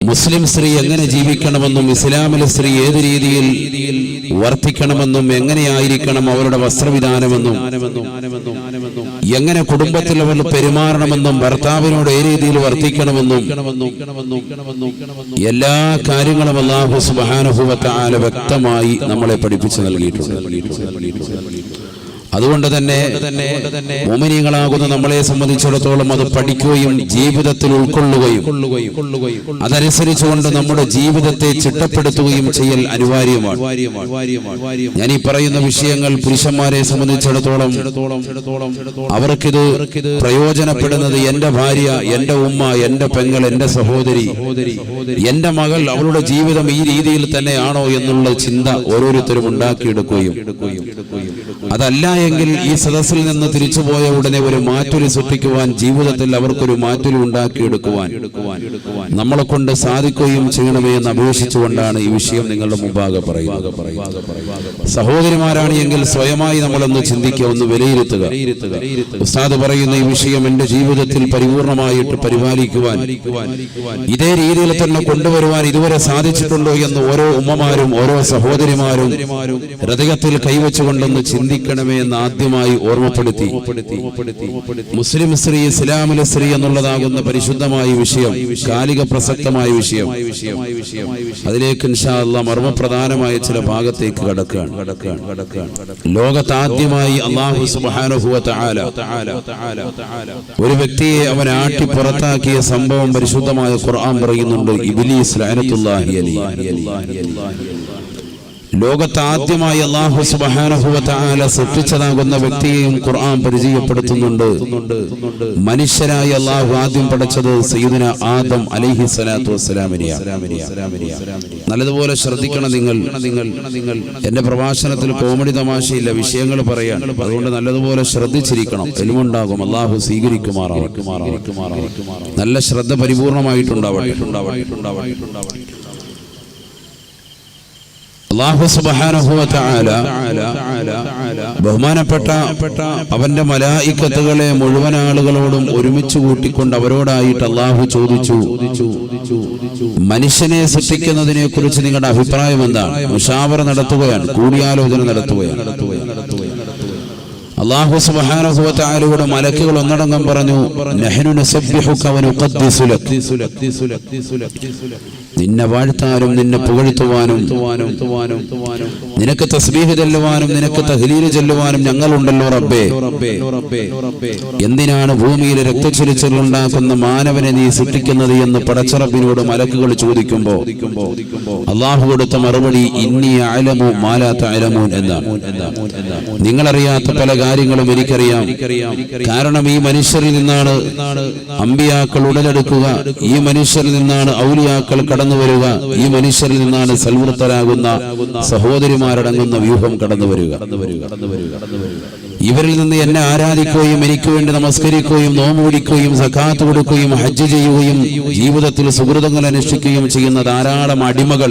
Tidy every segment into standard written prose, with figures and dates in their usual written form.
മുസ്ലിം സ്ത്രീ എങ്ങനെ ജീവിക്കണമെന്നും ഇസ്ലാമിലെ സ്ത്രീ ഏത് രീതിയിൽ വർത്തിക്കണമെന്നും എങ്ങനെയായിരിക്കണം അവരുടെ വസ്ത്രവിധാനമെന്നും എങ്ങനെ കുടുംബത്തിൽ അവർ പെരുമാറണമെന്നും ഭർത്താവിനോട് ഏത് രീതിയിൽ വർത്തിക്കണമെന്നും എല്ലാ കാര്യങ്ങളും അല്ലാഹു സുബ്ഹാനഹു വ തആല വ്യക്തമായി നമ്മളെ പഠിപ്പിച്ചു നൽകിയിട്ടുണ്ട്. അതുകൊണ്ട് തന്നെ മുഅ്മിനീങ്ങളാകുന്ന നമ്മളെ സംബന്ധിച്ചിടത്തോളം അത് പഠിക്കുകയും ജീവിതത്തിൽ ഉൾക്കൊള്ളുകയും അതനുസരിച്ചുകൊണ്ട് നമ്മുടെ ജീവിതത്തെ ചിട്ടപ്പെടുത്തുകയും ചെയ്യൽ അനിവാര്യമാണ്. ഞാൻ ഈ പറയുന്ന വിഷയങ്ങൾ പുരുഷന്മാരെ സംബന്ധിച്ചിടത്തോളം അവർക്കിത് പ്രയോജനപ്പെടുന്നത് എന്റെ ഭാര്യ, എന്റെ ഉമ്മ, എന്റെ പെങ്ങൾ, എന്റെ സഹോദരി, എന്റെ മകൾ, അവളുടെ ജീവിതം ഈ രീതിയിൽ തന്നെയാണോ എന്നുള്ള ചിന്ത ഓരോരുത്തരും ഉണ്ടാക്കിയെടുക്കുകയും അതല്ല എങ്കിൽ ഈ സദസ്സിൽ നിന്ന് തിരിച്ചുപോയ ഉടനെ ഒരു മാറ്റൊലി സൃഷ്ടിക്കുവാൻ, ജീവിതത്തിൽ അവർക്കൊരു മാറ്റൊലി ഉണ്ടാക്കിയെടുക്കുവാൻ നമ്മളെ കൊണ്ട് സാധിക്കുകയും ചെയ്യണമേ എന്ന് അപേക്ഷിച്ചുകൊണ്ടാണ് ഈ വിഷയം നിങ്ങളുടെ മുമ്പാകെ പറയുന്നത്. സഹോദരിമാരാണ് എങ്കിൽ സ്വയമായി നമ്മളൊന്ന് ചിന്തിക്കുക, ഒന്ന് വിലയിരുത്തുക. ഉസ്താദ് പറയുന്ന ഈ വിഷയം എന്റെ ജീവിതത്തിൽ പരിപൂർണമായിട്ട് പരിപാലിക്കുവാൻ, ഇതേ രീതിയിൽ തന്നെ കൊണ്ടുവരുവാൻ ഇതുവരെ സാധിച്ചിട്ടുണ്ടോ എന്ന് ഓരോ ഉമ്മമാരും ഓരോ സഹോദരിമാരും ഹൃദയത്തിൽ കൈവച്ചുകൊണ്ടൊന്ന് ചിന്തിക്കണമേ എന്ന് ആദ്യമായി ഓർമ്മപ്പെടുത്തി. മുസ്ലിം സ്ത്രീ, ഇസ്ലാമിലെ സ്ത്രീ എന്നുള്ളതാകുന്ന പരിശുദ്ധമായ വിഷയം, കാലിക പ്രസക്തമായ വിഷയം, അതിലേക്ക് ഇൻഷാ അല്ലാഹ് മർമ്മപ്രധാനമായ ചില ഭാഗത്തേക്ക് കടക്കുകയാണ്. ലോകത്താദ്യമായി അല്ലാഹു സുബ്ഹാനഹു വ തആല ഒരു വ്യക്തിയെ അവൻ ആട്ടി പുറത്താക്കിയ സംഭവം പരിശുദ്ധമായ ഖുർആൻ പറയുന്നുണ്ട്. ഇബ്ലീസ് ലഅനത്തുല്ലാഹി അലൈഹി. ലോകത്ത് ആദ്യമായി അല്ലാഹു സുബ്ഹാനഹു വ തആല സൃഷ്ടിച്ചതാകുന്ന വ്യക്തിയെയും ഖുർആൻ പരിചയപ്പെടുത്തുന്നുണ്ട്. മനുഷ്യരായി അല്ലാഹു ആദ്യം പടച്ചത് സയ്യിദുനാ ആദം അലൈഹി സ്വലാത്തു വസ്സലാമിനെയാണ്. നല്ലതുപോലെ ശ്രദ്ധിക്കണം നിങ്ങൾ. എന്റെ പ്രഭാഷണത്തിൽ കോമഡി തമാശയില്ല, വിഷയങ്ങൾ പറയാൻ. അതുകൊണ്ട് നല്ലതുപോലെ ശ്രദ്ധിച്ചിരിക്കണം. എൽമുണ്ടാകും, അല്ലാഹു സ്വീകരിക്കുമാറാവട്ടെ. നല്ല ശ്രദ്ധ പരിപൂർണമായിട്ടുണ്ടാവട്ടെ. അല്ലാഹു സുബ്ഹാനഹു വ തആല ബഹുമാനപ്പെട്ട അവന്റെ മലായികത്തുകളെ മുഴുവൻ ആളുകളോടും ഒരുമിച്ച് കൂട്ടിക്കൊണ്ട് അവരോടായിട്ട് അല്ലാഹു ചോദിച്ചു, മനുഷ്യനെ സൃഷ്ടിക്കുന്നതിനെ കുറിച്ച് നിങ്ങളുടെ അഭിപ്രായം എന്താണ്? മുശാവറ നടത്തുകയാണ്, കൂടിയാലോചന നടത്തുകയാണ്. അല്ലാഹു സുബ്ഹാനഹു വ തആലയുടെ മലക്കുകൾ ഒന്നടങ്കം പറഞ്ഞു, നഹ്നു നസബ്ബിഹുക വ നുഖദ്ദിസു ലക. നിന്നെ വാഴ്ത്താനും നിന്നെ പുകഴ്ത്തുവാനും നിനക്ക് തസ്ബീഹ് ചൊല്ലുവാനും നിനക്ക് തഹ്ലീല് ചൊല്ലുവാനും ഞങ്ങളുണ്ടല്ലോ റബ്ബേ. എന്തിനാണ് ഭൂമിയിൽ രക്തച്ചൊരിച്ചിൽ ഉണ്ടാക്കുന്ന മാനവനെ നീ സൃഷ്ടിക്കുന്നത് എന്ന് പടച്ചറബിനോട് മലക്കുകൾ ചോദിക്കുമ്പോൾ അല്ലാഹു കൊടുത്ത മറുപടി ഇന്നി അഅലമു മാ ലാ തഅലമൂൻ എന്നാണ്. നിങ്ങളറിയാത്ത പല കാര്യങ്ങളും എനിക്കറിയാം. കാരണം ഈ മനുഷ്യരിൽ നിന്നാണ് അമ്പിയാക്കൾ ഉടലെടുക്കുക, ഈ മനുഷ്യരിൽ നിന്നാണ് ഔലിയാക്കൾ കടന്നു വരിക, ഈ മനുഷ്യരിൽ നിന്നാണ് സൽവൃത്തരാകുന്ന സഹോദരിമാരടങ്ങുന്ന വ്യൂഹം കടന്നു വരിക. ഇവരിൽ നിന്ന് എന്നെ ആരാധിക്കുകയും എനിക്ക് വേണ്ടി നമസ്കരിക്കുകയും നോമ്പ് പിടിക്കുകയും സകാത്ത് കൊടുക്കുകയും ഹജ്ജ് ചെയ്യുകയും ജീവിതത്തിൽ സുഹൃതങ്ങൾ അനുഷ്ഠിക്കുകയും ചെയ്യുന്ന ധാരാളം അടിമകൾ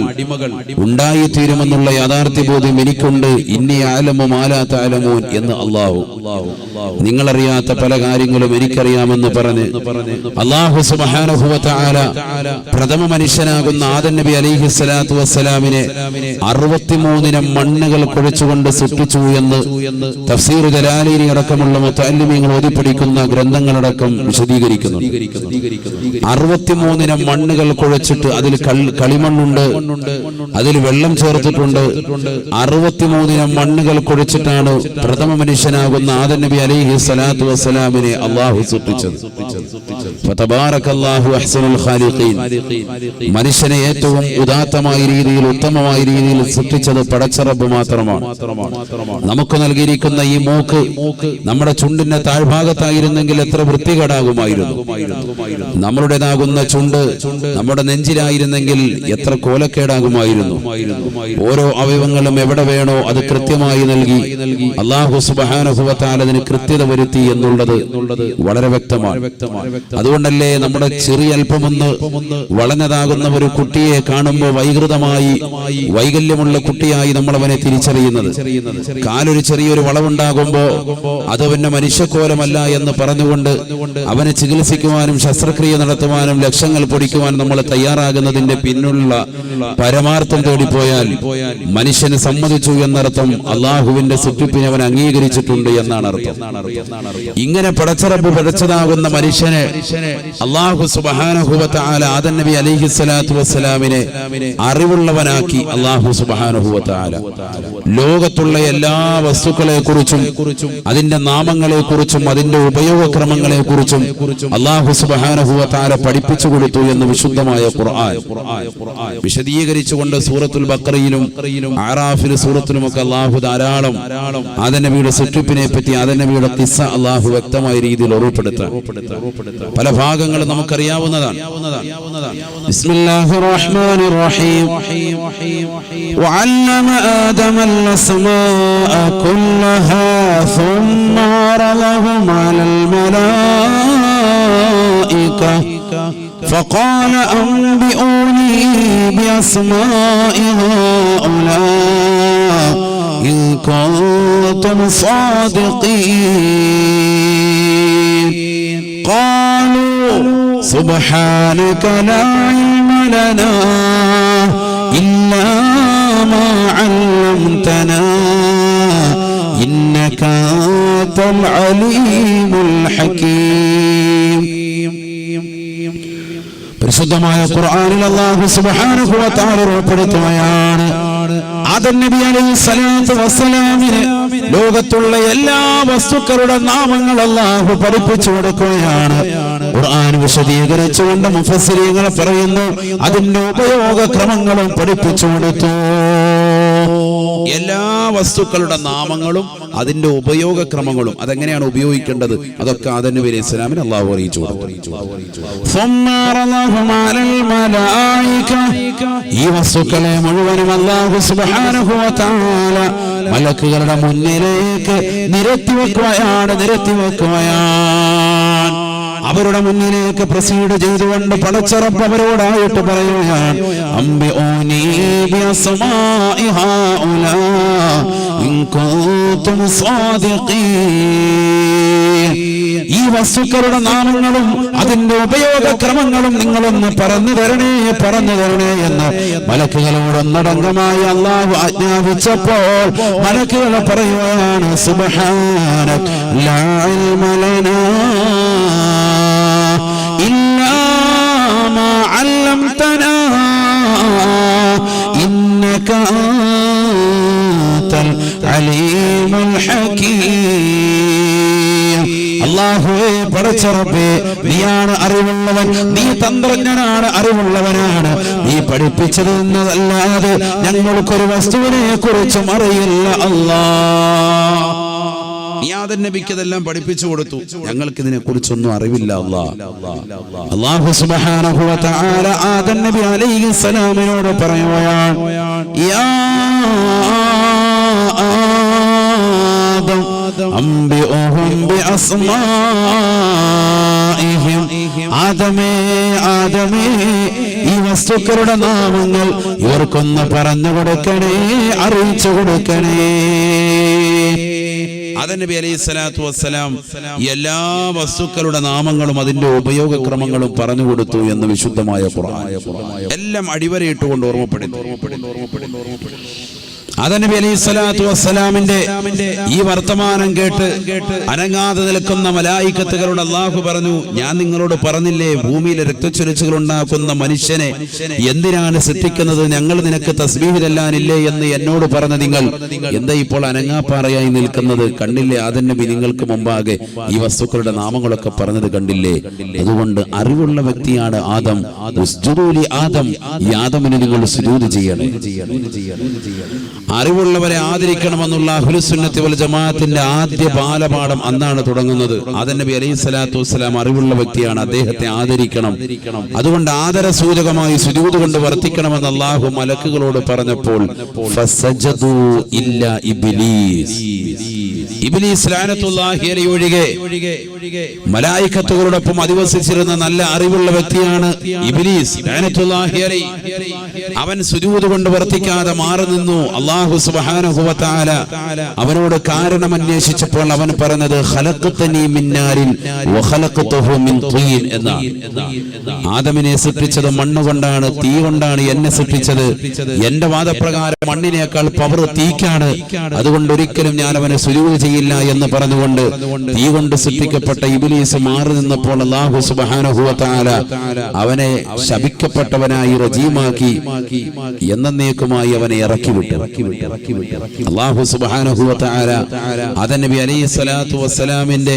ഉണ്ടായിത്തീരുമെന്നുള്ള യാഥാർത്ഥ്യബോധ്യം എനിക്കുണ്ട്. ഇന്നി അഅലമു മാ ലാ തഅലമൂൻ എന്ന് അല്ലാഹു. നിങ്ങളറിയാത്ത പല കാര്യങ്ങളും എനിക്കറിയാമെന്ന് പറഞ്ഞ് അല്ലാഹു സുബ്ഹാനഹു വ തആല പ്രഥമ മനുഷ്യനാകുന്ന ആദം നബി അലൈഹി സ്വലാത്തു വസ്സലാമിനെ 63 മണ്ണുകൾ കുഴച്ചുകൊണ്ട് സൃഷ്ടിച്ചു എന്ന് തഫ്സീർ ജലാലീനി അടക്കമുള്ള മുതഅല്ലിമീങ്ങൾ ഓതി പഠിക്കുന്ന ഗ്രന്ഥങ്ങളടക്കം വിശദീകരിക്കുന്നു. 63 മണ്ണുകൾ കുഴച്ചിട്ട് അതിൽ കളിമണ്ണുണ്ട്, അതിൽ വെള്ളം ചേർത്തിട്ടുണ്ട്. 63 മണ്ണുകൾ കുഴച്ചിട്ടാണ് പ്രഥമ മനുഷ്യനാകുന്ന ആദം നബി അലൈഹി സ്വലാത്തു വസ്സലാമിനെ അല്ലാഹു സൃഷ്ടിച്ചത്. ഫതബാറകല്ലാഹു അഹ്സനുൽ ഖാലിഖീൻ. മനുഷ്യനെ ഏറ്റവും ഉദാത്തമായ രീതിയിൽ ഉത്തമമായ രീതിയിൽ സൃഷ്ടിച്ചത് പടച്ച റബ്ബ് മാത്രമാണ്. നമുക്ക് നൽകിയിരിക്കുന്ന ഈ മൂക്ക് നമ്മുടെ ചുണ്ടിന്റെ താഴ്ഭാഗത്തായിരുന്നെങ്കിൽ എത്ര വൃത്തികേടാകുമായിരുന്നു. നമ്മളുടേതാകുന്ന ചുണ്ട് നമ്മുടെ നെഞ്ചിലായിരുന്നെങ്കിൽ എത്ര കോലക്കേടാകുമായിരുന്നു. ഓരോ അവയവങ്ങളും എവിടെ വേണോ അത് കൃത്യമായി നൽകി അല്ലാഹു സുബ്ഹാനഹു വ തആല അതിന് കൃത്യത വരുത്തി എന്നുള്ളത് വളരെ വ്യക്തമാണ്. അതുകൊണ്ടല്ലേ നമ്മുടെ ചെറിയ അല്പമൊന്ന് വളഞ്ഞതാകുന്ന ഒരു കുട്ടിയെ കാണുമ്പോൾ വൈകൃതമായി വൈകല്യമുള്ള കുട്ടിയായി നമ്മൾ അവനെ തിരിച്ചറിയുന്നത്. കാലൊരു ചെറിയൊരു വളവുണ്ടാകുമ്പോൾ അത് പിന്നെ മനുഷ്യക്കോലമല്ല എന്ന് പറഞ്ഞുകൊണ്ട് അവനെ ചികിത്സിക്കുവാനും ശസ്ത്രക്രിയ നടത്തുവാനും ലക്ഷങ്ങൾ പൊടിക്കുവാനും നമ്മൾ തയ്യാറാകുന്നതിന്റെ പിന്നിലുള്ള പരമാർത്ഥം തേടിപ്പോയാൽ മനുഷ്യന് സമ്മതിച്ചു എന്നർത്ഥം അള്ളാഹുവിന്റെ സൃഷ്ടിപ്പിനെ അവൻ അംഗീകരിച്ചിട്ടുണ്ട് എന്നാണ് അർത്ഥം. ഇങ്ങനെ പടച്ചറബ് പടച്ചതാകുന്ന മനുഷ്യനെ അള്ളാഹു സുബ്ഹാനഹു വ തആല ആദം നബി അലൈഹിസ്സലാത്തു വസ്സലാമിനെ അറിവുള്ളവനാക്കി. അള്ളാഹു സുബ്ഹാനഹു വ തആല ലോകത്തുള്ള എല്ലാ വസ്തുക്കളെ കുറിച്ചും അതിന്റെ നാമങ്ങളെ കുറിച്ചും അതിന്റെ ഉപയോഗക്രമങ്ങളെ കുറിച്ചും അള്ളാഹു സുബ്ഹാനഹു വ തആല പഠിപ്പിച്ചു കൊടുത്തു എന്ന് വിശുദ്ധമായ ഖുർആൻ വിശദീകരിച്ചുകൊണ്ട് സൂറത്തുൽ ബഖറയിലും അറാഫിൽ സൂറത്തിലുമൊക്കെ അള്ളാഹു ധാരാളം ആദം നബിയുടെ സൃഷ്ടിപ്പിനെ പറ്റി ആദം നബിയുടെ ഖിസ്സ അള്ളാഹു വ്യക്തമായ രീതിയിൽ ഓർമ്മപ്പെടുത്താൻ പല ഭാഗങ്ങളും നമുക്കറിയാവുന്നതാണ്. ബിസ്മില്ലാഹിർ റഹ്മാനിർ റഹീം വഅല്ലമ ആദമൽ അസ്മാഅ കുല്ലഹാ ثم عرضهم على الملائكة فقال أنبئوني بأسماء هؤلاء إن كنتم صادقين قالوا سبحانك لا علم لنا إلا ما علمتنا إنك أنت العليم الحكيم. പരിശുദ്ധമായ ഖുർആനിൽ അല്ലാഹു സുബ്ഹാനഹു വ തആല ഉൾപ്പെടുത്തുകയാണ് ആദം നബി അലൈഹിസ്സലാത്തു വസ്സലാമിനെ ലോകത്തുള്ള എല്ലാ വസ്തുക്കളുടെ നാമങ്ങൾ അല്ലാഹു പഠിപ്പിച്ചു കൊടുക്കുകയാണ്. ഖുർആൻ വിശദീകരിച്ചുകൊണ്ട് മുഫസ്സിരീങ്ങൾ പറയുന്നു അതിന്റെ ഉപയോഗക്രമങ്ങളും പഠിപ്പിച്ചു കൊടുത്തു. എല്ലാ വസ്തുക്കളുടെ നാമങ്ങളും അതിന്റെ ഉപയോഗക്രമങ്ങളും അതെങ്ങനെയാണ് ഉപയോഗിക്കേണ്ടത് അതൊക്കെ ആദം നബി അലൈഹിസ്സലാമിനെ അല്ലാഹു അറിയിച്ചു കൊടുത്തു. ഈ വസ്തുക്കളെ മുഴുവനും അല്ലാഹു സുബ്ഹാനഹു വ തആല മലക്കുകളുടെ മുന്നിലേക്ക് നിരത്തിവെക്കുകയാണ്. അവരുടെ മുന്നിലേക്ക് പ്രസീഡ് ചെയ്തുകൊണ്ട് പടച്ചറബ് അവരോടായിട്ട് പറയുകയാണ് അംബിഊനി ബിഅസ്മാഇ ഹൗലാ ഇൻ കുൻതും സാദിഖീൻ. ഈ വസ്തുക്കളുടെ നാമങ്ങളും അതിന്റെ ഉപയോഗക്രമങ്ങളും നിങ്ങളൊന്ന് പറഞ്ഞു തരണേ എന്ന് മലക്കുകളോടൊന്നടങ്കമായി അല്ലാഹു ആജ്ഞാപിച്ചപ്പോൾ മലക്കുകൾ പറയുകയാണ് സുബ്ഹാനക ലാ ഇൽമ ലനാ إلا ما علمتنا إنك أنت العليم الحكيم. അല്ലാഹുവേ പടച്ചറബേ നീയാണ് അറിവുള്ളവൻ, നീ തന്ത്രജ്ഞനാണ്, അറിവുള്ളവനാണ്. നീ പഠിപ്പിച്ചത് എന്നതല്ലാതെ ഞങ്ങൾക്കൊരു വസ്തുവിനെ കുറിച്ചും അറിയില്ല അല്ലാഹ്. ആദം നബിക്ക് ഇതെല്ലാം പഠിപ്പിച്ചു കൊടുത്തു, ഞങ്ങൾക്ക് ഇതിനെ കുറിച്ചൊന്നും അറിവില്ല അല്ലാഹു സുബ്ഹാനഹു വ തആല ആദം നബി അലൈഹിസ്സലാമിനോട് പറയുകയാണ് യാ ആദം അംബിഉഹും ബിഅസ്മാഇഹിം. ആദമേ ഈ വസ്തുക്കളുടെ നാമങ്ങൾ ഇവർക്കൊന്ന് പറഞ്ഞു കൊടുക്കണേ, അറിയിച്ചു കൊടുക്കണേ. ആദം നബി അലൈഹിസ്സലാത്തു വസ്സലാം എല്ലാ വസ്തുക്കളുടെ നാമങ്ങളും അതിന്റെ ഉപയോഗക്രമങ്ങളും പറഞ്ഞു കൊടുത്തു എന്ന് വിശുദ്ധമായ ഖുർആൻ എല്ലാം അടിവരയിട്ടുകൊണ്ട് ഓർമ്മപ്പെടുത്തി. ആദം നബി അലൈഹിസ്സലാത്തു വസ്സലാമിന്റെ ഈ വർത്തമാനം കേട്ട് അനങ്ങാതെ നിൽക്കുന്ന മലായികത്തുകളോട് അല്ലാഹു പറഞ്ഞു ഞാൻ നിങ്ങളോട് പറഞ്ഞില്ലേ ഭൂമിയിലെ രക്തച്ചൊരിച്ചിലുകൾ ഉണ്ടാക്കുന്ന മനുഷ്യനെ എന്തിനാണ് സൃഷ്ടിക്കുന്നത്, ഞങ്ങൾ നിനക്ക് തസ്ബീഹ് ചൊല്ലാനില്ലേ എന്ന് എന്നോട് പറഞ്ഞ നിങ്ങൾ എന്താ ഇപ്പോൾ അനങ്ങാപ്പാറയായി നിൽക്കുന്നത്? കണ്ടില്ലേ ആദം നബി നിങ്ങൾക്ക് മുമ്പാകെ ഈ വസ്തുക്കളുടെ നാമങ്ങളൊക്കെ പറഞ്ഞത് കണ്ടില്ലേ? അതുകൊണ്ട് അറിവുള്ള വ്യക്തിയാണ് ആദം. ആദം ഈ ആദമിന് നിങ്ങൾ സുജൂദ് ചെയ്യണം. അറിവുള്ളവരെ ആദരിക്കണമെന്നുള്ള അഹ്ലുസുന്നത്തി വൽ ജമാഅത്തിന്റെ ആദ്യ ബാലപാഠം അന്നാണ് തുടങ്ങുന്നത്. ആദം നബി അലൈഹിസ്സലാത്തു വസ്സലാം അറിവുള്ള വ്യക്തിയാണ്, അദ്ദേഹത്തെ ആദരിക്കണം. അതുകൊണ്ട് ആദര സൂചകമായി സുജൂദ് കൊണ്ട് വർത്തിക്കണമെന്ന് അല്ലാഹു മലക്കുകളോട് പറഞ്ഞപ്പോൾ ഫസജദു ഇല്ലാ ഇബ്ലീസ് ലഅനത്തുല്ലാഹി അലൈഹി ഒഴികെ മലായികത്തുകളോടൊപ്പം അധിവസിച്ചിരുന്ന നല്ല അറിവുള്ള വ്യക്തിയാണ് ഇബ്ലീസ് ലഅനത്തുല്ലാഹി അലൈഹി. അവൻ സുജൂദ് കൊണ്ട് വർത്തിക്കാതെ മാറി നിന്നു. അല്ലാഹു സുബ്ഹാനഹു വ തആല അവനോട് കാരണം അന്വേഷിച്ചപ്പോൾ അവൻ പറഞ്ഞത് ഖലഖതനി മിൻ നാരിൻ വ ഖലഖതുഹു മിൻ തീൻ എന്നാണ്. ആദമിനെ സൃഷ്ടിച്ചത് മണ്ണ് കൊണ്ടാണ്, തീ കൊണ്ടാണ് എന്നെ സൃഷ്ടിച്ചത്. എന്റെ വാദപ്രകാരം മണ്ണിനേക്കാൾ പവർ തീക്കാണ്, അതുകൊണ്ട് ഒരിക്കലും ഞാൻ അവനെ സുജൂദ് ചെയ്യില്ല എന്ന് പറഞ്ഞുകൊണ്ട് തീ കൊണ്ട് സൃഷ്ടിക്കപ്പെട്ട ഇബ്ലീസ് മാറി നിന്നപ്പോൾ അല്ലാഹു സുബ്ഹാനഹു വ തആല അവനെ ശപിക്കപ്പെട്ടവനായി റജീമാക്കി എന്നേക്കുമായി അവനെ ഇറക്കി വിട്ടു. അല്ലാഹു സുബ്ഹാനഹു വ തആല ആദം നബി അലൈഹി സ്വലാത്തു വസ്സലാമിന്റെ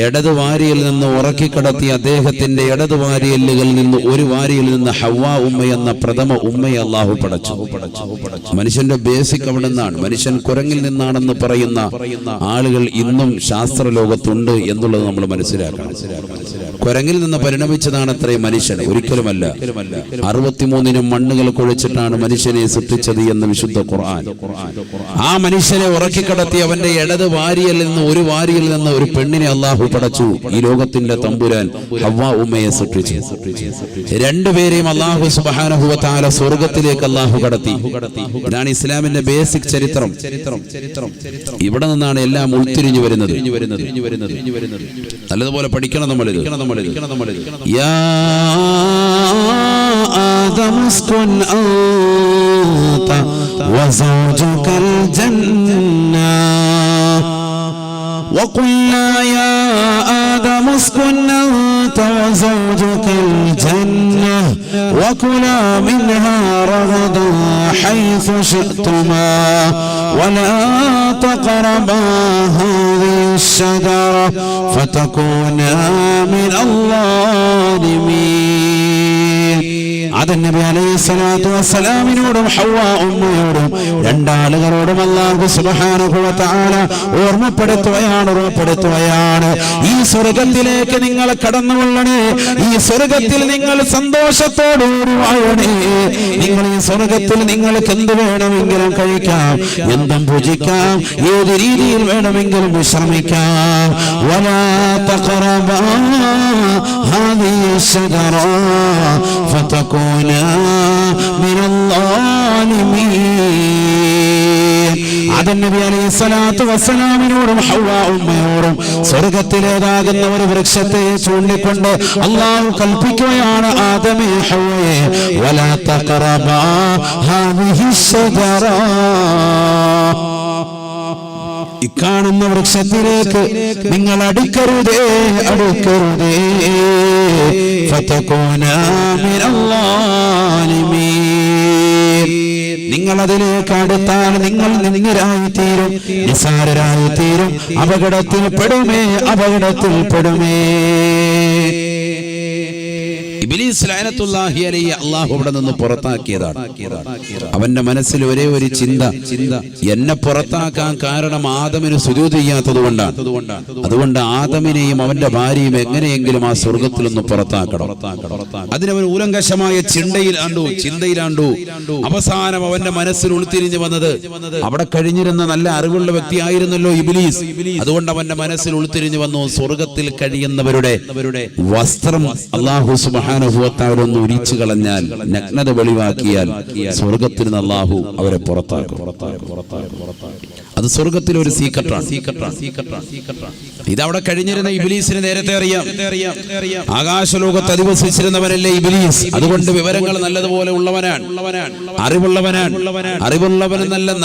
ഇടത് വാരിയിൽ നിന്ന് ഉറക്കിക്കടത്തി അദ്ദേഹത്തിന്റെ ഇടത് വാരിയലുകളിൽ നിന്ന് ഒരു വാരിയിൽ നിന്ന് ഹവ്വാ ഉമ്മ എന്ന പ്രഥമ ഉമ്മയെ അല്ലാഹു പടച്ചു. മനുഷ്യന്റെ ബേസിക് അവിടെ നിന്നാണ്. മനുഷ്യൻ കുരങ്ങിൽ നിന്നാണെന്ന് പറയുന്ന ആളുകൾ ഇന്നും ശാസ്ത്ര ലോകത്തുണ്ട് എന്നുള്ളത് നമ്മൾ മനസ്സിലാക്കണം. കുരങ്ങിൽ നിന്ന് പരിണമിച്ചതാണ് അത്രയും മനുഷ്യൻ, ഒരിക്കലുമല്ല. 63 മണ്ണുകൾ കുഴച്ചിട്ടാണ് മനുഷ്യനെ സൃഷ്ടിച്ചത് എന്ന് വിശുദ്ധ ഖുർആൻ. ആ മനുഷ്യനെ ഉറക്കിക്കടത്തി അവന്റെ ഇടത് വാരിയിൽ നിന്ന് ഒരു വാരിയിൽ നിന്ന് ഒരു പെണ്ണിനെ അല്ലാഹു പടച്ചു. ഈ ലോകത്തിന്റെ തമ്പുരാൻ ഹവ്വാ ഉമ്മയെ സൃഷ്ടിച്ചു. രണ്ടുപേരെയും അല്ലാഹു സുബ്ഹാനഹു വ തആല സ്വർഗ്ഗത്തിലേക്ക് അല്ലാഹു കടത്തി. ഇതാണ് ഇസ്ലാമിന്റെ ബേസിക് ചരിത്രം. ഇവിടെ നിന്നാണ് എല്ലാം ഉൾത്തിരിഞ്ഞു വരുന്നത്. നല്ലതുപോലെ പഠിക്കണം നമ്മളിത്. യാ ആദം ഉസ്കുൻ അൻത വസൗജുകൽ ജന്ന وقلنا يا آدم اسكن أنت وزوجك الجنة وكلا منها رغدا حيث شئتما ولا تقربا هذه الشجرة فتكونا من الظالمين. ആദം നബി അലൈഹി സ്വലാത്തു വസ്സലാമിനോടും ഹവ്വാ ഉമ്മയോടും രണ്ടാളുകളോടും അല്ലാഹു സുബ്ഹാനഹു വ തആല ഓർമ്മപ്പെടുത്തുകയാണ്. ഈ സ്വർഗ്ഗത്തിലേക്ക് നിങ്ങൾ കടന്നുകൊള്ളണേ, ഈ സ്വർഗ്ഗത്തിൽ നിങ്ങൾ സന്തോഷത്തോടുകൂടി വാഴണേ. നിങ്ങൾ ഈ സ്വർഗ്ഗത്തിൽ നിങ്ങൾക്ക് എന്ത് വേണമെങ്കിലും കഴിക്കാം, എന്തും ഭുജിക്കാം, ഏത് രീതിയിൽ വേണമെങ്കിലും വിശ്രമിക്കാം. വലാ തഖറബാ ഹാദിഹി ശജറ ഫതകൂനാ മിനൽ-ളാലിമീൻ. ആദം നബി അലൈഹി സ്വലാത്തു വസ്സലാമിനോടും ഹവ്വാ ഉമ്മയോടും സ്വർഗ്ഗത്തിലേതാകുന്ന ഒരു വൃക്ഷത്തെ ചൂണ്ടിക്കൊണ്ട് അല്ലാഹു കൽപ്പിക്കുകയാണ്, ആദമേ ഹവ്വയെ വലാ തഖറബാ ഹാദിഹി ശജറ, ഇക്കാണുന്ന വൃക്ഷത്തിലേക്ക് നിങ്ങൾ അടുക്കരുതേ. ഫതകൂനാ മിനൽ-ളാലിമീൻ. നിങ്ങൾ അതിലേക്ക് അടുത്താൽ നിങ്ങൾ നിന്ദ്യരായിത്തീരും, നിസ്സാരരായിത്തീരും, അപകടത്തിൽപ്പെടുമേ. ഇബ്ലീസ് ലഅനത്തുല്ലാഹി അലൈഹി അല്ലാഹു അവിടെ നിന്ന് പുറത്താക്കിയതാണ്. അവന്റെ മനസ്സിൽ ഒരേ ഒരു ചിന്ത, എന്നെ പുറത്താക്കാൻ കാരണം ആദമിന് സുജൂദ് ചെയ്യാത്തത് കൊണ്ടാണ്. അതുകൊണ്ട് ആദമിനെയും അവന്റെ ഭാര്യയും എങ്ങനെയെങ്കിലും ആ സ്വർഗ്ഗത്തിൽ നിന്ന് പുറത്താക്കണം. അതിനവൻ ഉലങ്കശമായ ചിന്തയിലാണ്ടു. അവസാനം അവന്റെ മനസ്സിൽ ഉൾത്തിരിഞ്ഞു വന്നത്, അവിടെ കഴിഞ്ഞിരുന്ന നല്ല അറിവുള്ള വ്യക്തിയായിരുന്നല്ലോ ഇബ്ലീസ്. അതുകൊണ്ട് അവന്റെ മനസ്സിൽ ഉൾത്തിരിഞ്ഞു വന്നു, സ്വർഗ്ഗത്തിൽ കഴിയുന്നവരുടെ വസ്ത്രം അല്ലാഹു സുബ്ഹാനഹു വ തആല ഒന്ന് ഉരിച്ചു കളഞ്ഞാൽ, നഗ്നത വെളിവാക്കിയാൽ സ്വർഗ്ഗത്തിൽ നിന്ന് അല്ലാഹു അവരെ പുറത്താക്കും. അത് സ്വർഗ്ഗത്തിലെ ഒരു സീക്രട്ടാണ്. ഇതവിടെ കഴിഞ്ഞിരുന്ന ഇബ്ലീസിന് നേരത്തെ അറിയാം. ആകാശലോകത്ത് അധിവസിച്ചിരുന്നവനല്ലേ ഇബ്ലീസ്. അതുകൊണ്ട് വിവരങ്ങൾ നല്ലതുപോലെ ഉള്ളവനാണ്, അറിവുള്ളവൻ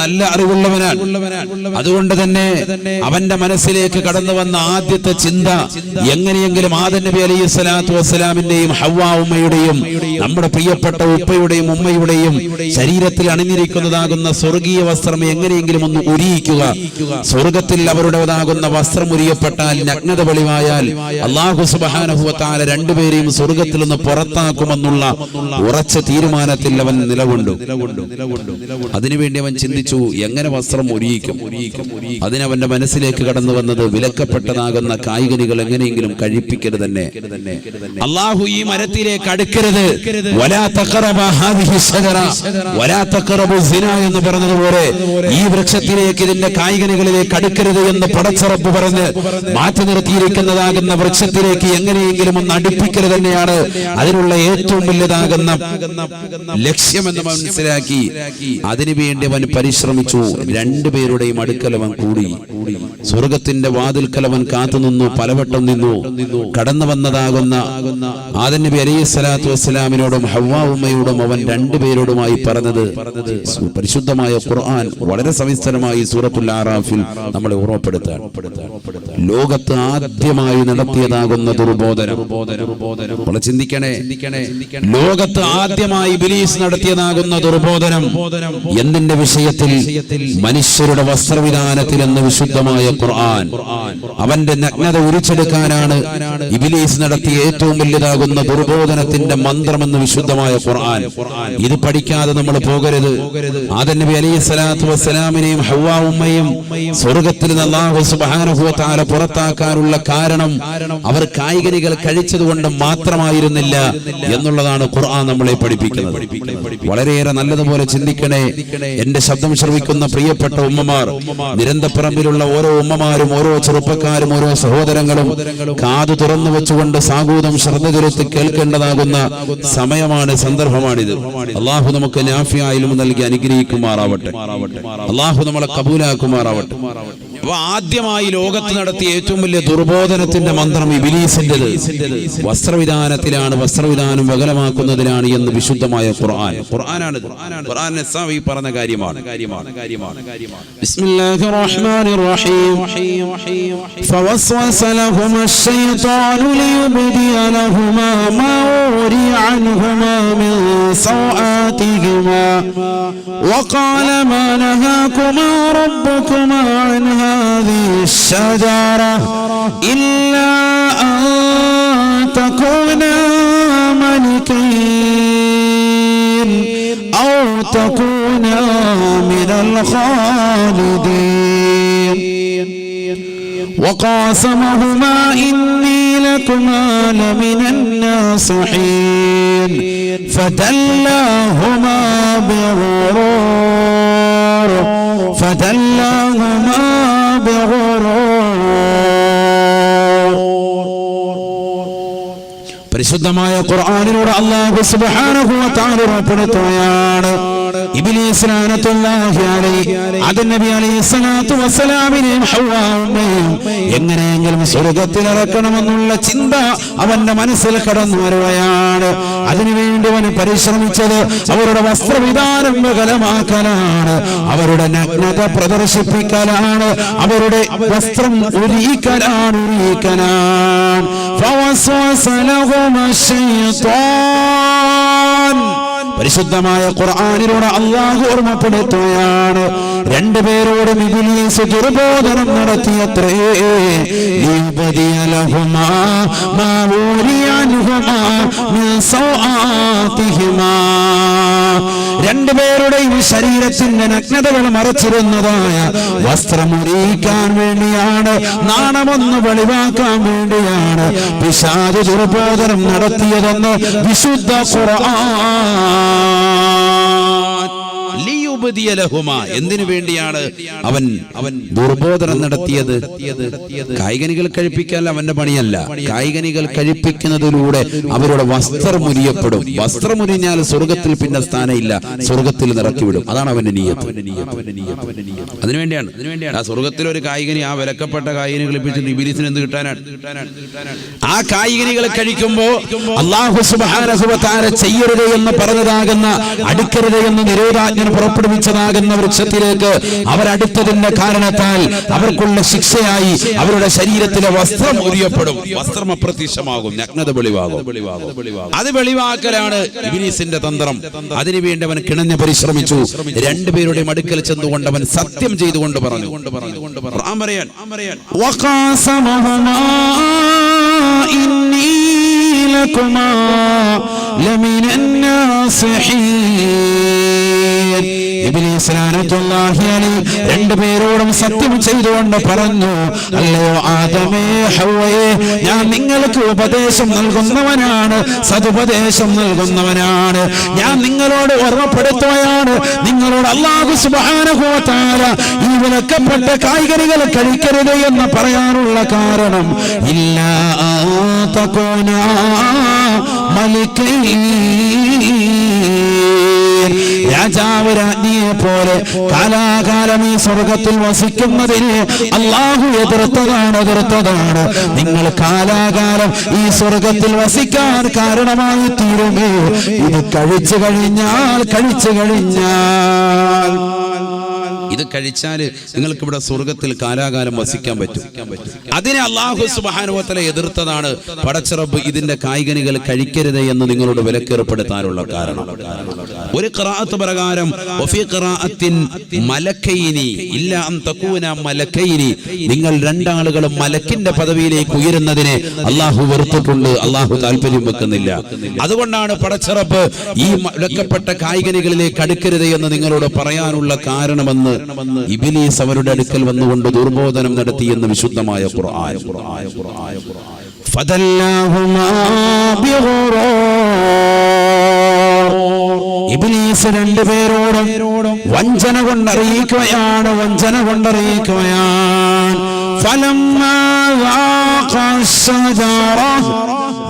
നല്ല അറിവുള്ളവനാണ്. അതുകൊണ്ട് തന്നെ അവന്റെ മനസ്സിലേക്ക് കടന്നു വന്ന ആദ്യത്തെ ചിന്ത, എങ്ങനെയെങ്കിലും ആദം നബി അലൈഹി സ്വലാത്തു വസ്സലാമിന്റെയും ഹവ്വാ ഉമ്മയുടെയും നമ്മുടെ പ്രിയപ്പെട്ട ഉപ്പയുടെയും ഉമ്മയുടെയും ശരീരത്തിൽ അണിഞ്ഞിരിക്കുന്നതാകുന്ന സ്വർഗീയ വസ്ത്രം എങ്ങനെയെങ്കിലും ഒന്ന് ഉരിയിക്കുക. സ്വർഗത്തിൽ അവരുടേതാകുന്ന വസ്ത്രം ഉരിയപ്പെട്ടാൽ, നഗ്നത വെളിവായാൽ അല്ലാഹു സുബ്ഹാനഹു വ തആല രണ്ടുപേരെയും സ്വർഗത്തിൽ നിന്ന് പുറത്താക്കുമെന്നുള്ള ഉറച്ച തീരുമാനത്തിൽ അവൻ നിലകൊണ്ടു. അതിനുവേണ്ടി അവൻ ചിന്തിച്ചു, എങ്ങനെ വസ്ത്രം ഉരിയിക്കും. അതിനവന്റെ മനസ്സിലേക്ക് കടന്നു വന്നത്, വിലക്കപ്പെട്ടതാകുന്ന കായികനികൾ എങ്ങനെയെങ്കിലും കഴിപ്പിക്കരുത് തന്നെ. അല്ലാഹു ഈ മരത്തിലേക്ക് അടുക്കരുത്, വലാ തഖറബ ഹാദിഹി ശജറ വലാ തഖറബു സിന എന്ന് പറഞ്ഞതുപോലെ ഈ വൃക്ഷത്തിലേക്ക് ഇതിന്റെ കായ്കനികളിലേക്ക് അടുക്കരുത് എന്ന് പടച്ചറപ്പ് പറഞ്ഞ് മാറ്റി നിർത്തിയിരിക്കുന്നതാകുന്ന വൃക്ഷത്തിലേക്ക് എങ്ങനെയെങ്കിലും ഒന്ന് അടുപ്പിക്കൽ തന്നെയാണ് അതിനുള്ള ഏറ്റവും വലുതാകുന്ന ലക്ഷ്യമെന്ന് മനസ്സിലാക്കി അതിനുവേണ്ടി അവൻ പരിശ്രമിച്ചു. രണ്ടുപേരുടെയും അടുക്കലവൻ കൂടി. സ്വർഗത്തിന്റെ വാതിൽക്കലവൻ കാത്തുനിന്നു, പലവട്ടം നിന്നു. കടന്നു വന്നതാകുന്ന ആദം നബി അലൈഹിസ്സലാത്തു വസ്സലാമിനോടും ഹവ്വാ ഉമ്മയോടും അവൻ രണ്ടുപേരോടുമായി പറഞ്ഞത് പരിശുദ്ധമായ ഖുർആൻ വളരെ സവിസ്തരമായി സൂറത്തുൽ ആറാഫിൽ നമ്മളെ ഓർമ്മപ്പെടുത്താൻ. ലോകത്ത് ആദ്യമായി നടത്തിയതാകുന്ന ദുർബോധനം നമ്മൾ ചിന്തിക്കണേ. ലോകത്ത് ആദ്യമായി ഇബ്ലീസ് നടത്തിയതാകുന്ന ദുർബോധനം എന്തിന്റെ വിഷയത്തിൽ? മനുഷ്യരുടെ വസ്ത്രവിധാനത്തിൽ എന്ന് വിശുദ്ധമായ ഖുർആൻ. അവന്റെ നഗ്നത ഉരിച്ചെടുക്കാനാണ് ഇബ്ലീസ് നടത്തിയ ഏറ്റവും വലിയതാകുന്ന ദുർബോധനത്തിന്റെ മന്ത്രമെന്ന് വിശുദ്ധമായ ഖുർആൻ. ഇത് പഠിക്കാതെ നമ്മൾ പോകരുത്. ആദം നബി അലൈഹിസ്സലാത്തു വസ്സലാമിനെയും ഹവ്വാ ഉമ്മയും സ്വർഗത്തിൽ നിന്ന് അല്ലാഹു സുബ്ഹാനഹു വ തആല പുറത്താക്കാനുള്ള കാരണം അവർ കായ്കനികൾ കഴിച്ചതുകൊണ്ട് മാത്രമായിരുന്നില്ല എന്നുള്ളതാണ് ഖുർആൻ നമ്മളെ പഠിപ്പിക്കുന്നത്. വളരെയേറെ നല്ലതുപോലെ ചിന്തിക്കണേ. എന്റെ ശബ്ദം ശ്രവിക്കുന്ന പ്രിയപ്പെട്ട ഉമ്മമാർ, നിരന്തപ്പറമ്പിലുള്ള ഓരോ ഉമ്മമാരും ഓരോ ചെറുപ്പക്കാരും ഓരോ സഹോദരങ്ങളും കാതു തുറന്നു വെച്ചുകൊണ്ട് സാഗൂതം ശ്രദ്ധ ചെലുത്തി കേൾക്കേണ്ടതാകുന്ന സമയമാണ്, സന്ദർഭമാണിത്. അള്ളാഹു നമുക്ക് നാഫിയായ ഇൽമു നൽകി അനുഗ്രഹിക്കുമാറാവട്ടെ. അള്ളാഹു നമ്മളെ കബൂലാക്കുമാറാവട്ടെ. അപ്പൊ ആദ്യമായി ലോകത്ത് നടത്തിയ ഏറ്റവും വലിയ ദുർബോധനത്തിന്റെ മന്ത്രം ഇബ്ലീസിന്റേത് വസ്ത്രവിധാനത്തിലാണ്, വസ്ത്രവിധാനം വകലമാക്കുന്നതിലാണ് എന്ന് വിശുദ്ധമായ ഖുർആൻ. ഖുർആനാണ് ഈ പറഞ്ഞ കാര്യമാണ്. ബിസ്മില്ലാഹിർ റഹ്മാനിർ റഹീം. ഫവസ്വസ ലഹുമാ അശ്ശൈത്വാനു ലിയുബ്ദിയ ലഹുമാ മാ ഉരിയ അൻഹുമാ മിൻ സൗആതിഹിമാ വഖാല മാ നഹാകുമാ റബ്ബുകുമാ അൻ هذه الشجرة إلا أن تكونا ملكين أو تكونا من الخالدين وقاسمهما إني لكما لمن الناصحين فدلاهما പരിശുദ്ധമായ ഖുർആനിലൂടെ അല്ലാഹു സുബ്ഹാനഹു വ തആല ഉറപ്പെടുത്തുകയാണ്. ഇബ്ലീസ് ലഅനത്തുല്ലാഹി അലൈഹി ആദം നബി അലൈഹിസ്സലാത്തു വസ്സലാമിനെയും ഹവ്വാ ഉമ്മയെയും എങ്ങനെയെങ്കിലും സ്വർഗ്ഗത്തിൽ ഇറക്കണമെന്നുള്ള ചിന്ത അവന്റെ മനസ്സിൽ കടന്നു വരുകയാണ്. അതിനുവേണ്ടി അവൻ പരിശ്രമിച്ചത് അവരുടെ വസ്ത്രവിധാനം വികലമാക്കലാണ്, അവരുടെ നഗ്നത പ്രദർശിപ്പിക്കലാണ്, അവരുടെ വസ്ത്രം ഉരിക്കലാണ്. പരിശുദ്ധമായ ഖുർആനിലൂടെ അല്ലാഹു ഓർമ്മപ്പെടുത്തുകയാണ്. രണ്ടുപേരോടും ഇബ്ലീസ് ദുർബോധനം നടത്തിയത്രേ. രണ്ടുപേരുടെയും ശരീരത്തിന്റെ നഗ്നതകൾ മറച്ചിരുന്നതായ വസ്ത്രമുരിക്കാൻ വേണ്ടിയാണ്, നാണമൊന്ന് വെളിവാക്കാൻ വേണ്ടിയാണ് പിശാച് ദുർബോധനം നടത്തിയതെന്ന് വിശുദ്ധ ഖുർആൻ. എന്തിനു വേണ്ടിയാണ് അവൻ ദുർബോധനം നടത്തിയത്? കായ്കനികൾ കഴിപ്പിക്കാൻ അവന്റെ പണിയല്ല. കായ്കനികൾ കഴിപ്പിക്കുന്നതിലൂടെ അവരുടെ വസ്ത്രം മുരിയപ്പെടും. വസ്ത്രം മുരിഞ്ഞാൽ സ്വർഗത്തിൽ പിന്നെ സ്ഥാനമില്ല, സ്വർഗത്തിൽ നിറക്കിവിടും. അതാണ് അവന്റെ നിയ്യത്ത്. അതിനുവേണ്ടിയാണ് ആ സ്വർഗത്തിൽ ഒരു കായ്കനി, ആ വിലക്കപ്പെട്ട കായ്കനികൾ കഴിപ്പിച്ചിട്ട് ഇബ്ലീസിന് എന്ത് കിട്ടാനാണ്? ആ കായ്കനികൾ കഴിക്കുമ്പോ അല്ലാഹു സുബ്ഹാനഹു വ തആല ചെയ്യരുത് എന്ന് പറഞ്ഞതാകുന്ന, അടുക്കരുത് എന്ന് നിരോധാജ്ഞ പുറപ്പെടുവിച്ചതാകുന്ന വൃക്ഷത്തിലേക്ക് അവരടുത്തതിന്റെ കാരണത്താൽ അവർക്കുള്ള ശിക്ഷയായി അവരുടെ ശരീരത്തിലെ വസ്ത്രം ഉരിയപ്പെടും, വസ്ത്രം അപ്രത്യക്ഷമാകും, നഗ്നത വെളിവാകും. അത് വെളിവാക്കലാണ് ഇബ്ലീസിന്റെ തന്ത്രം. അതിനുവേണ്ടി അവൻ കിണഞ്ഞ് പരിശ്രമിച്ചു. രണ്ടുപേരുടെയും അടുക്കൽ ചെന്നുകൊണ്ട് അവൻ സത്യം ചെയ്തുകൊണ്ട് പറഞ്ഞു. ഇബ്ലീസ് ലഅനത്തുല്ലാഹി അലൈഹി രണ്ടുപേരോടും സത്യം ചെയ്തുകൊണ്ട് പറഞ്ഞു, അല്ലയോ ആദമേ ഹവ്വയെ, ഞാൻ നിങ്ങൾക്ക് ഉപദേശം നൽകുന്നവനാണ്, സതുപദേശം നൽകുന്നവനാണ്. ഞാൻ നിങ്ങളോട് ഓർമ്മപ്പെടുത്തുകയാണ്, നിങ്ങളോട് അല്ലാഹു സുബ്ഹാനഹു വ തആല ഈ വിലക്കപ്പെട്ട കായ്കനികൾ കഴിക്കരുത് എന്ന് പറയാനുള്ള കാരണം ഇല്ലാ തകൂന മലിക്കൈൻ, രാജാവ് രാജ്ഞിയെ പോലെ കാലാകാലം ഈ സ്വർഗത്തിൽ വസിക്കുന്നതിന് അല്ലാഹു എതിർത്തതാണ്. നിങ്ങൾ കാലാകാലം ഈ സ്വർഗത്തിൽ വസിക്കാൻ കാരണമായി തീരുമേ ഇത് കഴിച്ചു കഴിഞ്ഞാൽ ഇത് കഴിച്ചാൽ നിങ്ങൾക്ക് ഇവിടെ സ്വർഗത്തിൽ കാലാകാലം വസിക്കാൻ പറ്റും. അതിനെ അല്ലാഹു സുബ്ഹാനഹു വ തആല എതിർത്തതാണ്. പടച്ച റബ്ബ് ഇതിന്റെ കായ്കനികൾ കഴിക്കരുത് എന്ന് നിങ്ങളോട് വിലക്കേർപ്പെടുത്താനുള്ള കാരണം. ഒരു ഖിറാഅത്ത് പ്രകാരം വഫീ ഖിറാഅത്തിൻ മലക്കൈനി ഇല്ലാ അൻ തകൂന മലക്കൈനി, നിങ്ങൾ രണ്ടാളുകളും മലക്കിന്റെ പദവിയിലേക്ക് ഉയരുന്നതിനെ അല്ലാഹു വെറുത്തിട്ടുണ്ട്, അല്ലാഹു താല്പര്യം വെക്കുന്നില്ല. അതുകൊണ്ടാണ് പടച്ച റബ്ബ് ഈ വിലക്കപ്പെട്ട കായ്കനികളിലേക്ക് അടുക്കരുത് എന്ന് നിങ്ങളോട് പറയാനുള്ള കാരണമെന്ന് ഇബ്ലീസ് അവരുടെ അടുക്കൽ വന്നുകൊണ്ട് ദുർബോധനം നടത്തിയെന്ന് വിശുദ്ധമായ ഖുർആൻ. ഫദല്ലാഹുമാ ബിഗുറൂർ, ഇബ്ലീസ് രണ്ടുപേരോടും വഞ്ചന കൊണ്ടറിയിക്കുകയാണ്. ഫലമ്മാ ذاقا الشجرة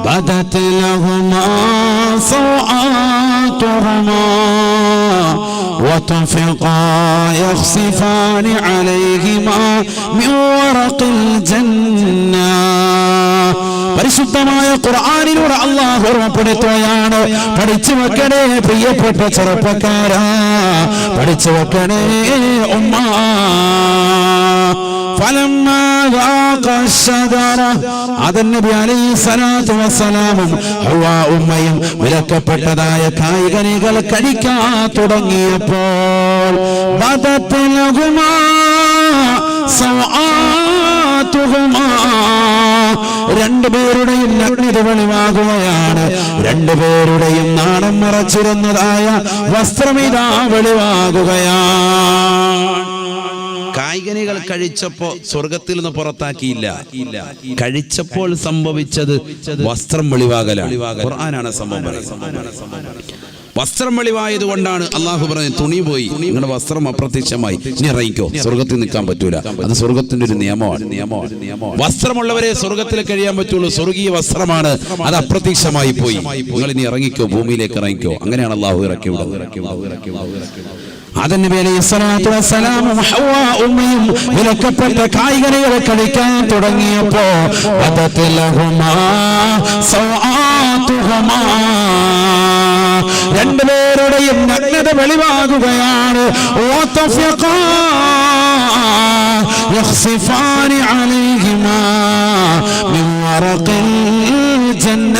بدت لهما سوآتهما وطفقا يخصفان عليهما من ورق الجنة. പരിശുദ്ധമായ ഖുർആനിലൂടെ അല്ലാഹു ഓർമ്മപ്പെടുത്തുകയാണ്, പഠിച്ചു വെക്കണേ പ്രിയപ്പെട്ട ചെറുപ്പക്കാരാ, പഠിച്ചു വെക്കണേ ഉമ്മ. ഫലമ്മാ ذاق الشجرة, ആദം നബി അലൈഹി സ്വലാത്തു വസ്സലാമും ഹവ്വാ ഉമ്മയും വിലക്കപ്പെട്ടതായ കായ്കനികൾ കഴിക്കാൻ തുടങ്ങിയപ്പോൾ ബദത് ലഹുമാ സൗആതുഹുമാ, രണ്ടുപേരുടെയും നഗ്നത വെളിവാകുകയാണ്. രണ്ടുപേരുടെയും നാണം മറച്ചിരുന്നതായ വസ്ത്രമിതാ വെളിവാകുകയാണ്. കായ്കനികൾ കഴിച്ചപ്പോ സ്വർഗത്തിൽ നിന്ന് പുറത്താക്കിയില്ല, കഴിച്ചപ്പോൾ സംഭവിച്ചത് വസ്ത്രം വെളിവാകലാണ്. ഖുർആനാണ് സംഭവം പറയുന്നത്. വസ്ത്രം വെളിവായത് കൊണ്ടാണ് അള്ളാഹു പറഞ്ഞത്, തുണി പോയി, നിങ്ങളുടെ വസ്ത്രം അപ്രത്യക്ഷമായി, ഇനി ഇറങ്ങിക്കോ, സ്വർഗത്തിൽ നിൽക്കാൻ പറ്റൂല. അത് സ്വർഗത്തിന്റെ ഒരു നിയമമാണ്. വസ്ത്രമുള്ളവരെ സ്വർഗത്തിൽ കഴിയാൻ പറ്റുള്ളൂ. സ്വർഗീയ വസ്ത്രമാണ്, അത് അപ്രത്യക്ഷമായി പോയി, നിങ്ങൾ ഇനി ഇറങ്ങിക്കോ, ഭൂമിയിലേക്ക് ഇറങ്ങിക്കോ. അങ്ങനെയാണ് അള്ളാഹു ഇറക്കി വിടുന്നത്. ആദം നബി അലൈഹി സ്വലാത്തു വസ്സലാമും ഹവ്വാ ഉമ്മയും വിലക്കപ്പെട്ട കായ്കനികൾ കഴിക്കാൻ തുടങ്ങിയപ്പോ വദതലഹുമാ സൗആതുഹുമാ, രണ്ടുപേരുടെയും നഗ്നത വെളിവാകുകയാണ്. വതഫഖാ യഖ്സിഫാനി അലൈഹിമാ മിൻ വറഖിൽ ജന്ന,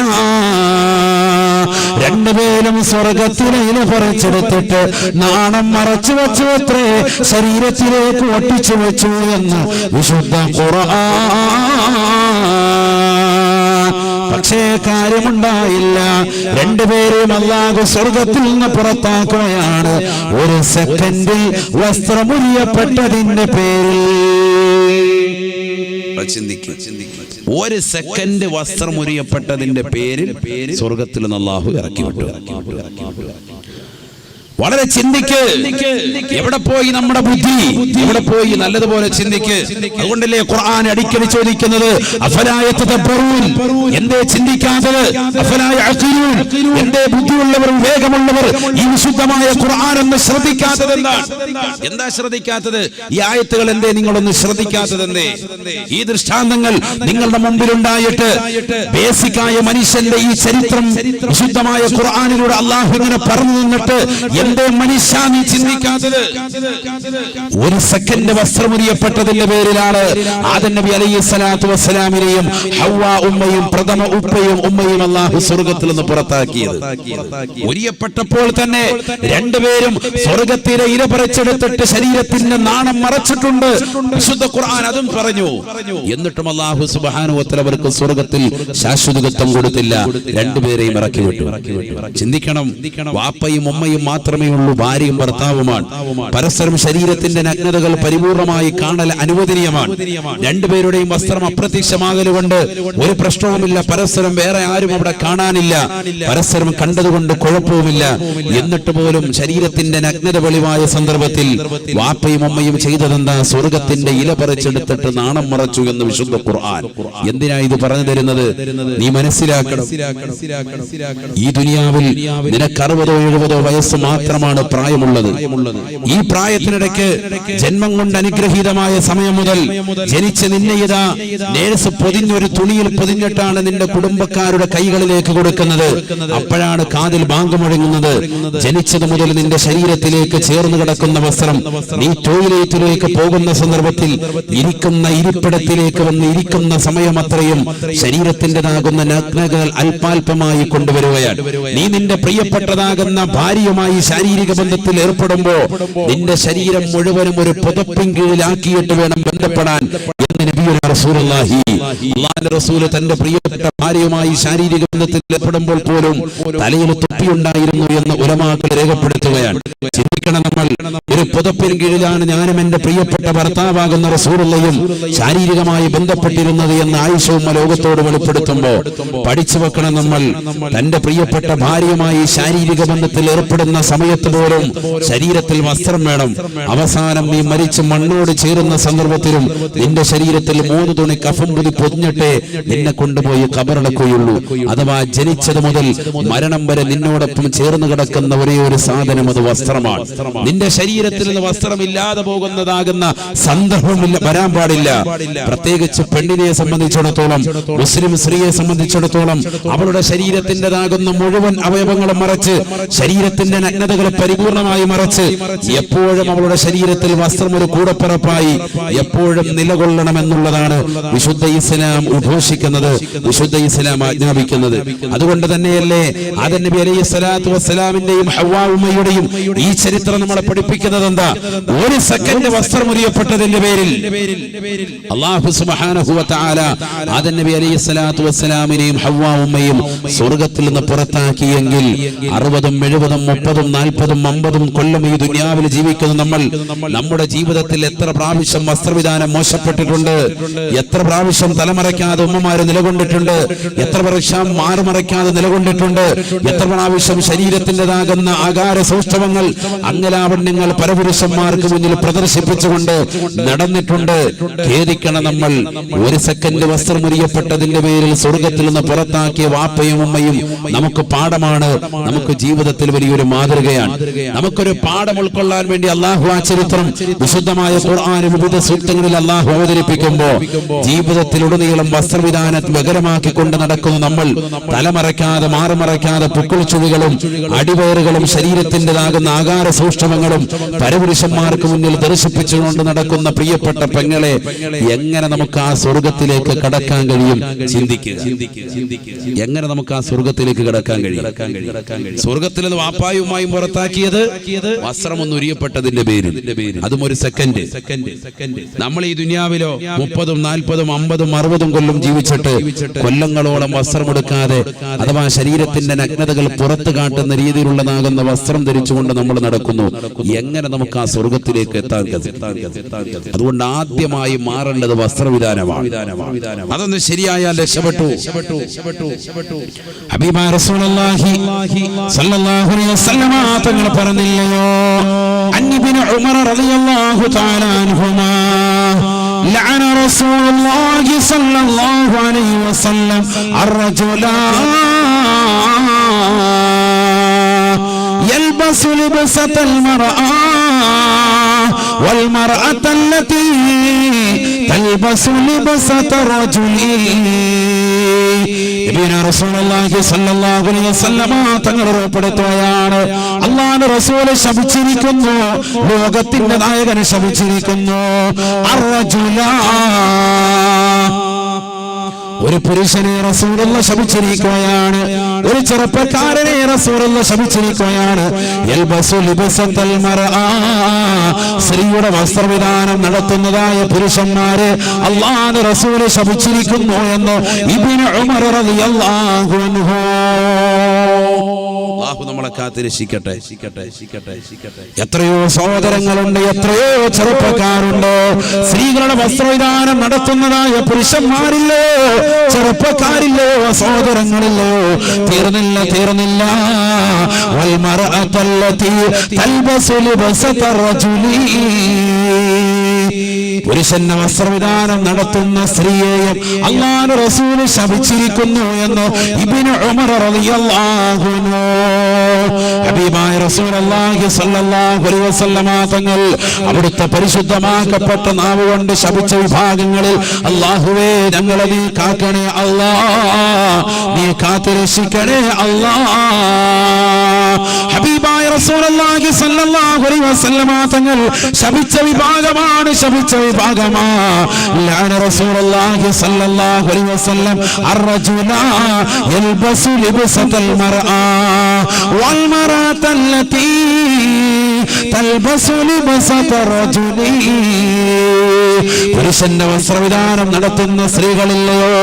രണ്ടുപേരും സ്വർഗത്തിലെ ഇല പറിച്ചെടുത്തിട്ട് നാണം മറച്ചു വെച്ചു അത്രേ, ശരീരത്തിലേക്ക് ഒട്ടിച്ചു വെച്ചു എന്ന് വിശുദ്ധ ഖുർആൻ. പക്ഷേ കാര്യമുണ്ടായില്ല, രണ്ടുപേരെയും അല്ലാഹു സ്വർഗത്തിൽ നിന്ന് പുറത്താക്കുകയാണ്. ഒരു സെക്കൻഡിൽ വസ്ത്രമുറിയപ്പെട്ടതിന്റെ പേരിൽ. ഒരു സെക്കൻഡ് വസ്ത്രമുറിയപ്പെട്ടതിന്റെ പേരിൽ സ്വർഗത്തിൽ നിന്ന് അല്ലാഹു ഇറക്കി വിട്ടു. വളരെ ചിന്തിക്ക്, എവിടെ പോയി നമ്മുടെ ബുദ്ധി, എവിടെ പോയി? നല്ലതുപോലെ ചിന്തിക്ക്. അതുകൊണ്ടല്ലേ ഖുർആൻ അടിക്കടി ചോദിക്കുന്നത് അഫലാ യതദബ്ബറൂൻ, എന്തേ ചിന്തിക്കാത്തത്? അഫലാ യഅഖിലൂൻ, എന്തേ ബുദ്ധിയുള്ളവർ വിവേകമുള്ളവർ ഈ വിശുദ്ധമായ ഖുർആൻ ഒന്ന് ശ്രദ്ധിക്കാത്തത്? എന്താ ശ്രദ്ധിക്കാത്തത്? ഈ ആയത്തുകൾ എന്തേ നിങ്ങളൊന്ന് ശ്രദ്ധിക്കാത്തത്? എന്തേ ഈ ദൃഷ്ടാന്തങ്ങൾ നിങ്ങളുടെ മുമ്പിലുണ്ടായിട്ട് ബേസിക്കായ മനുഷ്യന്റെ ഈ ചരിത്രം വിശുദ്ധമായ ഖുർആനിലൂടെ അല്ലാഹു ഇങ്ങനെ പറഞ്ഞു നിന്നിട്ട് എന്തേ മനുഷ്യ നീ ചിന്തിക്കാത്തത്? ഒരു സെക്കൻഡ് വസ്ത്രമുറിയപ്പെട്ടതിന്റെ പേരിലാണ് ആദം നബി അലൈഹി സ്വലാത്തു വസ്സലാമിനെയും ഹവ്വാ ഉമ്മയും പ്രഥമ ഉപ്പയും ഉമ്മയും അല്ലാഹു സ്വർഗത്തിൽ നിന്ന് പുറത്താക്കിയത്. ഉരിയപ്പെട്ടപ്പോൾ തന്നെ രണ്ടുപേരും സ്വർഗത്തിലെ ഇല പറിച്ചെടുത്തിട്ട് ശരീരത്തിന്റെ നാണം മറച്ചിട്ടുണ്ട്. വിശുദ്ധ ഖുർആൻ അതും പറഞ്ഞു. എന്നിട്ടും അല്ലാഹു സുബ്ഹാനഹു വ തആല അവർക്ക് സ്വർഗത്തിൽ ശാശ്വതത്വം കൊടുത്തില്ല, രണ്ടുപേരെയും ഇറക്കി വിട്ടു. ചിന്തിക്കണം, വാപ്പയും ഉമ്മയും മാത്രം മാത്രമേ ഉള്ളൂ. ഭാര്യയും ഭർത്താവുമാണ്. പരസ്പരം ശരീരത്തിന്റെ നഗ്നതകൾ പരിപൂർണമായി കാണൽ അനുവദനീയമാണ്. രണ്ടുപേരുടെയും വസ്ത്രം അപ്രത്യക്ഷമാകലുകൊണ്ട് ഒരു പ്രശ്നവുമില്ല. പരസ്പരം വേറെ ആരും അവിടെ കാണാനില്ല. പരസ്പരം കണ്ടതുകൊണ്ട് കുഴപ്പവുമില്ല. എന്നിട്ട് പോലും ശരീരത്തിന്റെ നഗ്നത വെളിവായ സന്ദർഭത്തിൽ വാപ്പയും അമ്മയും ചെയ്തതെന്താ? സ്വർഗത്തിന്റെ ഇല പറിച്ചെടുത്തിട്ട് നാണം മറച്ചു എന്ന് വിശുദ്ധ ഖുർആൻ. എന്തിനാ ഇത് പറഞ്ഞു തരുന്നത്? നീ മനസ്സിലാക്കണം, ഈ ദുനിയാവിൽ നിനക്ക് 60-70 വയസ്സ് മാത്രമാണ് പ്രായമുള്ളത്. ഈ പ്രായത്തിനിടയ്ക്ക് ജന്മം കൊണ്ട് അനുഗ്രഹീതമായ സമയം മുതൽ ജനിച്ച് നിന്നെ ഇതാ നേഴ്സ് പൊതിഞ്ഞൊരു തുണിയിൽ പൊതിഞ്ഞിട്ടാണ് നിന്റെ കുടുംബക്കാരുടെ കൈകളിലേക്ക് കൊടുക്കുന്നത്. അപ്പോഴാണ് കാതിൽ ബാങ്ക് മുഴങ്ങുന്നത്. ജനിച്ചത് മുതൽ നിന്റെ ശരീരത്തിലേക്ക് ചേർന്ന് കിടക്കുന്ന വസ്ത്രം നീ ടോയ്ലറ്റിലേക്ക് പോകുന്ന സന്ദർഭത്തിൽ ഇരിക്കുന്ന ഇരിപ്പിടത്തിലേക്ക് വന്ന് ഇരിക്കുന്ന സമയം അത്രയും ശരീരത്തിൻ്റെതാകുന്ന നഗ്നതകൾ അല്പാൽപമായി കൊണ്ടുവരികയാണ്. നീ നിന്റെ പ്രിയപ്പെട്ടതാകുന്ന ഭാര്യയുമായി ശാരീരിക ബന്ധത്തിൽ ഏർപ്പെടുമ്പോ നിന്റെ ശരീരം മുഴുവനും ഒരു പുതപ്പിൻ കീഴിലാക്കിയിട്ട് വേണം ബന്ധപ്പെടാൻ എന്ന് നബിയുനാ റസൂലുള്ളാഹി. അല്ലാഹുവിന്റെ റസൂൽ തന്റെ പ്രിയപ്പെട്ട ഭാര്യയുമായി ശാരീരിക ബന്ധത്തിൽ ഏർപ്പെടുമ്പോൾ പോലും തലയിൽ തൊപ്പിയുണ്ടായിരുന്നു എന്ന് ഉലമാക്കൾ രേഖപ്പെടുത്തുകയാണ്. ചിന്തിക്കണം, നമ്മൾ ഒരു പുതപ്പിൻ കീഴിലാണ് ഞാനും എന്റെ പ്രിയപ്പെട്ട ഭർത്താവാകുന്ന റസൂലുള്ളയും ശാരീരികമായി ബന്ധപ്പെട്ടിരുന്നത് എന്ന് ആയിഷ ഉമ്മ ലോകത്തോട് വെളിപ്പെടുത്തുമ്പോ പഠിച്ചു വെക്കണം, നമ്മൾ തന്റെ പ്രിയപ്പെട്ട ഭാര്യയുമായി ശാരീരിക ബന്ധത്തിൽ ഏർപ്പെടുന്ന സമയത്ത് പോലും ശരീരത്തിൽ വസ്ത്രം വേണം. അവസാനം നീ മരിച്ച് മണ്ണോട് ചേരുന്ന സന്ദർഭത്തിലും നിന്റെ ശരീരത്തിൽ 3 തുണി കഫം പുതി പൊതിഞ്ഞിട്ടേ നിന്നെ കൊണ്ടുപോയി ഖബറടക്കുകയുള്ളൂ. അഥവാ ജനിച്ചത് മുതൽ മരണം വരെ നിന്നോടൊപ്പം ചേർന്ന് കിടക്കുന്ന ഒരേ ഒരു സാധനം അത് വസ്ത്രമാണ്. നിന്റെ ശരീരത്തിൽ നിന്ന് വസ്ത്രമില്ലാതെ പോകുന്നതാകുന്ന സന്ദർഭമില്ല, വരാൻ പാടില്ല. പ്രത്യേകിച്ച് പെണ്ണിനെ സംബന്ധിച്ചിടത്തോളം, മുസ്ലിം സ്ത്രീയെ സംബന്ധിച്ചിടത്തോളം അവളുടെ ശരീരത്തിൻ്റെതാകുന്ന മുഴുവൻ അവയവങ്ങളും മറച്ച്, ശരീരത്തിന്റെ നഗ്നതകൾ പരിപൂർണമായി മറച്ച്, എപ്പോഴും അവളുടെ ശരീരത്തിൽ വസ്ത്രം ഒരു കൂടപ്പിറപ്പായി എപ്പോഴും നിലകൊള്ളണമെന്നുള്ളതാണ് വിശുദ്ധ ഇസ്ലാം ഉദ്ഘോഷിക്കുന്നത്, വിശുദ്ധ ഇസ്ലാം ആജ്ഞാപിക്കുന്നത്. അതുകൊണ്ട് തന്നെയല്ലേ ആദം നബി അലൈഹി സ്വലാത്തു വസ്സലാമിന്റെയും ഹവ്വാ ഉമ്മയുടെയും ഈ ചരിത്രം നമ്മളെ പഠിപ്പിക്കുന്നത് എന്താ? ഒരു സെക്കൻഡ് വസ്ത്രം ഉരിയപ്പെട്ടതിന്റെ പേരിൽ അല്ലാഹു സുബ്ഹാനഹു വ തആല ആദം നബി അലൈഹി സ്വലാത്തു വസ്സലാമിനെയും ഹവ്വാ ഉമ്മയും സ്വർഗ്ഗത്തിൽ നിന്ന് പുറത്താക്കിയെങ്കിൽ 60, 70, 30, 40, 50 കൊല്ലം ഈ ദുനിയാവിൽ ജീവിക്കുന്ന നമ്മൾ നമ്മുടെ ജീവിതത്തിൽ എത്ര പ്രാവശ്യം വസ്ത്രവിധാനം മോശപ്പെട്ടിട്ടുണ്ട്, എത്ര പ്രാവശ്യം തലമറയ്ക്കാതെ ഉമ്മമാര് നിലകൊണ്ടിട്ടുണ്ട്, എത്ര പ്രാവശ്യം മാറുമറയ്ക്കാതെ നിലകൊണ്ടിട്ടുണ്ട്, എത്ര പ്രാവശ്യം ശരീരത്തിൻ്റെതാകുന്ന ആകാര സൂക്ഷ്മങ്ങൾ അംഗലാവണ്യങ്ങൾ പരപുരുഷന്മാർക്ക് മുന്നിൽ പ്രദർശിപ്പിച്ചുകൊണ്ട് നടന്നിട്ടുണ്ട്. ഖേദിക്കണം നമ്മൾ. ഒരു സെക്കൻഡ് വസ്ത്രം മുറിയപ്പെട്ടതിന്റെ പേരിൽ സ്വർഗത്തിൽ നിന്ന് പുറത്താക്കിയ വാപ്പയും ഉമ്മയും നമുക്ക് പാഠമാണ്, നമുക്ക് ജീവിതത്തിൽ വലിയൊരു മാതൃകയാണ്. നമുക്കൊരു പാഠം ഉൾക്കൊള്ളാൻ വേണ്ടി അള്ളാഹു ആ ചരിത്രം വിശുദ്ധമായ ഖുർആനിൽ വിവിധ സൂക്തങ്ങളിൽ അള്ളാഹു അവതരിപ്പിക്കുമ്പോ ജീവിതത്തിലുടനീളം വസ്ത്രവിധാനം ബകരമാക്കിക്കൊണ്ട് നടക്കുന്ന നമ്മൾ തലമറയ്ക്കാതെ മാറുമറയ്ക്കാതെ പുക്കിൾച്ചുഴികളും അടിവയറുകളും ശരീരത്തിൻ്റെതാകുന്ന ആകാര സൂക്ഷ്മങ്ങളും പരപുരുഷന്മാർക്ക് മുന്നിൽ ദർശിപ്പിച്ചുകൊണ്ട് നടക്കുന്ന പ്രിയപ്പെട്ട പെങ്ങളെ എങ്ങനെ നമുക്ക് ആ സ്വർഗത്തിലേക്ക് കടക്കാൻ കഴിയും? ചിന്തിക്കുക. എങ്ങനെ നമുക്ക് ആ സ്വർഗത്തിലേക്ക് കടക്കാൻ കഴിയും? സ്വർഗത്തിൽ നിന്ന് വാപ്പായുമായും പുറത്താക്കിയത് വസ്ത്രമൊന്നും ഉരിയപ്പെട്ടതിന്റെ പേരിൽ, അതും ഒരു സെക്കൻഡ്. നമ്മൾ ഈ ദുനിയാവിലോ 30, 40, 50, 60 കൊല്ലം ജീവിച്ചിട്ട് കൊല്ലങ്ങളോളം വസ്ത്രമെടുക്കാതെ അഥവാ ശരീരത്തിന്റെ നഗ്നതകൾ പുറത്തു കാട്ടുന്ന രീതിയിലുള്ളതാകുന്ന വസ്ത്രം ധരിച്ചുകൊണ്ട് നമ്മൾ നടക്കുന്നു. എങ്ങനെ നമുക്ക് ആ സ്വർഗത്തിലേക്ക് എത്താൻ കഴിയും? അതുകൊണ്ട് ആദ്യമായി മാറേണ്ടത് വസ്ത്രവിധാനമാണ്. അതൊന്ന് ശരിയായാൽ രക്ഷപ്പെട്ടു. ഹബീബായ റസൂലുള്ളാഹി സ്വല്ലല്ലാഹു അലൈഹി വസല്ലം തങ്ങൾ പറഞ്ഞില്ലയോ, അൻഇബ്നു ഉമർ റളിയല്ലാഹു തആല അൻഹുമാ ലഅന റസൂലുള്ളാഹി സ്വല്ലല്ലാഹു അലൈഹി വസല്ലം അർറജുലാ يلبس لبسة المرأة والمرأة التي تلبس لبسة الرجل. റസൂലുള്ളാഹി സ്വല്ലല്ലാഹു അലൈഹി വസല്ലം തങ്ങൾ ഉറപ്പെടുത്തുകയാണ്, അല്ലാഹുവിന്റെ റസൂൽ ശപിച്ചിരിക്കുന്നു, ലോകത്തിന്റെ നായകൻ ശപിച്ചിരിക്കുന്നു. അർറജുലാ, ഒരു പുരുഷനെ റസൂലുള്ള ശപിച്ചിരിക്കുകയാണ്, ഒരു ചെറുപ്പക്കാരനെ റസൂലുള്ള ശപിച്ചിരിക്കുകയാണ്. യൽബസു ലിബസത്തൽ മർആ, സ്ത്രീയുടെ വസ്ത്രവിധാനം നടത്തുന്നതായ പുരുഷന്മാരെ അല്ലാഹുവിന്റെ റസൂൽ ശപിച്ചിരിക്കുന്നു എന്ന് ഇബ്നു ഉമർ റളിയല്ലാഹു അൻഹു. അല്ലാഹു നമ്മളെ കാത്തിരക്ഷിക്കട്ടെ. എത്രയോ സഹോദരങ്ങളുണ്ട്, എത്രയോ ചെറുപ്പക്കാരുണ്ട്. സ്ത്രീകളുടെ വസ്ത്രവിധാനം നടത്തുന്നതായ പുരുഷന്മാരില്ലോ, ചെറുപ്പക്കാരില്ലോ, സഹോദരങ്ങളില്ലോ. തീർന്നില്ല. വൽമർഅത്തല്ലതി തൽബസു ലിബസത റജുലി, പുരുഷന്റെ വസ്ത്രവിധാനം നടത്തുന്ന സ്ത്രീയെയും അല്ലാഹുവിന്റെ റസൂൽ ശപിച്ചിരിക്കുന്നു എന്ന് ഇബ്നു ഉമർ റളിയല്ലാഹു അൻഹു, ഹബീബായ റസൂലുള്ളാഹി സ്വല്ലല്ലാഹു അലൈഹി വസല്ലമ തങ്ങൾ അവിടുത്തെ പരിശുദ്ധമാക്കപ്പെട്ട നാവ് കൊണ്ട് ശപിച്ച വിഭാഗങ്ങളിൽ അല്ലാഹുവേ ഞങ്ങളെ നീ കാക്കണേ അല്ലാഹ്, നീ കാത്തുരക്ഷിക്കണേ അല്ലാഹ്. ഹബീബായ റസൂലുള്ളാഹി സ്വല്ലല്ലാഹു അലൈഹി വസല്ലമ തങ്ങൾ ശപിച്ച വിഭാഗമാണ്, ശപിച്ച വിഭാഗമാ. ലഅന റസൂലുള്ളാഹി സ്വല്ലല്ലാഹു അലൈഹി വസല്ലം അർറജുല യൽബസു ലിബ്സതൽ മർആ വൽ മർഅത്തല്ലതി തൽബസു ലിബ്സത റജുലി, പുരുഷന്റെ വസ്ത്രവിധാനം നടത്തുന്ന സ്ത്രീകളില്ലയോ,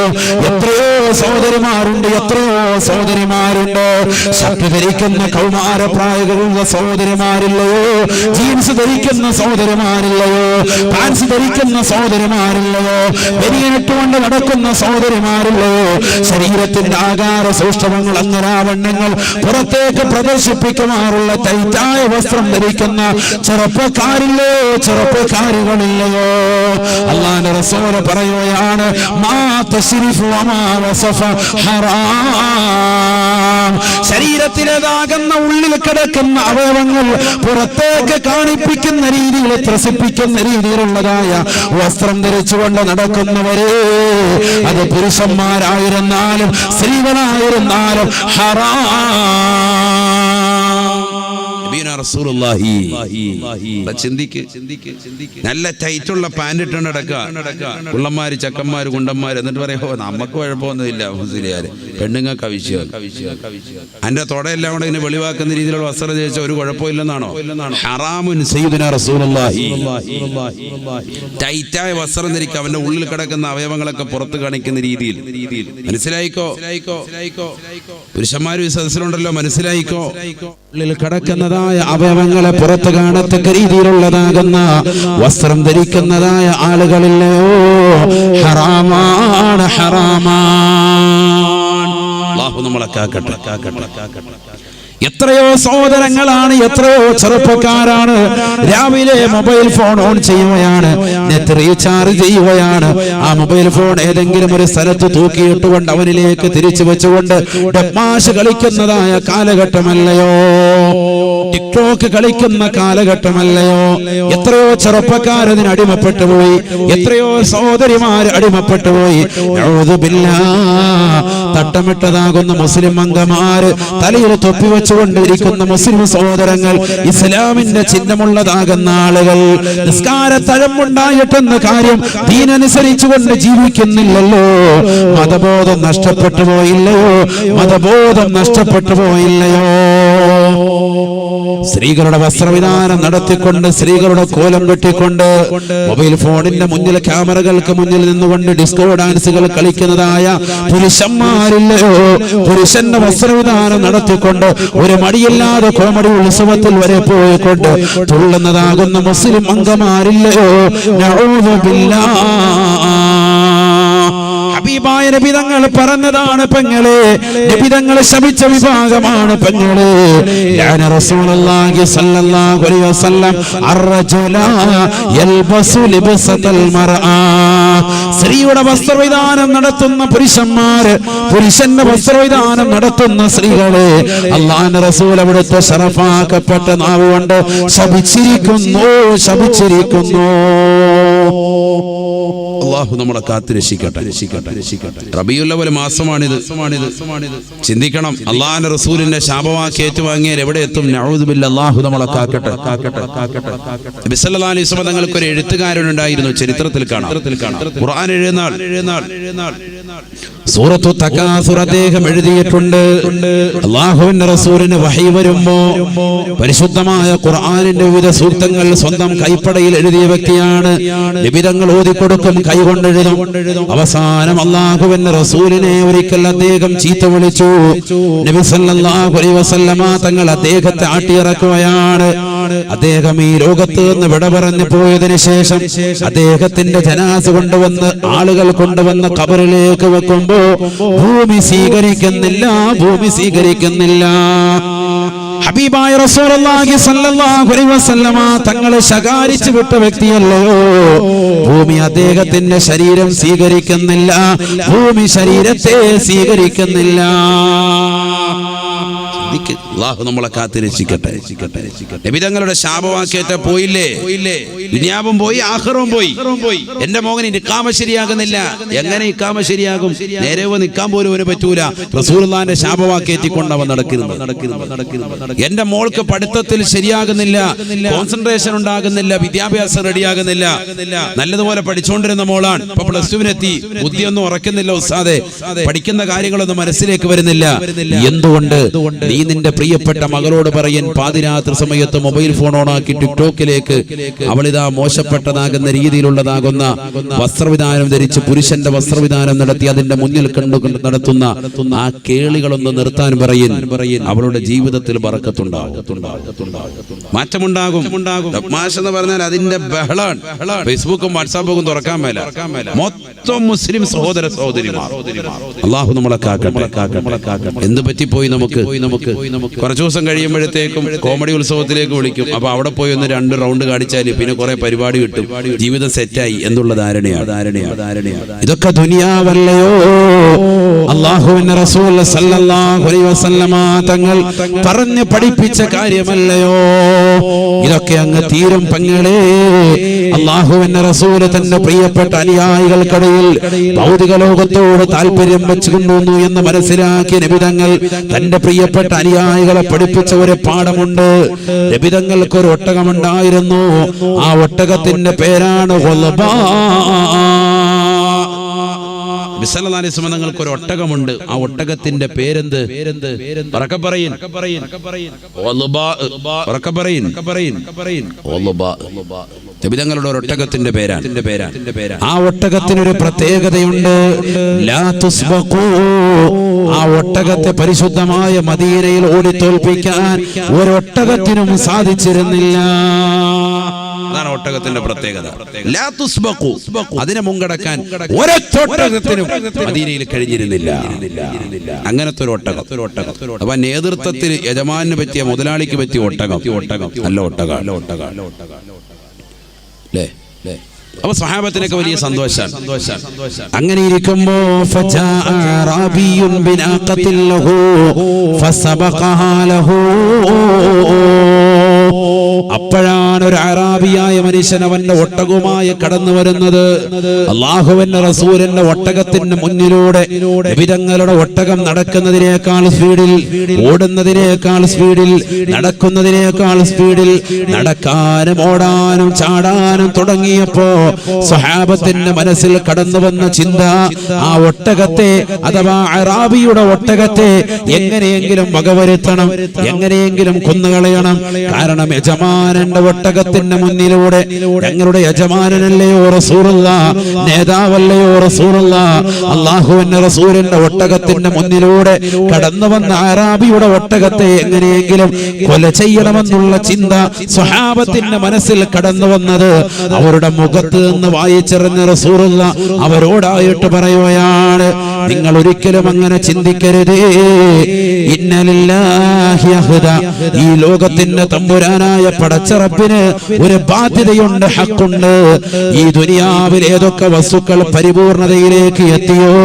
എത്രയോ സഹോദരിമാരുണ്ട്, എത്രയോ സഹോദരിമാരുണ്ട്. ഷർട്ട് ധരിക്കുന്ന കൗമാരപ്രായകളുള്ള സഹോദരിമാരില്ലയോ, ജീൻസ് ധരിക്കുന്ന സഹോദരിമാരില്ലയോ, പാൻസ് ധരിക്കുന്ന സഹോദരിമാരില്ലയോ, വെരിയിട്ടുകൊണ്ട് നടക്കുന്ന സഹോദരിമാരില്ലയോ, ശരീരത്തിന്റെ ആകാര സൂക്ഷ്മങ്ങൾ അംഗരാവണ്ണങ്ങൾ പുറത്തേക്ക് പ്രദർശിപ്പിക്കുമാറുള്ള ടൈറ്റായ വസ്ത്രം ധരിക്കുന്ന ചെറുപ്പക്കാരില്ലയോ, ചെറുപ്പക്കാരികളില്ലയോ. അല്ലാഹുവിന്റെ റസൂൽ പറയുകയാണ്, മാ തശ്രിഫു വമാ വസഫ ഹറാം, ശരീരത്തിലേതാകുന്ന ഉള്ളിൽ കിടക്കുന്ന അവയവങ്ങൾ പുറത്തേക്ക് കാണിപ്പിക്കുന്ന രീതിയിൽ, ത്രസിപ്പിക്കുന്ന രീതിയിലുള്ളതായ വസ്ത്രം ധരിച്ചുകൊണ്ട് നടക്കുന്നവരെ, അത് പുരുഷന്മാരായിരുന്നാലും സ്ത്രീകളായിരുന്നാലും ഹറാം. നല്ല ടൈറ്റുള്ള പാന്റ് ഇട്ടുകൊണ്ട് നടക്കുക, കുള്ളന്മാര് ചക്കന്മാര് കുണ്ടന്മാര്, എന്നിട്ട് പറയുമ്പോ നമുക്ക് കുഴപ്പമൊന്നുമില്ല മുസ്ലിയാര്, പെണ്ണുങ്ങൾക്ക് ആവശ്യം. അതിന്റെ തൊടയെല്ലാം കൂടെ ഇങ്ങനെ വെളിവാക്കുന്ന രീതിയിലുള്ള വസ്ത്രം ധരിച്ച ഒരു കുഴപ്പമില്ലെന്നാണോ? ഹറാമുൻ സയ്യിദുനാ റസൂലുള്ളാഹി. ടൈറ്റായ വസ്ത്രം ധരിക്കുക, അവന്റെ ഉള്ളിൽ കിടക്കുന്ന അവയവങ്ങളൊക്കെ പുറത്ത് കാണിക്കുന്ന രീതിയിൽ. മനസ്സിലായിക്കോ? പുരുഷന്മാര് സദസ്സിലുണ്ടല്ലോ, മനസ്സിലായിക്കോ? ഉള്ളിൽ കിടക്കുന്നതായ അവയവങ്ങളെ പുറത്ത് കാണത്തക്ക രീതിയിലുള്ളതാകുന്ന വസ്ത്രം ധരിക്കുന്നതായ ആളുകളില്ലയോ, ഹറാമാണ്, ഹറാമാണ്. അല്ലാഹു നമ്മളെ കാക്കട്ടെ. എത്രയോ സഹോദരങ്ങളാണ്, എത്രയോ ചെറുപ്പക്കാരാണ് രാവിലെ മൊബൈൽ ഫോൺ ഓൺ ചെയ്യുകയാണ്, നെറ്റ് റീചാർജ് ചെയ്യുകയാണ്. ആ മൊബൈൽ ഫോൺ ഏതെങ്കിലും ഒരു സ്ഥലത്ത് തൂക്കിയിട്ടുകൊണ്ട് അവനിലേക്ക് തിരിച്ചു വെച്ചുകൊണ്ട് ഡമാഷ് കളിക്കുന്നതായ കാലഘട്ടമല്ലയോ, ടിക്ടോക്ക് കളിക്കുന്ന കാലഘട്ടമല്ലയോ. എത്രയോ ചെറുപ്പക്കാരതിന് അടിമപ്പെട്ടു പോയി, എത്രയോ സഹോദരിമാർ അടിമപ്പെട്ടു പോയി. തട്ടമിട്ടതാകുന്ന മുസ്ലിം അംഗമാര്, തലയിൽ തൊപ്പി വെച്ചുകൊണ്ടിരിക്കുന്ന മുസ്ലിം സഹോദരങ്ങൾ, ഇസ്ലാമിന്റെ ചിഹ്നമുള്ളതാകുന്ന ആളുകൾ, നിസ്കാര തഴമ്പുണ്ടായിട്ടെന്ന കാര്യം ദീനനുസരിച്ചുകൊണ്ട് ജീവിക്കുന്നില്ലല്ലോ. മതബോധം നഷ്ടപ്പെട്ടു പോയില്ലയോ, മതബോധം നഷ്ടപ്പെട്ടു പോയില്ലയോ. സ്ത്രീകളുടെ വസ്ത്രവിധാനം നടത്തിക്കൊണ്ട്, സ്ത്രീകളുടെ കോലം കെട്ടിക്കൊണ്ട്, മൊബൈൽ ഫോണിന്റെ മുന്നിൽ, ക്യാമറകൾക്ക് മുന്നിൽ നിന്നുകൊണ്ട് ഡിസ്കോ ഡാൻസുകൾ കളിക്കുന്നതായ പുരുഷന്മാരില്ലയോ. പുരുഷന്റെ വസ്ത്രവിധാനം നടത്തിക്കൊണ്ട് ഒരു മടിയില്ലാതെ കോമഡി ഉത്സവത്തിൽ വരെ പോയിക്കൊണ്ട് തുള്ളുന്നതാകുന്ന മുസ്ലിം അംഗമാരില്ലയോ. നഊദു ബില്ലാഹ്. ഹബീബായ നബി തങ്ങൾ പറഞ്ഞതാണ് പെങ്ങളെ, നബി തങ്ങൾ ശപിച്ച വിഭാഗമാണ് പെങ്ങളെ. യാന റസൂലുള്ളാഹി സ്വല്ലല്ലാഹു അലൈഹി വസല്ലം അർറജുല യൽബസു ലിബ്സതൽ മർആ, സ്ത്രീയുടെ വസ്ത്രവിധാനം നടത്തുന്ന പുരുഷന്മാര്, പുരുഷന്റെ വസ്ത്രവിധാനം നടത്തുന്ന സ്ത്രീകളെ അല്ലാഹുവിന്റെ റസൂൽ അവിടുത്തെ ശറഫാക്കപ്പെട്ട നാവ് കൊണ്ട് ശപിച്ചിരിക്കുന്നു, ശപിച്ചിരിക്കുന്നു. അല്ലാഹു നമ്മളെ കാത്തുരക്ഷിക്കട്ടെ. റബീഉൽ അവ്വൽ മാസമാണിത്. ചിന്തിക്കണം, അല്ലാഹുവിന്റെ റസൂലിന്റെ ശാപവാക്ക് ഏറ്റുവാങ്ങിയാൽ എവിടെ എത്തും? നഊദു ബില്ലാഹ്. അല്ലാഹു നമ്മളെ കാക്കട്ടെ. നബി സല്ലല്ലാഹു അലൈഹി വസല്ലം തങ്ങൾക്ക് ഒരു എഴുത്തുകാരനുണ്ടായിരുന്നു, ചരിത്രത്തിൽ കാണാം. ഖുർആൻ എഴുതുന്ന സൂറത്തു തകാസുർ അദ്ദേഹം എഴുതിയിട്ടുണ്ട്. അല്ലാഹുവിന്റെ റസൂലിന് വഹി വരുമ്പോ പരിശുദ്ധമായ ഖുർആനിന്റെ വിവിധ സൂക്തങ്ങൾ സ്വന്തം കൈപ്പടയിൽ എഴുതിയ വ്യക്തിയാണ്. നിബിതങ്ങൾ ഓതിക്കൊടുക്കും, കൈകൊണ്ടെഴുതും. അവസാനം അല്ലാഹുവിന്റെ റസൂലിനെ ഒരിക്കൽ അദ്ദേഹം ചീത്ത വിളിച്ചു. നബി സല്ലല്ലാഹു അലൈഹി വസല്ലമ തങ്ങൾ അദ്ദേഹത്തെ ആട്ടിയിറക്കുകയാണ്. അദ്ദേഹം ഈ ലോകത്ത് നിന്ന് വിട പറഞ്ഞു പോയതിനു ശേഷം അദ്ദേഹത്തിന്റെ ജനാസ കൊണ്ടുവന്ന് ആളുകൾ കൊണ്ടുവന്ന ഖബറിലേക്ക് വെക്കുമ്പോ ഭൂമി സ്വീകരിക്കുന്നില്ല. ഹബീബായ റസൂലുള്ളാഹി സ്വല്ലല്ലാഹു അലൈഹി വസല്ലമ തങ്ങളെ ശകാരിച്ചു വിട്ട വ്യക്തിയല്ലയോ. ഭൂമി അദ്ദേഹത്തിന്റെ ശരീരം സ്വീകരിക്കുന്നില്ല, ഭൂമി ശരീരത്തെ സ്വീകരിക്കുന്നില്ല. അല്ലാഹു നമ്മളെ കാത്തിരക്ഷിക്കട്ടെ. നബി തങ്ങളുടെ ശാപവാക്യത്തെ പോയില്ലേ, ദുനിയാവും പോയി ആഖിറവും പോയി. എന്റെ മോഹൻ നിക്കാമ ശരിയാകുന്നില്ല. എങ്ങനെ ഇക്കാമ ശരിയാകും? നേരെ നിക്കാൻ പോലും അവന് പറ്റൂല. റസൂലുള്ളാഹിന്റെ ശാപവാക്യത്തിൽ കൊണ്ടവൻ നടക്കുന്നത്. എന്റെ മോൾക്ക് പഠിത്തത്തിൽ ശരിയാകുന്നില്ല, കോൺസെൻട്രേഷൻ ഉണ്ടാകുന്നില്ല, വിദ്യാഭ്യാസം റെഡിയാകുന്നില്ല. നല്ലതുപോലെ പഠിച്ചുകൊണ്ടിരുന്ന മോളാണ്, ഇപ്പൊ +2-നെത്തി, ബുദ്ധിയൊന്നും ഉറക്കുന്നില്ല ഉസ്താദേ, പഠിക്കുന്ന കാര്യങ്ങളൊന്നും മനസ്സിലേക്ക് വരുന്നില്ല. എന്തുകൊണ്ട്? നീ നിന്റെ പ്രിയപ്പെട്ട മകളോട് പറയൻ, പാതിരാത്രി സമയത്ത് മൊബൈൽ ഫോൺ ഓണാക്കി ടിക്ടോക്കിലേക്ക് അവളിതാ മോശപ്പെട്ടതാകുന്ന രീതിയിലുള്ളതാകുന്ന വസ്ത്രവിധാനം ധരിച്ച് പുരുഷന്റെ വസ്ത്രവിധാനം നടത്തി അതിന്റെ മുന്നിൽ കണ്ടു നടത്തുന്ന ആ കേളികളൊന്ന് നിർത്താൻ പറയൻ. അവളുടെ ജീവിതത്തിൽ ബറക്കത്തുണ്ടാകും, മാറ്റമുണ്ടാകും. എന്ന് പറഞ്ഞാൽ അതിന്റെ ബഹളാണ്. ഫേസ്ബുക്കും വാട്സാപ്പും തുറക്കാൻ മേല. മൊത്തം മുസ്ലിം സഹോദര സഹോദരിമാർ. അല്ലാഹു നമ്മളെ കാക്കട്ടെ. എന്ത് പറ്റിപ്പോയി നമുക്ക്? കുറച്ചു ദിവസം കഴിയുമ്പോഴത്തേക്കും കോമഡി ഉത്സവത്തിലേക്ക് വിളിക്കും. അപ്പൊ അവിടെ പോയി 1-2 റൗണ്ട് കാണിച്ചാൽ പിന്നെ കുറെ പരിപാടി കിട്ടും, ജീവിതം സെറ്റായി എന്നുള്ള ധാരണയാണ്. ഇതൊക്കെ ദുനിയാവല്ലയോ? അല്ലാഹുവിന്റെ റസൂൽ സല്ലല്ലാഹു അലൈഹി വസല്ലമ തങ്ങൾ പറഞ്ഞു പഠിപ്പിച്ച കാര്യമല്ലയോ? ഇതൊക്കെ അങ്ങ് തീരും പെങ്ങളെ. അല്ലാഹുവിന്റെ റസൂൽ തന്റെ പ്രിയപ്പെട്ട അനുയായികൾക്കിടയിൽ ഭൗതിക ലോകത്തോട് താല്പര്യം വെച്ചുകൊണ്ടുവന്നു എന്ന് മനസ്സിലാക്കിയ നബി തങ്ങൾ തന്റെ പ്രിയപ്പെട്ട അനുയായികളെ പഠിപ്പിച്ച ഒരു പാഠമുണ്ട്. നബി തങ്ങൾക്ക് ഒരു ഒട്ടകമുണ്ടായിരുന്നു. ആ ഒട്ടകത്തിന്റെ പേരാണ് ഖുൽബാ. തങ്ങൾക്ക് ഒരു ഒട്ടകമുണ്ട്. ആ ഒട്ടകത്തിന്റെ പേരെന്ത്? നബിതങ്ങളുടെ ഒരു ഒട്ടകത്തിന്റെ പേരാണ്. ആ ഒട്ടകത്തിനൊരു പ്രത്യേകതയുണ്ട്. ലാ തുസ്ബഖൂ. ആ ഒട്ടകത്തെ പരിശുദ്ധമായ മദീനയിൽ ഓടിത്തോൽപ്പിക്കാൻ ഒരൊട്ടകത്തിനും സാധിച്ചിരുന്നില്ല. അതാണ് ഒട്ടകത്തിന്റെ പ്രത്യേകത. ലാ തുസ്ബഖൂ. അതിനെ മുൻകടക്കാൻ ഒരൊട്ടകത്തിനും മദീനയിൽ കഴിഞ്ഞിരുന്നില്ല. അങ്ങനത്തെ ഒരു ഒട്ടകം. അപ്പൊ നേതൃത്വത്തിൽ യജമാനു പറ്റിയ, മുതലാളിക്ക് പറ്റിയ ഒട്ടകം. നല്ല ഒട്ടകം അല്ലേ? അപ്പൊ സ്വഹാബത്തിനൊക്കെ വലിയ സന്തോഷം. അങ്ങനെ ഇരിക്കുമ്പോ അപ്പോഴാണ് ഒരു അറാബിയായ മനുഷ്യൻ അവന്റെ ഒട്ടകവുമായി കടന്നു വരുന്നത്. അല്ലാഹുവിന്റെ റസൂലിന്റെ ഒട്ടകത്തിന് മുന്നിലൂടെ നബിതങ്ങളുടെ ഒട്ടകം നടക്കുന്നതിനേക്കാൾ സ്പീഡിൽ, ഓടുന്നതിനേക്കാൾ സ്പീഡിൽ, നടക്കുന്നതിനേക്കാൾ സ്പീഡിൽ നടക്കാനും ഓടാനും ചാടാനും തുടങ്ങിയപ്പോ സ്വഹാബത്തിന്റെ മനസ്സിൽ കടന്നു വന്ന ചിന്ത, ആ ഒട്ടകത്തെ അഥവാ അറാബിയുടെ ഒട്ടകത്തെ എങ്ങനെയെങ്കിലും വകവരുത്തണം, എങ്ങനെയെങ്കിലും കൊന്നുകളയണം. കാരണം യജമാനന്റെ ഒട്ടകത്തിന്റെ മുന്നിലൂടെ, ഞങ്ങളുടെ യജമാനനല്ലയോ റസൂലുള്ളാഹ്, നേതാവല്ലയോ റസൂലുള്ളാഹ്, അല്ലാഹുവിന്റെ റസൂലിന്റെ ഒട്ടകത്തിന്റെ മുന്നിലൂടെ കടന്നു വന്ന അറാബിയുടെ ഒട്ടകത്തെ എങ്ങനെയെങ്കിലും കൊല ചെയ്യണമെന്നുള്ള ചിന്ത സ്വഹാബത്തിന്റെ മനസ്സിൽ കടന്നു വന്നത് അവരുടെ മുഖത്ത് നിന്ന് വായിച്ചെറിഞ്ഞ റസൂലുള്ളാഹ് അവരോടായിട്ട് പറയുകയാണ്, നിങ്ങൾ ഒരിക്കലും അങ്ങനെ ചിന്തിക്കരുതേ. ഇന്നലില്ലാഹി അഹ്ദ. ഈ ലോകത്തിന്റെ തമ്പുരാനായ പടച്ചറപ്പിന് ഒരു ബാധ്യതയുണ്ട്, ഹക്കുണ്ട്. ഈ ദുനിയാവിൽ ഏതൊക്കെ വസ്തുക്കൾ പരിപൂർണതയിലേക്ക് എത്തിയോ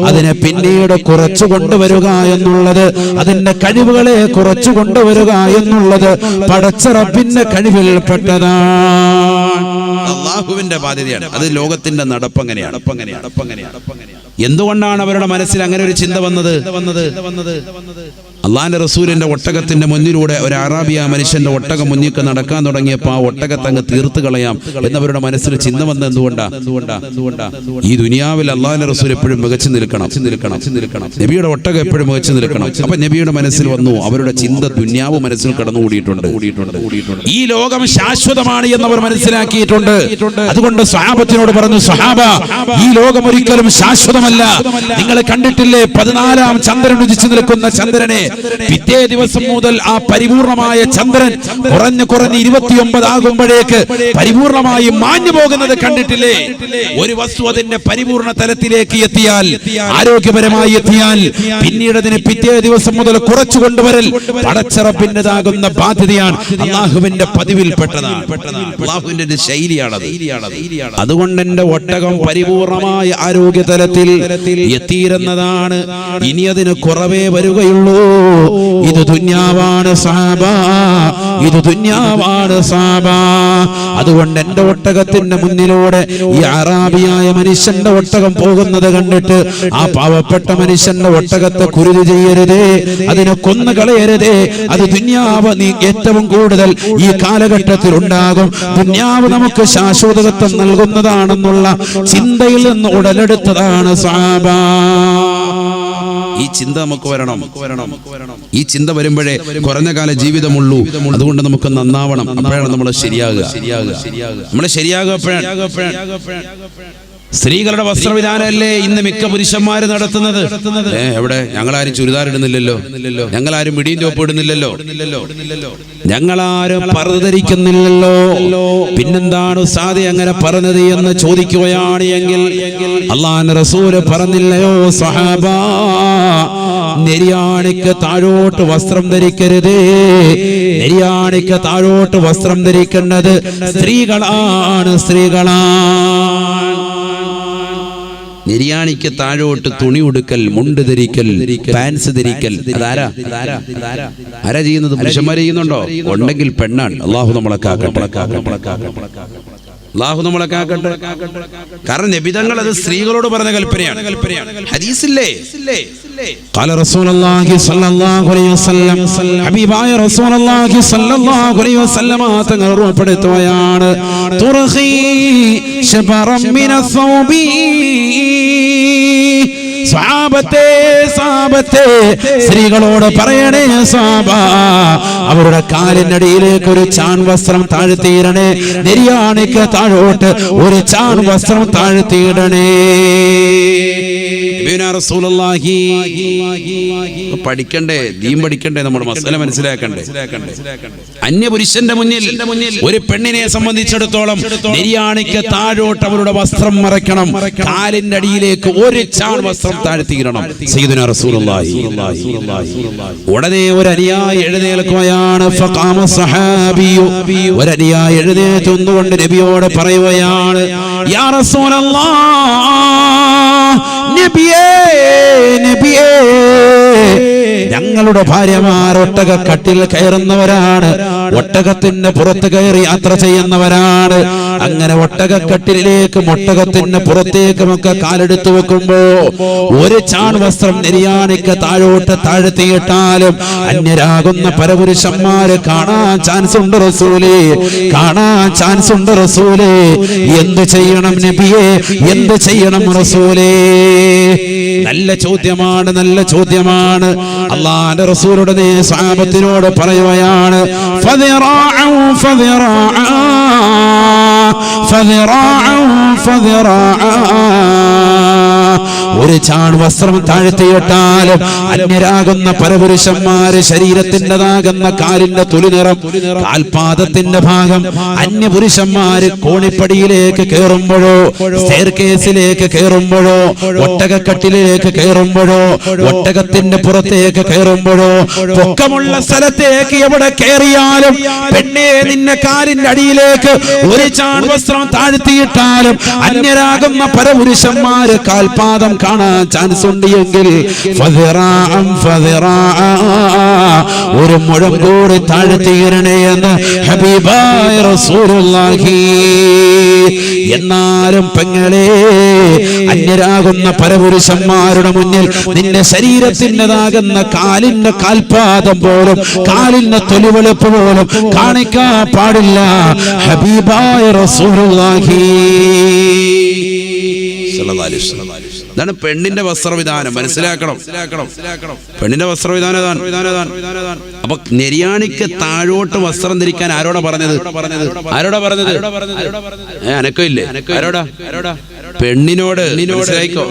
അതിനെ പിന്നീട് കുറച്ചു കൊണ്ടുവരിക എന്നുള്ളത്, അതിന്റെ കഴിവുകളെ കുറച്ചു കൊണ്ടുവരിക എന്നുള്ളത് പടച്ചറപ്പിന്റെ കഴിവിൽപ്പെട്ടതാണ്, അല്ലാഹുവിന്റെ ബാധ്യതയാണ്. അത് ലോകത്തിന്റെ നടപ്പങ്ങനെയാണ്. എന്തുകൊണ്ടാണ് അവരുടെ മനസ്സിൽ അങ്ങനെ ഒരു ചിന്ത വന്നത്? അള്ളാന്റെ റസൂലിന്റെ ഒട്ടകത്തിന്റെ മുന്നിലൂടെ ഒരു അറാബിയ മനുഷ്യന്റെ ഒട്ടകം മുന്നിക്ക് നടക്കാൻ തുടങ്ങിയപ്പോൾ ആ ഒട്ടകത്തെ അങ്ങ് തീർത്ത് കളയാം എന്നവരുടെ മനസ്സിൽ ചിന്ത വന്നത് എന്തുകൊണ്ടാ? ഈ ദുനിയാവിൽ അള്ളാന്റെ റസൂൽ എപ്പോഴും മികച്ചു നിൽക്കണം. നബിയുടെ ഒട്ടകം എപ്പോഴും മികച്ചു നിൽക്കണം. അപ്പൊ നബിയുടെ മനസ്സിൽ വന്നു, അവരുടെ ചിന്ത ദുനിയാവ് മനസ്സിൽ കടന്നുകൂടിയിട്ടുണ്ട്. ഈ ലോകം ശാശ്വതമാണ് എന്നവർ മനസ്സിലാക്കിയിട്ടുണ്ട്. അതുകൊണ്ട് സ്വഹാബത്തിനോട് പറഞ്ഞു, സ്വഹാബ, ഈ ലോകം ഒരിക്കലും ശാശ്വതമല്ല. നിങ്ങൾ കണ്ടിട്ടില്ലേ 14-ാം ചന്ദ്രൻ ഉദിച്ചു നിൽക്കുന്ന ചന്ദ്രനെ? പിറ്റേ ദിവസം മുതൽ ആ പരിപൂർണമായ ചന്ദ്രൻ കുറഞ്ഞ് 29 ആകുമ്പോഴേക്ക് പരിപൂർണമായി മാഞ്ഞു പോകുന്നത് കണ്ടിട്ടില്ലേ? ഒരു വസ്തു അതിന്റെ പരിപൂർണ തലത്തിലേക്ക് എത്തിയാൽ, ആരോഗ്യപരമായി എത്തിയാൽ, പിന്നീട് അതിന് പിറ്റേ ദിവസം മുതൽ കുറച്ചു കൊണ്ടുവരൽ പടച്ചറപ്പിന്റേതാകുന്ന ബാധ്യതയാണ്. അള്ളാഹുവിന്റെ പതിവിൽപ്പെട്ടതാണ്, അള്ളാഹുവിന്റെ ശൈലിയാണത്. അതുകൊണ്ട് എന്റെ ഒട്ടകം പരിപൂർണമായ ആരോഗ്യ തലത്തിൽ എത്തിയിരുന്നതാണ്. ഇനി അതിന് കുറവേ വരികയുള്ളൂ. ഇത് ദുന്യാവാണ് സഹാബ, ഇത് ദുന്യാവാണ് സഹാബ. അതുകൊണ്ട് എന്റെ ഒട്ടകത്തിന്റെ മുന്നിലൂടെ ഈ അറാബിയായ മനുഷ്യന്റെ ഒട്ടകം പോകുന്നത് കണ്ടിട്ട് ആ പാവപ്പെട്ട മനുഷ്യന്റെ ഒട്ടകത്തെ കുരുതി ചെയ്യരുതേ, അതിനെ കൊന്നു കളയരുതേ. അത് ദുന്യാവ് നീ ഏറ്റവും കൂടുതൽ ഈ കാലഘട്ടത്തിൽ ഉണ്ടാകും. ദുന്യാവ് നമുക്ക് ശാശ്വതത്വം നൽകുന്നതാണെന്നുള്ള ചിന്തയിൽ നിന്ന് ഉടലെടുത്തതാണ് സഹാബ. ഈ ചിന്ത നമുക്ക് വരണം. ഈ ചിന്ത വരുമ്പോഴേ കുറഞ്ഞ കാല ജീവിതമുള്ളൂ. അതുകൊണ്ട് നമുക്ക് നന്നാവണം. അപ്പോഴാണ് നമ്മൾ ശരിയാകുക. നമ്മൾ ശരിയാകുക സ്ത്രീകളുടെ വസ്ത്രവിധാനമല്ലേ ഇന്ന് മിക്ക പുരുഷന്മാര് നടത്തുന്നത്. എവിടെ? ഞങ്ങളാരും ചുരിദാർ ഇടുന്നില്ലല്ലോ, ഞങ്ങളാരും മിടിയും ടോപ്പ് ഇടുന്നില്ലല്ലോ, ഞങ്ങളാരും പർദ്ദ ധരിക്കുന്നില്ലല്ലോ. പിന്നെന്താണ് ഉസ്താദേ അങ്ങനെ പറഞ്ഞത് എന്ന് ചോദിക്കുകയാണ് എങ്കിൽ അല്ലാഹുവിന്റെ റസൂൽ പറഞ്ഞില്ലയോ സഹാബ, നെരിയാണിക്ക് താഴോട്ട് വസ്ത്രം ധരിക്കരുതേ. നെരിയാണിക്ക് താഴോട്ട് വസ്ത്രം ധരിക്കുന്നത് സ്ത്രീകളാണ്. നെരിയാണിക്ക് താഴോട്ട് തുണി ഉടുക്കൽ, മുണ്ട് ധരിക്കൽ, പാൻസ് ധരിക്കൽ അതാരാ ചെയ്യുന്നത്? പുരുഷന്മാർ ചെയ്യുന്നുണ്ടോ? ഉണ്ടെങ്കിൽ പെണ്ണാണ്. അള്ളാഹു നമ്മളെ കാക്കട്ടെ. കാരണം നബിതങ്ങൾ അത് സ്ത്രീകളോട് പറഞ്ഞ കൽപ്പനയാണ്. ഹദീസില്ലേ? قال رسول الله صلى الله عليه وسلم, ഹബീബായ റസൂലുള്ളാഹി സ്വല്ലല്ലാഹു അലൈഹി വസല്ലം തങ്ങൾ ഉറപ്പെടുത്തുകയാണ്, തുർഖി ശബറം മിനസ് സൗബി. സഹാബത്തെ സ്ത്രീകളോട് പറയണേ സഹാബ, അവരുടെ കാലിനടിയിലേക്ക് ഒരു ചാൺ വസ്ത്രം താഴ്ത്തിയിടണേ. നെരിയാണിക്ക് താഴോട്ട് ഒരു ചാൺ വസ്ത്രം താഴ്ത്തിയിടണേ. പഠിക്കണ്ടേ, ദീൻ പഠിക്കണ്ടേ, നമ്മുടെ മസല മനസ്സിലാക്കണ്ടേ. അന്യപുരുഷന്റെ മുന്നിൽ ഒരു പെണ്ണിനെ സംബന്ധിച്ചിടത്തോളം നെരിയാണിക്ക് താഴോട്ട് അവരുടെ വസ്ത്രം മറയ്ക്കണം. കാലിന്റെ അടിയിലേക്ക് ഒരു ചാൺ വസ്ത്രം താഴ്ത്തിയിടണം. സയ്യിദുനാ റസൂലുള്ളാഹി. ഉടനെ ഒരു അനുയായി എഴുന്നേൽക്കുകയാണ്. ഫഖാമ സഹാബിയു, ഒരു അനുയായി എഴുന്നേറ്റുകൊണ്ട് നബിയോട് പറയുകയാണ്, യാ റസൂലല്ലാഹ്, നബിയേ, ഞങ്ങളുടെ ഭാര്യമാർ ഒട്ടക കട്ടിൽ കയറുന്നവരാണ്, ഒട്ടകത്തിന്റെ പുറത്ത് കയറി യാത്ര ചെയ്യുന്നവരാണ്. അങ്ങനെ ഒട്ടകക്കട്ടിലേക്ക് ഒട്ടകത്തിന്റെ പുറത്തേക്കുമൊക്കെ കാലെടുത്തു വെക്കുമ്പോ ഒരു ചാൺ വസ്ത്രം നെരിയാണിക്ക് താഴോട്ട് താഴ്ത്തിയിട്ടാലും അന്യരാകുന്ന പരപുരുഷന്മാര് കാണാൻ ചാൻസ് ഉണ്ട് റസൂലേ, കാണാൻ ചാൻസ് ഉണ്ട് റസൂലേ. എന്ത് ചെയ്യണം നബിയേ, എന്ത് ചെയ്യണം റസൂലേ? നല്ല ചോദ്യമാണ്, നല്ല ചോദ്യമാണ്. അല്ലാഹുവിന്റെ റസൂലുടെ സ്വഹാബത്തിനോട് പറയുകയാണ്, ഫദിറാഉ ഫദിറാഅ ഫദിറാഉ ഫദിറാഅ. ഒരു ചാൺ വസ്ത്രം താഴ്ത്തിയിട്ടാലും അന്യരാകുന്ന പരപുരുഷന്മാര് ശരീരത്തിൻ്റെതാകുന്ന കാലിന്റെ തുലിനിറം, കാൽപാദത്തിന്റെ ഭാഗം അന്യപുരുഷന്മാര് കോണിപ്പടിയിലേക്ക് കയറുമ്പോഴോ, സ്റ്റെയർകേസിലേക്ക് കയറുമ്പോഴോ, ഒട്ടകക്കട്ടിലേക്ക് കയറുമ്പോഴോ, ഒട്ടകത്തിന്റെ പുറത്തേക്ക് കയറുമ്പോഴോ, പൊക്കമുള്ള സ്ഥലത്തേക്ക് എവിടെ കയറിയാലും പെണ്ണെ നിന്നെ കാലിന്റെ അടിയിലേക്ക് ഒരു ചാൺ വസ്ത്രം താഴ്ത്തിയിട്ടാലും അന്യരാകുന്ന പരപുരുഷന്മാര് കാൽപാദം കാണാൻ ചാൻസ് ഉണ്ട് എങ്കിൽ ഒരു മുഴം കൂടി താഴ്ത്തിയിരണേ എന്ന് ഹബീബായ റസൂലുള്ളാഹി. എന്നാലും പെങ്ങളെ, അന്യരാകുന്ന പരപുരുഷന്മാരുടെ മുന്നിൽ നിന്റെ ശരീരത്തിൻ്റെതാകുന്ന കാലിന്റെ കാൽപാദം പോലും, കാലിന്റെ തൊലിവെളുപ്പ് പോലും കാണിക്കാൻ പാടില്ല. ഹബീബായ റസൂലുള്ളാഹി. ഇതാണ് പെണ്ണിന്റെ വസ്ത്രവിധാനം. മനസ്സിലാക്കണം. പെണ്ണിന്റെ വസ്ത്രവിധാനം. അപ്പൊ നെരിയാണിക്ക് താഴോട്ട് വസ്ത്രം ധരിക്കാൻ ആരോടാ പറഞ്ഞത്? അനക്കമില്ലേ? ആരോടാ? പെണ്ണിനോട്. മനസ്സിലായിക്കോ.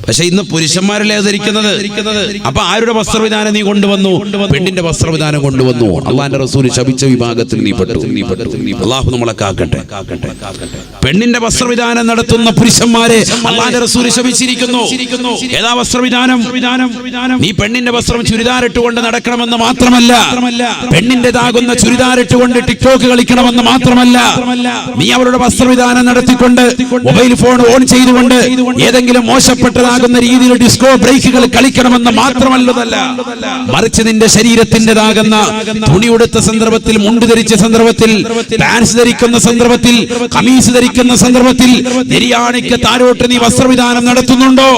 പക്ഷെ ഇന്ന് പുരുഷന്മാരല്ലേ ധരിക്കുന്നത്. അപ്പൊ ആരുടെ വസ്ത്രവിധാനം നീ കൊണ്ടുവന്നു? പെണ്ണിന്റെ വസ്ത്രവിധാനം കൊണ്ടുവന്നു. അള്ളാന്റെ റസൂൽ ശപിച്ച വിഭാഗത്തിൽ നീ പെട്ടു. അള്ളാഹു നമ്മളെ കാക്കട്ടെ. പെണ്ണിന്റെ വസ്ത്രവിധാനം നടത്തുന്ന പുരുഷന്മാരെ അള്ളാന്റെ റസൂൽ ശപിച്ചിരിക്കുന്നു. ഏതാ വസ്ത്രവിധാനം? നീ പെണ്ണിന്റെ വസ്ത്രം ചുരിദാറിട്ടുകൊണ്ട് നടക്കണമെന്ന് മാത്രമല്ല, പെണ്ണിന്റേതാകുന്ന ചുരിദാറിട്ടുകൊണ്ട് ടിക്ടോക്ക് കളിക്കണമെന്ന് മാത്രമല്ല, നീ അവരുടെ വസ്ത്രവിധാനം നടത്തിക്കൊണ്ട് മൊബൈൽ ഫോൺ ഓൺ ചെയ്തുകൊണ്ട് ഏതെങ്കിലും മോശപ്പെട്ടതാകുന്ന രീതിയിൽ ഡിസ്കോ ബ്രേക്കുകൾ കളിക്കണമെന്ന് മാത്രമല്ലതല്ല, മറിച്ച് നിന്റെ ശരീരത്തിൻ്റെതാകുന്ന തുണിയെടുത്ത സന്ദർഭത്തിൽ, മുണ്ട് ധരിച്ച സന്ദർഭത്തിൽ, പാൻസ് ധരിക്കുന്ന സന്ദർഭത്തിൽ, കമീസ് ധരിക്കുന്ന സന്ദർഭത്തിൽ നെരിയാണിക്ക് താഴോട്ട് നീ വസ്ത്രവിധാനം നടത്തുന്നുണ്ടോ?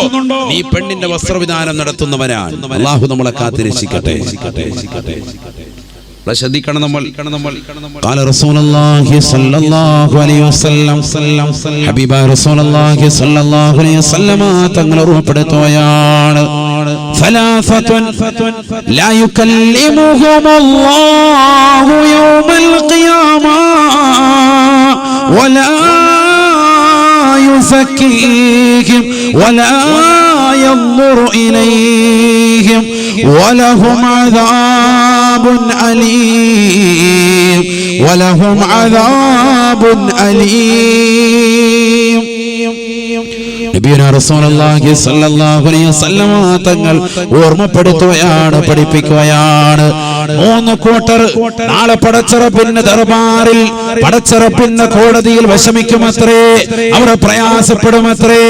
നീ പെണ്ണിന്റെ വസ്ത്രവിധാനം നടത്തുന്നവനാണ്. അല്ലാഹു നമ്മളെ കാത്തിരക്ഷിക്കട്ടെ. ശ്രദ്ധിക്കണം നമ്മൾ. ഖാല റസൂലുള്ളാഹി സ്വല്ലല്ലാഹു അലൈഹി വസല്ലം, ഹബീബായ റസൂലുള്ളാഹി സ്വല്ലല്ലാഹു അലൈഹി വസല്ലം തങ്ങൾ ഓർമ്മപ്പെടുത്തുകയാണ്, സലാസത്തുൻ ലാ യുകല്ലിമുഹുമുല്ലാഹു യൗമൽ ഖിയാമ വലാ യുസക്കീഹിം വലാ യൻദുറു ഇലൈഹിം വലഹും അദാബുൻ അലീം വലഹും അദാബുൻ അലീം. നബിയുനാ റസൂലുള്ളാഹി സ്വല്ലല്ലാഹു അലൈഹി വസല്ലം തങ്ങൾ ഓർമ്മപ്പെടുത്തുകയാണ്, പഠിപ്പിക്കുകയാണ്. 3 കൂട്ടർ നാളെ പടച്ചറപ്പിന്റെ ദർബാറിൽ, പടച്ചറപ്പിന്റെ കോടതിയിൽ വിഷമിക്കുമത്രേ, അവർ പ്രയാസപ്പെടുമത്രേ.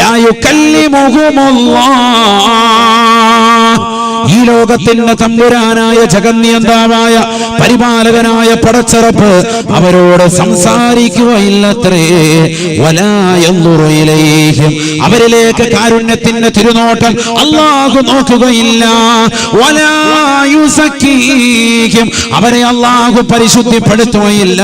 ലാ യുകല്ലിമുഹുമുല്ലാഹ്, ഈ ലോകത്തിന്റെ തമ്പുരാനായ ജഗന്നിയന്താവായ പരിപാലകനായ പടച്ചറപ്പ് അവരോട് സംസാരിക്കുകയില്ലത്രേ. വലാ യൻദുറു ഇലൈഹിം, അവരിലേക്ക് കാരുണ്യത്തിന്റെ തിരുനോട്ടം അല്ലാഹു നോക്കുകയില്ല. വലാ യുസക്കീഹിം, അവരെ അല്ലാഹു പരിശുദ്ധിപ്പെടുത്തുകയില്ല.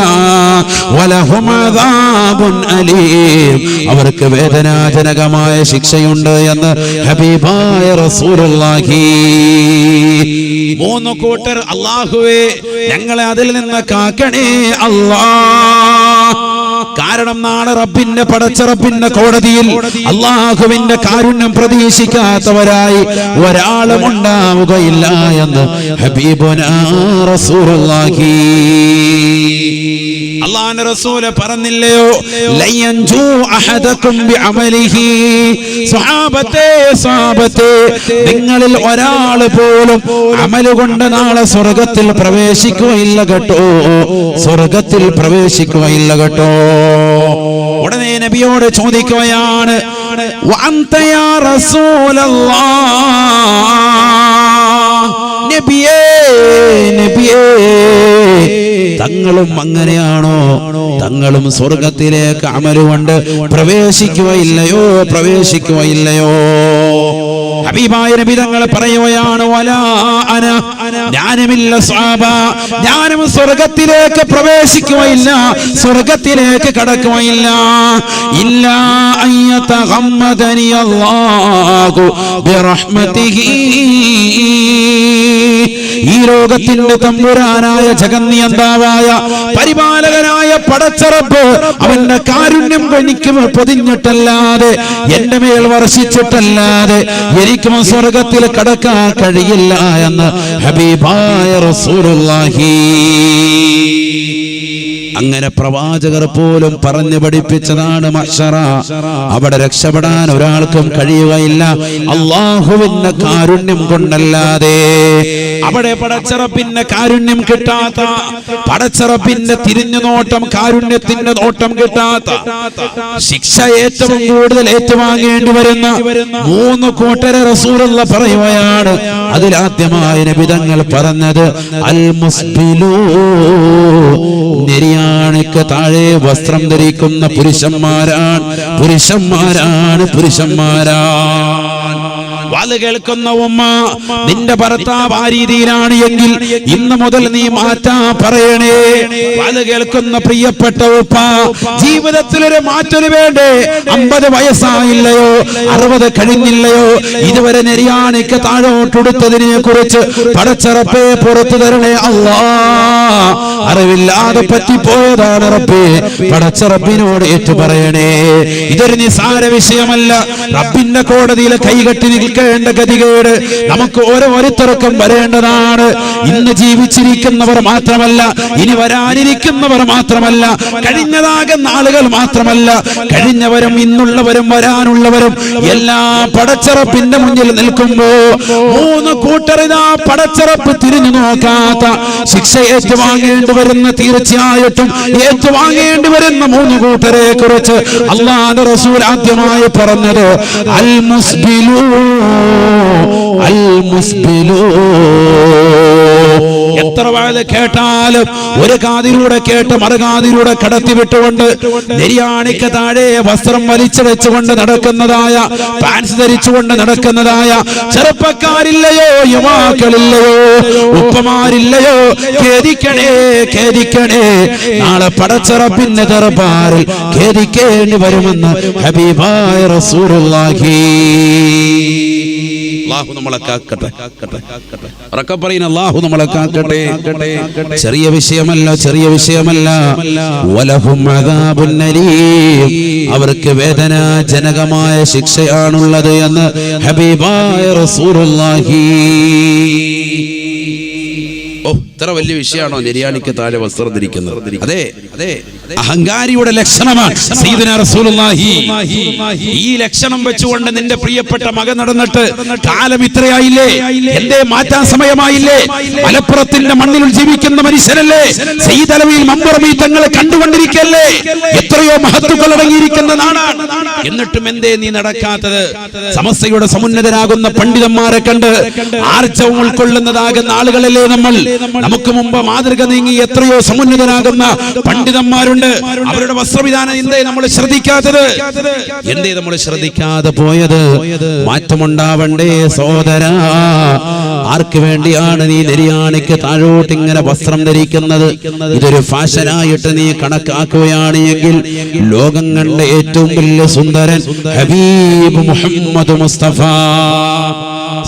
വലഹും അദാബുൻ അലീം, അവർക്ക് വേദനാജനകമായ ശിക്ഷയുണ്ട് എന്ന് ഹബീബായ റസൂലുള്ളാഹി. 3 കൂട്ടർ, അല്ലാഹുവേ ഞങ്ങളെ അതിൽ നിന്ന് കാക്കണേ അല്ലാഹ്. കാരണം നാളെ റബ്ബിന്റെ പടച്ചറപ്പിന്റെ കോടതിയിൽ അല്ലാഹുവിന്റെ കാരുണ്യം പ്രതീക്ഷിക്കാത്തവരായി ഒരാളും ഉണ്ടാവുകയില്ല എന്ന് ഹബീബുനാ റസൂലുള്ളാഹി. അല്ലാഹുവിന്റെ റസൂല് പറഞ്ഞില്ലയോ, ലയൻജു അഹദകും ബിഅമലിഹി. സ്വഹാബത്തെ, നിങ്ങളിൽ ഒരാൾ പോലും അമല് കൊണ്ട് നാളെ സ്വർഗത്തിൽ പ്രവേശിക്കുകയില്ല കേട്ടോ, സ്വർഗത്തിൽ പ്രവേശിക്കുകയില്ല കേട്ടോ. ഉടനെ നബിയോട് ചോദിക്കുകയാണ്, വഅൻത യാ റസൂലല്ലാഹ്, നബിയേ തങ്ങളും അങ്ങനെയാണോ? തങ്ങളും സ്വർഗത്തിലേക്ക് അമലുകൊണ്ട് പ്രവേശിക്കുകയില്ലയോ? ഹബീബായ നബി തങ്ങൾ പറയുകയാണ്, വലാ അന, ഞാനുമില്ല സ്വഹാബ, ഞാനും സ്വർഗത്തിലേക്ക് പ്രവേശിക്കുകയില്ല, സ്വർഗത്തിലേക്ക് കടക്കുകയില്ല. ഇല്ലാ അയ്യതഗമ്മദനി അല്ലാഹു ബിറഹ്മതിഹി, ഈ ലോകത്തിന്റെ തമ്പുരാനായ ജഗന്നിയന്താവായ പരിപാലകനായ പടച്ചറപ്പ് അവന്റെ കാരുണ്യം എനിക്ക് പൊതിഞ്ഞിട്ടല്ലാതെ, എന്റെ മേൽ വർഷിച്ചിട്ടല്ലാതെ എനിക്കും സ്വർഗത്തിൽ കടക്കാൻ കഴിയില്ല എന്ന് ഹബീബായ റസൂലുള്ളാഹി. അങ്ങനെ പ്രവാചകർ പോലും പറഞ്ഞു പഠിപ്പിച്ചതാണ് മഹ്ശറ. അവിടെ രക്ഷപ്പെടാൻ ഒരാൾക്കും കഴിയുകയില്ല അല്ലാഹുവിന്റെ കാരുണ്യം കൊണ്ടല്ലാതെ. അവിടെ പടച്ചറപ്പിന്റെ കാരുണ്യം കിട്ടാത്ത, പടച്ചറപ്പിന്റെ തിരിഞ്ഞു നോട്ടം, കാരുണ്യത്തിന്റെ നോട്ടം കിട്ടാത്ത, ശിക്ഷ ഏറ്റവും കൂടുതൽ ഏറ്റുവാങ്ങേണ്ടി വരുന്ന 3 കൂട്ടരെ റസൂലുള്ള പറയുകയാണ്. അതിലാദ്യമായി നബി തങ്ങൾ പറഞ്ഞത് അൽ മുസ്ബിലൂ, നെരിയാണിക്ക് താഴെ വസ്ത്രം ധരിക്കുന്ന പുരുഷന്മാരാണ്. വാല് കേൾക്കുന്ന ഉമ്മ, നിന്റെ ഭർത്താവ് ആ രീതിയിലാണ് എങ്കിൽ ഇന്ന് മുതൽ നീ മാറ്റാൻ പറയണേ. വാല് കേൾക്കുന്ന പ്രിയപ്പെട്ട ഉപ്പ, ജീവിതത്തിൽ ഒരു മാറ്റം വേണ്ടേ? 50 വയസ്സായില്ലയോ, 60 കഴിഞ്ഞില്ലയോ, ഇതുവരെ നെരിയാണിക്ക് താഴോട്ടെടുത്തതിനെ കുറിച്ച് പടച്ചറപ്പേ പുറത്തു തരണേ അല്ലാ. അറിവില്ലാതെ പറ്റിപ്പോയതാണ് റബ്ബേ, പടച്ചറപ്പിനോട് ഏറ്റു പറയണേ. ഇതൊരു നിസാര വിഷയമല്ല. റബ്ബിന്റെ കോടതിയിൽ കൈകെട്ടി നിൽക്കേണ്ട ഗതികേട് നമുക്ക് ഓരോരുത്തർക്കും വരേണ്ടതാണ്. ഇന്ന് ജീവിച്ചിരിക്കുന്നവർ മാത്രമല്ല, ഇനി വരാനിരിക്കുന്നവർ മാത്രമല്ല, കഴിഞ്ഞതാകുന്ന ആളുകൾ മാത്രമല്ല, കഴിഞ്ഞവരും ഇന്നുള്ളവരും വരാനുള്ളവരും എല്ലാം പടച്ചറപ്പിന്റെ മുന്നിൽ നിൽക്കുമ്പോ 3 കൂട്ടറിതാ പടച്ചറപ്പ് തിരിഞ്ഞു നോക്കാത്ത, ശിക്ഷ ഏറ്റുവാങ്ങേണ്ടി വരുന്ന, തീർച്ചയായിട്ടും ഏറ്റുവാങ്ങേണ്ടി വരുന്ന 3 കൂട്ടരെ കുറിച്ച് അല്ലാഹുവിന്റെ റസൂൽ ആദ്യമായി പറഞ്ഞത് അൽ മുസ്ബിലൂ, അൽ മുസ്ബിലൂ. എത്ര വാഴ കേട്ടാലും ഒരു കാതിലൂടെ കേട്ട് മറുകാതിലൂടെ കടത്തിവിട്ടുകൊണ്ട് നെരിയാണിക്ക് താഴെ വസ്ത്രം വലിച്ചു വെച്ചുകൊണ്ട് നടക്കുന്നതായ, പാൻസ് ധരിച്ചുകൊണ്ട് നടക്കുന്നതായ ചെറുപ്പക്കാരില്ലയോ, യുവാക്കളില്ലയോ, ഉപ്പമാരില്ലയോ? ഖേദിക്കണേ, ഖേദിക്കണേ. നാളെ പടച്ചറപ്പിന്റെ ദർബാറിൽ ഖേദിക്കേണ്ടി വരുമെന്ന് ഹബീബായ റസൂലുള്ളാഹി. അല്ലാഹു നമ്മളെ കാക്കട്ടെ, അല്ലാഹു നമ്മളെ കാക്കട്ടെ. ചെറിയ വിഷയമല്ല, ചെറിയ വിഷയമല്ല. വലഹും അദാബുൻ അലീം, അവർക്ക് വേദനാജനകമായ ശിക്ഷയാണുള്ളത് എന്ന് ഹബീബായ റസൂലുള്ളാഹി. ഇത്ര വലിയ വിഷയമാണോ നെരിയാണിക്ക് താഴെ വസ്ത്രം ധരിക്കുന്നത്? അതെ, അതെ, അഹങ്കാരിയുടെ ലക്ഷണമാണ് സയ്യിദുനാ റസൂലുള്ളാഹി. ഈ ലക്ഷണം വെച്ചുകൊണ്ട് നിന്റെ പ്രിയപ്പെട്ട മകൻ നടന്നിട്ട് കാലം ഇത്രയായില്ലേ, എന്തേ മാറ്റാൻ സമയമായില്ലേ? മലപ്പുറത്തിന്റെ മണ്ണിൽ ജീവിക്കുന്ന മനുഷ്യരല്ലേ, സയ്യിദ് അലവിയിൽ മമ്പറമി തങ്ങളെ കണ്ടുകൊണ്ടിരിക്കല്ലേ? എത്രയോ മഹത്തുക്കൾ അടങ്ങിയിരിക്കുന്ന നാടാണ്. എന്നിട്ടും എന്തേ നീ നടക്കാത്തത്? സമസ്തയുടെ സമുന്നതരാകുന്ന പണ്ഡിതന്മാരെ കണ്ട് ആർജവം ഉൾക്കൊള്ളുന്നതാകുന്ന ആളുകളല്ലേ നമ്മൾ. നമുക്ക് മുമ്പ് മാതൃക നീങ്ങി എത്രയോ സമുന്നതരാകുന്ന പണ്ഡിതന്മാരുണ്ട്. അവരുടെ വസ്ത്രവിധാനം എന്തേ നമ്മൾ ശ്രദ്ധിക്കാത്തത്? എന്തേ നമ്മൾ ശ്രദ്ധിക്കാതെ പോയത്? മാറ്റമുണ്ടാവണ്ടേ സഹോദരാ. ആർക്ക് വേണ്ടിയാണ് നീ നെരിയാണിക്ക് താഴോട്ട് ഇങ്ങനെ വസ്ത്രം ധരിക്കുന്നത്? ഇതൊരു ഫാഷനായിട്ട് നീ കണക്കാക്കുകയാണ് എങ്കിൽ ലോകം കണ്ട ഏറ്റവും വലിയ സുന്ദരൻ ഹബീബ് മുഹമ്മദ് മുസ്തഫ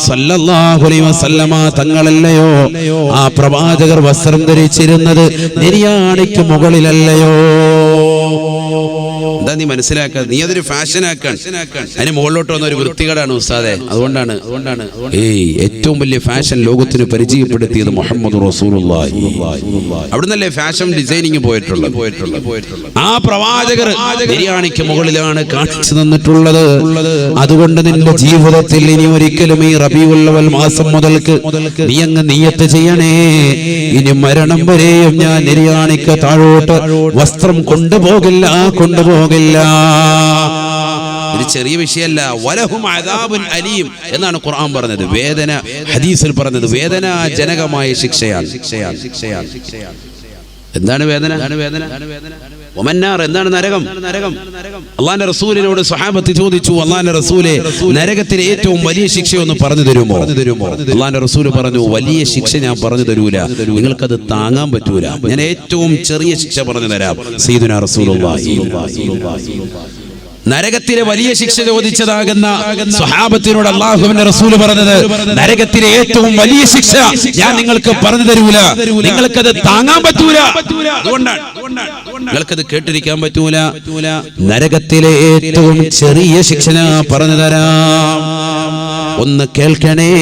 സല്ലല്ലാഹു അലൈഹി വസല്ലമ തങ്ങളല്ലയോ? ആ പ്രവാചകർ വസ്ത്രം ധരിച്ചിരുന്നത് നെരിയാണിക്ക് മുകളിലല്ലയോ? എന്താ നീ മനസ്സിലാക്കുക? നീ അതൊരു ഫാഷനാക്കാൻ, അതിന് മുകളിലോട്ട് വന്ന ഒരു വൃത്തികേടാണ് ഉസ്താദെ. അതുകൊണ്ടാണ് ഏറ്റവും വലിയ ഫാഷൻ ലോകത്തിന് പരിചയപ്പെടുത്തിയത് മുഹമ്മദ് റസൂലുള്ളാഹി. അവിടുന്നല്ലേ ഫാഷൻ ഡിസൈനിങ് പോയിട്ടുള്ളത്. ആ പ്രവാചകർ നെരിയാണിക്ക് മുകളിലാണ് കാണിച്ചു തന്നിട്ടുള്ളത്. അതുകൊണ്ട് നിന്റെ ജീവിതത്തിൽ ഇനി ഒരിക്കലും ഈ റബീഉൽ അവ്വൽ മാസം മുതൽക്ക് നീ അങ്ങ് നിയ്യത്ത് ചെയ്യണേ, ഇനി മരണം വരെയും ഞാൻ നെരിയാണിക്ക് താഴോട്ട് വസ്ത്രം കൊണ്ടുപോകില്ല, കൊണ്ടുപോകില്ല. ഒരു ചെറിയ വിഷയമല്ല. വലഹും അദാബുൻ അലീം എന്നാണ് ഖുർആൻ പറഞ്ഞത്. വേദന, ഹദീസിൽ പറഞ്ഞത് വേദനാജനകമായ ശിക്ഷയാണ്. എന്താണ് വേദന? ഒമന്നാർ, എന്താണ് നരകം? അള്ളാന്റെ റസൂലിനോട് സ്വഹാബത്ത് ചോദിച്ചു, അള്ളാന്റെ റസൂലെ, നരകത്തിന് ഏറ്റവും വലിയ ശിക്ഷ ഒന്ന് പറഞ്ഞു തരുമോ? അള്ളാന്റെ റസൂല് പറഞ്ഞു, വലിയ ശിക്ഷ ഞാൻ പറഞ്ഞു തരൂല, നിങ്ങൾക്കത് താങ്ങാൻ പറ്റൂല, ഞാൻ ഏറ്റവും ചെറിയ ശിക്ഷ പറഞ്ഞു തരാം. സയ്യിദുനാ റസൂലുള്ളാഹി. നരകത്തിലെ വലിയ ശിക്ഷ ചോദിച്ചതാകുന്ന സ്വഹാബത്തിനോട് അല്ലാഹുവിന്റെ റസൂൽ പറഞ്ഞത്, നരകത്തിലെ ഏറ്റവും വലിയ ശിക്ഷ ഞാൻ നിങ്ങൾക്ക് പറഞ്ഞു തരൂല, നിങ്ങൾക്കത് താങ്ങാൻ പറ്റൂല, അതുകൊണ്ടാണ് നിങ്ങൾക്കത് കേട്ടിരിക്കാൻ പറ്റൂല. നരകത്തിലെ ഏറ്റവും ചെറിയ ശിക്ഷ ഞാൻ പറഞ്ഞു തരാം. ഒന്ന് കേൾക്കണേ,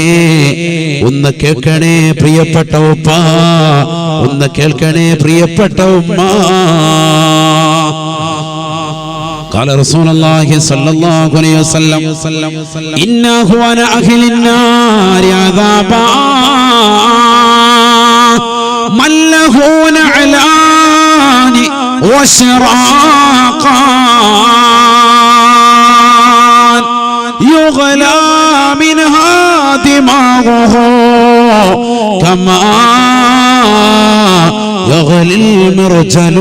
ഒന്ന് കേൾക്കണേ പ്രിയപ്പെട്ട ഉപ്പ, ഒന്ന് കേൾക്കണേ പ്രിയപ്പെട്ട ഉമ്മ. قال رسول الله صلى الله عليه وسلم إنه أنا أهل النار عذابا من له نعلان وشراقان يغلى منها دماغه كما يغلي المرجل.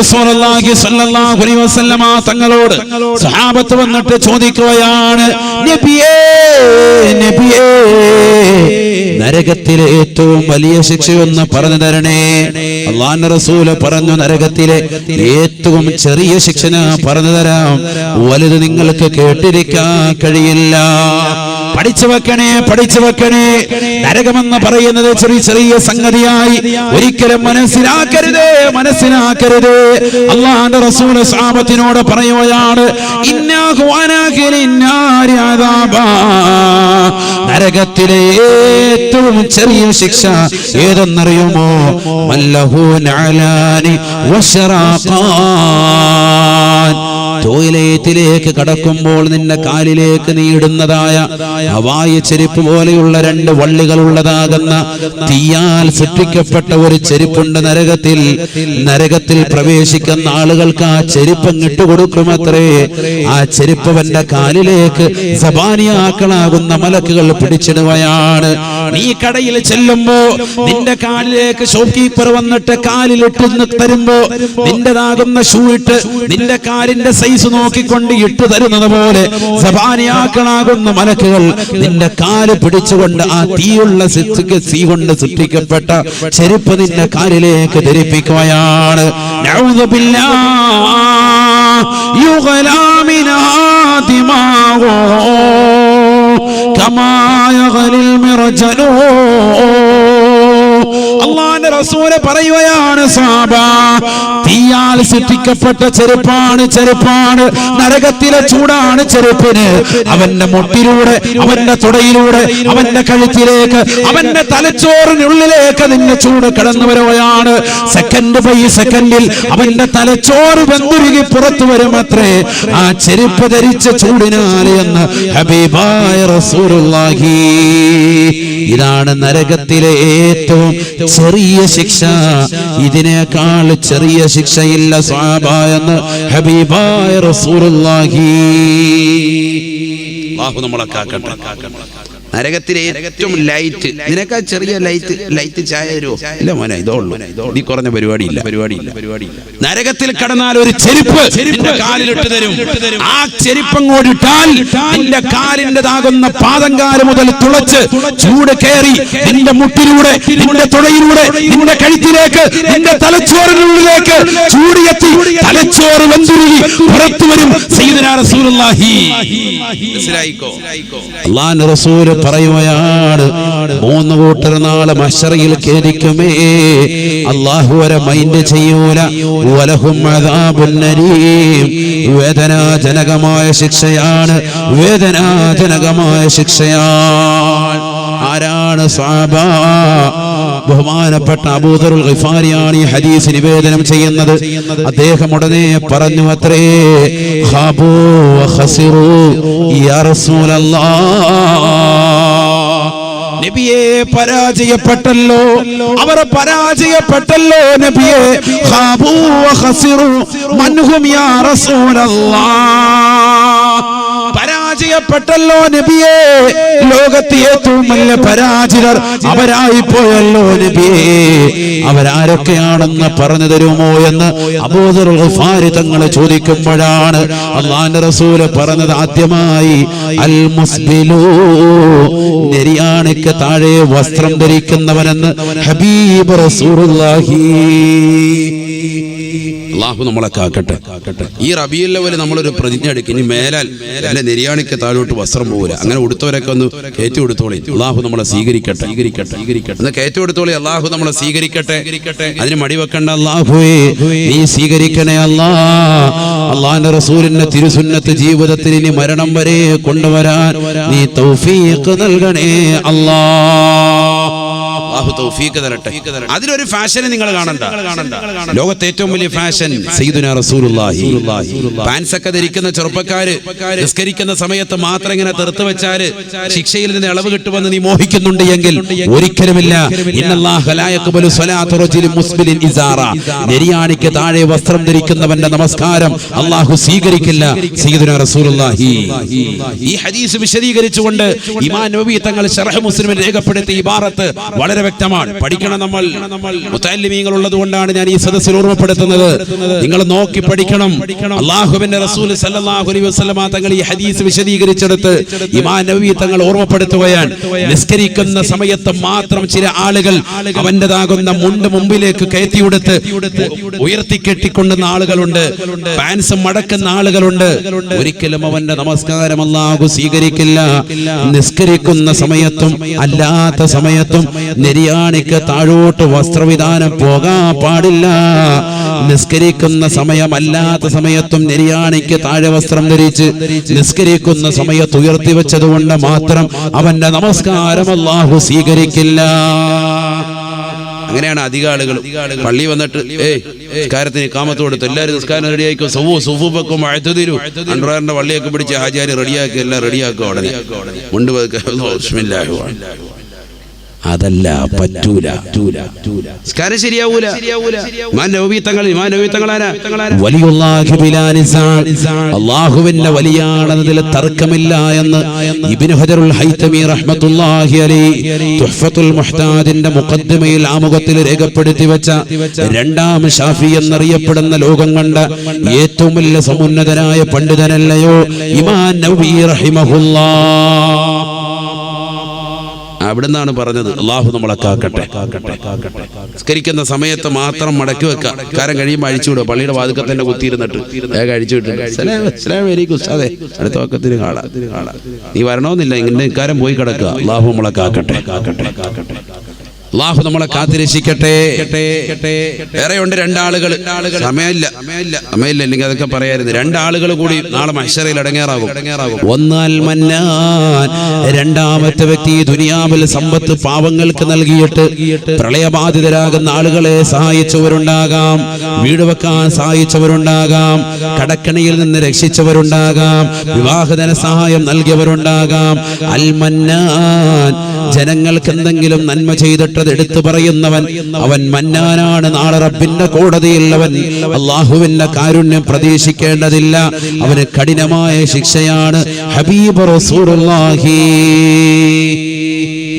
റസൂലുള്ളാഹി സ്വല്ലല്ലാഹു അലൈഹി വസല്ലമ തങ്ങളോട് സഹാബത്ത് വന്നിട്ട് ചോദിക്കുകയാണ്, നബിയേ നബിയേ, നരകത്തിലെ ഏറ്റവും വലിയ ശിക്ഷയൊന്ന് പറഞ്ഞു തരണേ. അല്ലാഹുവിന്റെ റസൂല് പറഞ്ഞു, നരകത്തിലെ ഏറ്റവും ചെറിയ ശിക്ഷ പറഞ്ഞു തരാം, വലുത് നിങ്ങൾക്ക് കേട്ടിരിക്കാൻ കഴിയില്ല. പഠിച്ചു വെക്കണേ, പഠിച്ചു വെക്കണേ. നരകമെന്ന് പറയുന്നത് ചെറിയ ചെറിയ സംഗതിയായി ഒരിക്കലും മനസ്സിലാക്കരുത്, മനസ്സിലാക്കരുത്. അല്ലാഹുവിന്റെ റസൂൽ സഹാബത്തിനോട് പറയുകയാണ്, ഇന്നഹു അനാഖിലിൻ നാരി അദാബാ, നരകത്തിലെ ഏറ്റവും ചെറിയ ശിക്ഷ ഏതെന്നറിയുമോ? മല്ലഹു നഅലാനി വശറാഖാൻ, ടോയ്ലറ്റിലേക്ക് കടക്കുമ്പോൾ നിന്റെ കാലിലേക്ക് നീ ഇടുന്നതായ ഹവായി ചെരുപ്പ് പോലെയുള്ള രണ്ട് വള്ളികളുള്ളതാകുന്ന തീയാൽ സൃഷ്ടിക്കപ്പെട്ട ഒരു ചെരുപ്പുണ്ട് നരകത്തിൽ. നരകത്തിൽ പ്രവേശിക്കുന്ന ആളുകൾക്ക് ആ ചെരുപ്പ് ഇട്ടുകൊടുക്കുമത്രേ. ആ ചെരുപ്പ് അവന്റെ കാലിലേക്ക് സബാനിയാക്കളാകുന്ന മലക്കുകൾ പിടിച്ചിടുകയാണ്. നീ കടയിൽ ചെല്ലുമ്പോ നിന്റെ കാലിലേക്ക് ഷോപ്പ് കീപ്പർ വന്നിട്ട് കാലിലിട്ട് തരുമ്പോ നിന്റേതാകുന്ന ഷൂ ഇട്ട് നിന്റെ കാലിന്റെ സൈസ് നോക്കിക്കൊണ്ട് ഇട്ടു തരുന്നത് പോലെ സബാനിയാക്കളാകുന്ന മലക്കുകൾ നിന്റെ കാല് പിടിച്ചുകൊണ്ട് ആ തീയുള്ള തീ കൊണ്ട് സൃഷ്ടിക്കപ്പെട്ട ചെരുപ്പ് നിന്റെ കാലിലേക്ക് ധരിപ്പിക്കുകയാണ്. നഊദു ബില്ലാഹ് യുഗ്ലാ മിനാ ദിമാഗു കമാ യഗ്ലിൽ മിർജലു. അല്ലാഹുവിന്റെ റസൂൽ പറയുകയാണ്, സഹാബാ, തീയാൽ സൃഷ്ടിക്കപ്പെട്ട ചെരുപ്പാണ്, ചെരുപ്പാണ്. നരകത്തിലെ ചൂടാണ് ചെരുപ്പിന്. അവന്റെ മുട്ടിലൂടെ, അവന്റെ തുടയിലൂടെ, അവന്റെ കഴുത്തിലേക്ക്, അവന്റെ തലച്ചോറിനുള്ളിലേക്ക് നിന്റെ ചൂട് കടന്നു വരുകയാണ്. സെക്കൻഡ് ബൈ സെക്കൻഡിൽ അവന്റെ തലച്ചോറ് വെന്തുരുകി പുറത്തു വരുമത്രേ ആ ചെരുപ്പ് ധരിച്ച ചൂടിനാല് എന്ന് ഹബീബായ റസൂലുള്ളാഹി. ഇതാണ് നരകത്തിലെ ഏറ്റവും ചെറിയ ശിക്ഷ. ഇതിനേക്കാൾ ചെറിയ ശിക്ഷയില്ല സ്വഹാബാ എന്ന് ഹബീബായ റസൂലുള്ളാഹി. അല്ലാഹു നമ്മളെ കാക്കട്ടെ. നരകത്തിലെ ഏറ്റവും ലൈറ്റ്, നിനക്കാ ചെറിയ ലൈറ്റ് ചായ തരുമോ? ഇല്ല മോനെ, ഇതേ ഉള്ളൂ. നീ കുറഞ്ഞ പരിപാടിയില്ല. നരകത്തിൽ കടന്നാൽ ഒരു ചെരുപ്പ് നിന്റെ കാലിലിട്ട് തരും. ആ ചെരുപ്പങ്ങോട്ടിട്ടാൽ നിന്റെ കാലിൻ്റെതാകുന്ന പാദങ്കാല് മുതൽ തുളച്ച് ചൂട് കയറി നിന്റെ മുട്ടിലൂടെ, നിന്റെ തുടയിലൂടെ, നിന്റെ കഴുത്തിലേക്ക്, നിന്റെ തലച്ചോറിനുള്ളിലേക്ക് ചൂടിയെത്തി തലച്ചോറ് വെന്തുരുകി പുറത്തു വരും സയ്യിദുനാ റസൂലുള്ളാഹി. മനസ്സിലായിക്കോ? അല്ലാഹുവിന്റെ റസൂൽ പറയുകയാണ്, മൂന്ന് കൂട്ടർ നാളെ മഹ്ശറിൽ ഖേദിക്കുമേ, അല്ലാഹു വരെ മൈൻഡ് ചെയ്യൂല. വലഹും അദാബുൻ അലീം, വേദനാജനകമായ ശിക്ഷയാണ്, വേദനാജനകമായ ശിക്ഷയാണ്. ആരാണ് സ്വഹാബാ? ബഹുമാനപ്പെട്ട അബൂദറുൽ ഗിഫാരിയാണ് ഈ ഹദീസ് നിവേദനം ചെയ്യുന്നത്. അദ്ദേഹം ഉടനെ പറഞ്ഞു അത്രേ, ഖാബൂ വഖസിറൂ യാ റസൂലല്ലാഹ്, നബിയെ പരാജയപ്പെട്ടല്ലോ, അവർ പരാജയപ്പെട്ടല്ലോ നബിയെ. ഖാബൂ വഖസിറൂ മൻഹും യാ റസൂലല്ലാഹ്, പരാജയപ്പെട്ടല്ലോ നബിയെ. ലോകത്തെ ഏറ്റവും വലിയ പരാജിതർ അവരായി പോയല്ലോ നബിയെ. അവരാരൊക്കെയാണെന്ന് പറഞ്ഞു തരുമോ എന്ന് അബൂദറുൽ ഗിഫാരി തങ്ങൾ ചോദിക്കുമ്പോഴാണ് അല്ലാഹുവിന്റെ റസൂൽ പറഞ്ഞത് ആദ്യമായി അൽ മുസ്ബിലൂ, നെരിയാണിക്ക് താഴെ വസ്ത്രം ധരിക്കുന്നവനെന്ന് ഹബീബ് റസൂലുള്ളാഹി. അള്ളാഹു നമ്മളെ കാക്കട്ടെ. ഈ റബീഉൽ അവ്വൽ നമ്മളൊരു പ്രതിജ്ഞ എടുക്കും, ഇനി മേലാൽ എന്റെ നെരിയാണിക്ക് താഴോട്ട് വസ്ത്രം പോകില്ല. അങ്ങനെ ഉടുത്തവരൊക്കെ ഒന്ന് കയറ്റി കൊടുത്തോളി. അള്ളാഹു നമ്മളെ സ്വീകരിക്കട്ടെ. ഒന്ന് കയറ്റി കൊടുത്തോളി. അള്ളാഹു നമ്മളെ സ്വീകരിക്കട്ടെ. അതിന് മടിവെക്കണ്ട. അള്ളാഹുവേ നീ സ്വീകരിക്കണേ അല്ലാ. അള്ളാഹുവിന്റെ റസൂലിന്റെ തിരുസുന്നത്ത് ജീവിതത്തിൽ ഇനി മരണം വരെ കൊണ്ടുവരാൻ നീ തൗഫീഖ് നൽകണേ അല്ലാ. അല്ലാഹു തൗഫീഖ് തരട്ടെ. അതിലൊരു ഫാഷൻ നിങ്ങൾ കാണണ്ട. ലോകത്തെ ഏറ്റവും വലിയ ഫാഷൻ സയ്യിദുനാ റസൂലുള്ളാഹി. പാൻസ് ഒക്കെ ധരിക്കുന്ന ചെറുപ്പക്കാര് നിസ്കരിക്കുന്ന സമയത്ത് മാത്രം ഇങ്ങനെ തെറുത്ത് വെച്ചാല് ശിക്ഷയിൽ നിന്ന് ഇളവ് കിട്ടുമെന്ന് നീ മോഹിക്കുന്നുണ്ട് എങ്കിൽ ഒരിക്കലുമില്ല. ഇന്നല്ലാഹ ലാ യഖ്ബലു സ്വലാത്ത റജുലിൻ മുസ്ബിലിൻ ഇസാറ. നെരിയാണിക്ക് താഴെ വസ്ത്രം ധരിക്കുന്നവന്റെ നമസ്കാരം അല്ലാഹു സ്വീകരിക്കില്ല. സയ്യിദുനാ റസൂലുള്ളാഹി. ഈ ഹദീസ് വിശദീകരിച്ചുകൊണ്ട് ഇമാം നബവി തങ്ങൾ ശറഹ് മുസ്ലിമിൽ രേഖപ്പെടുത്തിയ ഇബാറത്ത് വളരെ വ്യക്തമാണ്. പഠിക്കണം. നമ്മൾ മുതഅല്ലിമീങ്ങൾ ഉള്ളത് കൊണ്ടാണ് ഞാൻ ഈ സദസ്സിൽ ഓർമ്മപ്പെടുത്തുന്നത്. നിങ്ങൾ നോക്കി പഠിക്കണം. അല്ലാഹുവിന്റെ റസൂൽ സല്ലല്ലാഹു അലൈഹി വസല്ലമ തങ്ങൾ ഈ ഹദീസ് വിശദീകരിച്ചെടുത്ത് ഇമാം നബവി തങ്ങൾ ഓർമ്മപ്പെടുത്തുകയാണ്. നിസ്കരിക്കുന്ന സമയത്ത് മാത്രം ചില ആളുകൾ അവന്റേതാകുന്ന മുണ്ട് മുമ്പിലേക്ക് കയറ്റിയെടുത്ത് ഉയർത്തി കെട്ടിക്കൊണ്ടുന്ന ആളുകളുണ്ട്. പാൻസ് മടക്കുന്ന ആളുകളുണ്ട്. ഒരിക്കലും അവന്റെ നമസ്കാരം അല്ലാഹു സ്വീകരിക്കില്ല. നിസ്കരിക്കുന്ന സമയത്തും അല്ലാത്ത സമയത്തും നെരിയാണിക്ക് താഴോട്ട് വസ്ത്രവിധാനം പോകാൻ പാടില്ല. നിസ്കരിക്കുന്ന സമയം അല്ലാത്ത സമയത്തും നെരിയാണിക്ക് താഴെ വസ്ത്രം ധരിച്ച് നിസ്കരിക്കുന്ന സമയത്ത് ഉയർത്തി വെച്ചതുകൊണ്ട് മാത്രം അവന്റെ നമസ്കാരം അല്ലാഹു സ്വീകരിക്കില്ല. അങ്ങനെയാണ് അധിക ആളുകൾ പള്ളി വന്നിട്ട് നിസ്കാരത്തിന് ഇഖാമത്ത് കൊടുത്ത് എല്ലാവരും നിസ്കാരം റെഡിയാക്കും. സുഫൂഫക്കും അഅ്തദിലു അൻറാറിന്റെ വള്ളിയൊക്കെ പിടിച്ച് ഹാജിയാര് റെഡിയാക്കി എല്ലാം റെഡിയാക്കുക. ഉടനെ മുണ്ട് ബിസ്മില്ലാഹി. അതല്ല, പറ്റൂല. നിസ്കാരം ശരിയാവൂല. അല്ലാഹുവിന്റെ വലിയാണെന്നതിൽ തർക്കമില്ല എന്ന് ഇബ്നു ഹജറുൽ ഹൈതമി റഹ്മത്തുള്ളാഹി അലൈഹി തുഹ്ഫത്തുൽ മുഹ്താജിന്റെ മുഖദ്ദിമയിൽ ആമുഖത്തിൽ രേഖപ്പെടുത്തി വെച്ച രണ്ടാം ഷാഫി എന്നറിയപ്പെടുന്ന ലോകം കണ്ട ഏറ്റവും വലിയ സമുന്നതനായ പണ്ഡിതനല്ലയോ ഇമാം നവവി റഹിമഹുല്ലാഹ്. അവിടുന്നാണ് പറഞ്ഞത് അല്ലാഹു നമ്മളെ കാക്കട്ടെ. നിസ്കരിക്കുന്ന സമയത്ത് മാത്രം മടക്കി വെക്കാം. കാരം കഴിയുമ്പോൾ അഴിച്ചുവിടുക. പള്ളിയുടെ വാതിൽക്കൽ തന്നെ കുത്തിയിരുന്നിട്ട് വേഗം അഴിച്ചുവിട്ടിട്ട് അടുത്ത വക്കത്തിന് കാണാം. നീ വരണമെന്നില്ല, ഇങ്ങനെ ഇക്കാരം പോയി കിടക്കുക. അല്ലാഹു നമ്മളെ കാക്കട്ടെ. അല്ലാഹു നമ്മളെ കാത്തിരക്ഷിക്കട്ടെ. വേറെയുണ്ട് രണ്ടാളുകൾ. സമയമില്ല ഇല്ലെങ്കിൽ അതൊക്കെ പറയായിരുന്നു. രണ്ടാളുകൾ കൂടി നാളെ മഹ്ശറയിൽ അടങ്ങേറാകും. ഒന്നാൽ മന്നാൻ, രണ്ടാമത്തെ വ്യക്തി ദുനിയാവിൽ സമ്പത്ത് പാവങ്ങൾക്ക് നൽകിയിട്ട് പ്രളയബാധിതരാകുന്ന ആളുകളെ സഹായിച്ചവരുണ്ടാകാം, വീട് വെക്കാൻ സഹായിച്ചവരുണ്ടാകാം, കടക്കണിയിൽ നിന്ന് രക്ഷിച്ചവരുണ്ടാകാം, വിവാഹധന സഹായം നൽകിയവരുണ്ടാകാം. അൽ മന്നാൻ, ജനങ്ങൾക്ക് എന്തെങ്കിലും നന്മ ചെയ്തിട്ട് എടുത്തു പറയുന്നവൻ, അവൻ മന്നാനാണ്. നാളെ റബ്ബിന്റെ കോടതിയിൽ അവൻ അല്ലാഹുവിന്റെ കാരുണ്യം പ്രതീക്ഷിക്കേണ്ടതില്ല. അവന് കഠിനമായ ശിക്ഷയാണ്. ഹബീബ് റസൂലുള്ളാഹി.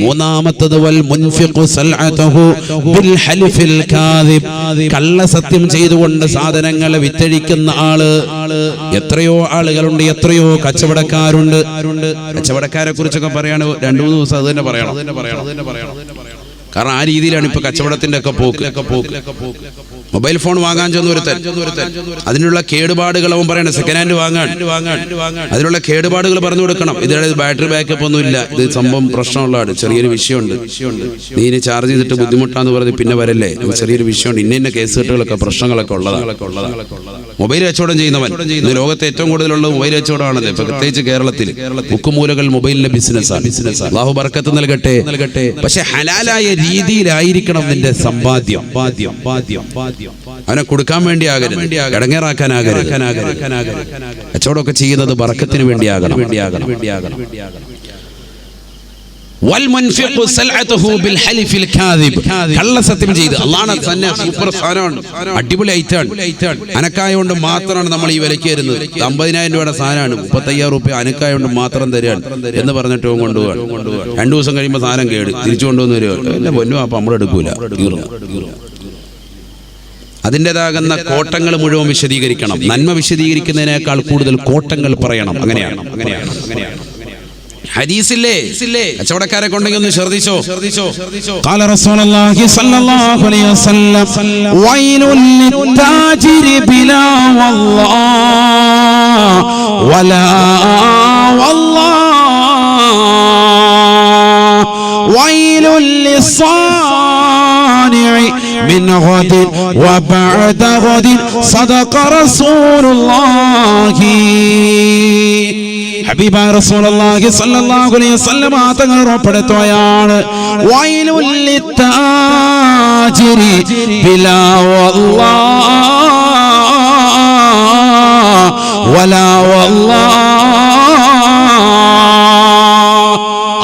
മൂന്നാമത്തത് വൽ മുൻഫിഖു സൽഅതഹു ബിൽ ഹലിഫിൽ കാദിബ്, കള്ളസത്യം ചെയ്തുകൊണ്ട് സാധനങ്ങളെ വിറ്റഴിക്കുന്ന ആള്. എത്രയോ ആളുകളുണ്ട്, എത്രയോ കച്ചവടക്കാരുണ്ട്. കച്ചവടക്കാരെ കുറിച്ചൊക്കെ പറയാണ് 2-3 ദിവസം അത് തന്നെ പറയണം. കാരണം ആ രീതിയിലാണ് ഇപ്പൊ കച്ചവടത്തിന്റെ ഒക്കെ പോക്ക്. മൊബൈൽ ഫോൺ വാങ്ങാൻ ചെന്നൊരുത്തൻ അതിനുള്ള കേടുപാടുകൾ അവൻ പറയണം. സെക്കൻഡ് ഹാൻഡ് വാങ്ങാൻ അതിനുള്ള കേടുപാടുകൾ പറഞ്ഞു കൊടുക്കണം. ഇതിടെ ബാറ്ററി ബാക്കപ്പ് ഒന്നും ഇല്ല, ഇത് സംഭവം പ്രശ്നമുള്ളതാണ്, ചെറിയൊരു വിഷയമുണ്ട്, നീ ഇനി ചാർജ് ചെയ്തിട്ട് ബുദ്ധിമുട്ടാന്ന് പറഞ്ഞ് പിന്നെ വരല്ലേ, ചെറിയൊരു വിഷയമുണ്ട്, ഇന്ന കേസ് കെട്ടുകളൊക്കെ പ്രശ്നങ്ങളൊക്കെ ഉള്ളതാണ്. മൊബൈൽ കച്ചവടം ചെയ്യുന്നവൻ ഇന്ന് ലോകത്തെ ഏറ്റവും കൂടുതലുള്ള മൊബൈൽ കച്ചവടമാണല്ലോ. ഇപ്പൊ പ്രത്യേകിച്ച് കേരളത്തിൽ മുക്കുമൂലകൾ മൊബൈലിന്റെ ബിസിനസ്സാണ്. അല്ലാഹു ബർക്കത്ത് നൽകട്ടെ. പക്ഷെ ഹലാലായ രീതിയിലായിരിക്കണം നിന്റെ സമ്പാദ്യം. അവനെ കൊടുക്കാൻ വേണ്ടി ആകരുത്, ഇടങ്ങേറാക്കാനാകരുത്. കച്ചവടമൊക്കെ ചെയ്യുന്നത് ബർക്കത്തിന് വേണ്ടിയാകണം. കള്ളസത്യം ചെയ്ത് അള്ളാഹ് തന്നെ സൂപ്പർ സാധനമാണ്, അടിപൊളി ഐറ്റാണ്, അനക്കായോണ്ട് മാത്രമാണ് നമ്മൾ ഈ വിലക്ക് തരുന്നത്. 50,000 രൂപയുടെ സാധനമാണ്, 35,000 രൂപ അനക്കായോണ്ട് മാത്രം തരികയാണ് എന്ന് പറഞ്ഞിട്ട് കൊണ്ടുപോകാൻ. 2 ദിവസം കഴിയുമ്പോൾ സാധനം കേട് തിരിച്ചു കൊണ്ടുവന്ന് വരിക. പൊന്നു അപ്പം നമ്മളെടുക്കൂല, തീർന്നു. അതിൻ്റെതാകുന്ന കോട്ടങ്ങൾ മുഴുവൻ വിശദീകരിക്കണം. നന്മ വിശദീകരിക്കുന്നതിനേക്കാൾ കൂടുതൽ കോട്ടങ്ങൾ പറയണം. അങ്ങനെയാണ്. ഹദീസില്ലേ കച്ചവടക്കാരെ കൊണ്ടെങ്കിൽ ഒന്ന് ശ്രദ്ധിച്ചോ. ഖാല റസൂലുള്ളാഹി സ്വല്ലല്ലാഹു അലൈഹി വസല്ലം വൈലുൽ ലിത്താജിരി ബിലാ വല്ലാഹ് വലാ വല്ലാഹ് വൈലുൽ ലിസാനിഇ من غد وبعد غد صدق رسول الله ഹബീബ റസൂലുള്ളാഹി സ്വല്ലല്ലാഹു അലൈഹി വസല്ലം തങ്ങൾ ഉറപ്പെടുത്തുകയാണ് വൈലുൽ ലിത്താജിരി ബിലാ വല്ലാഹ് വലാ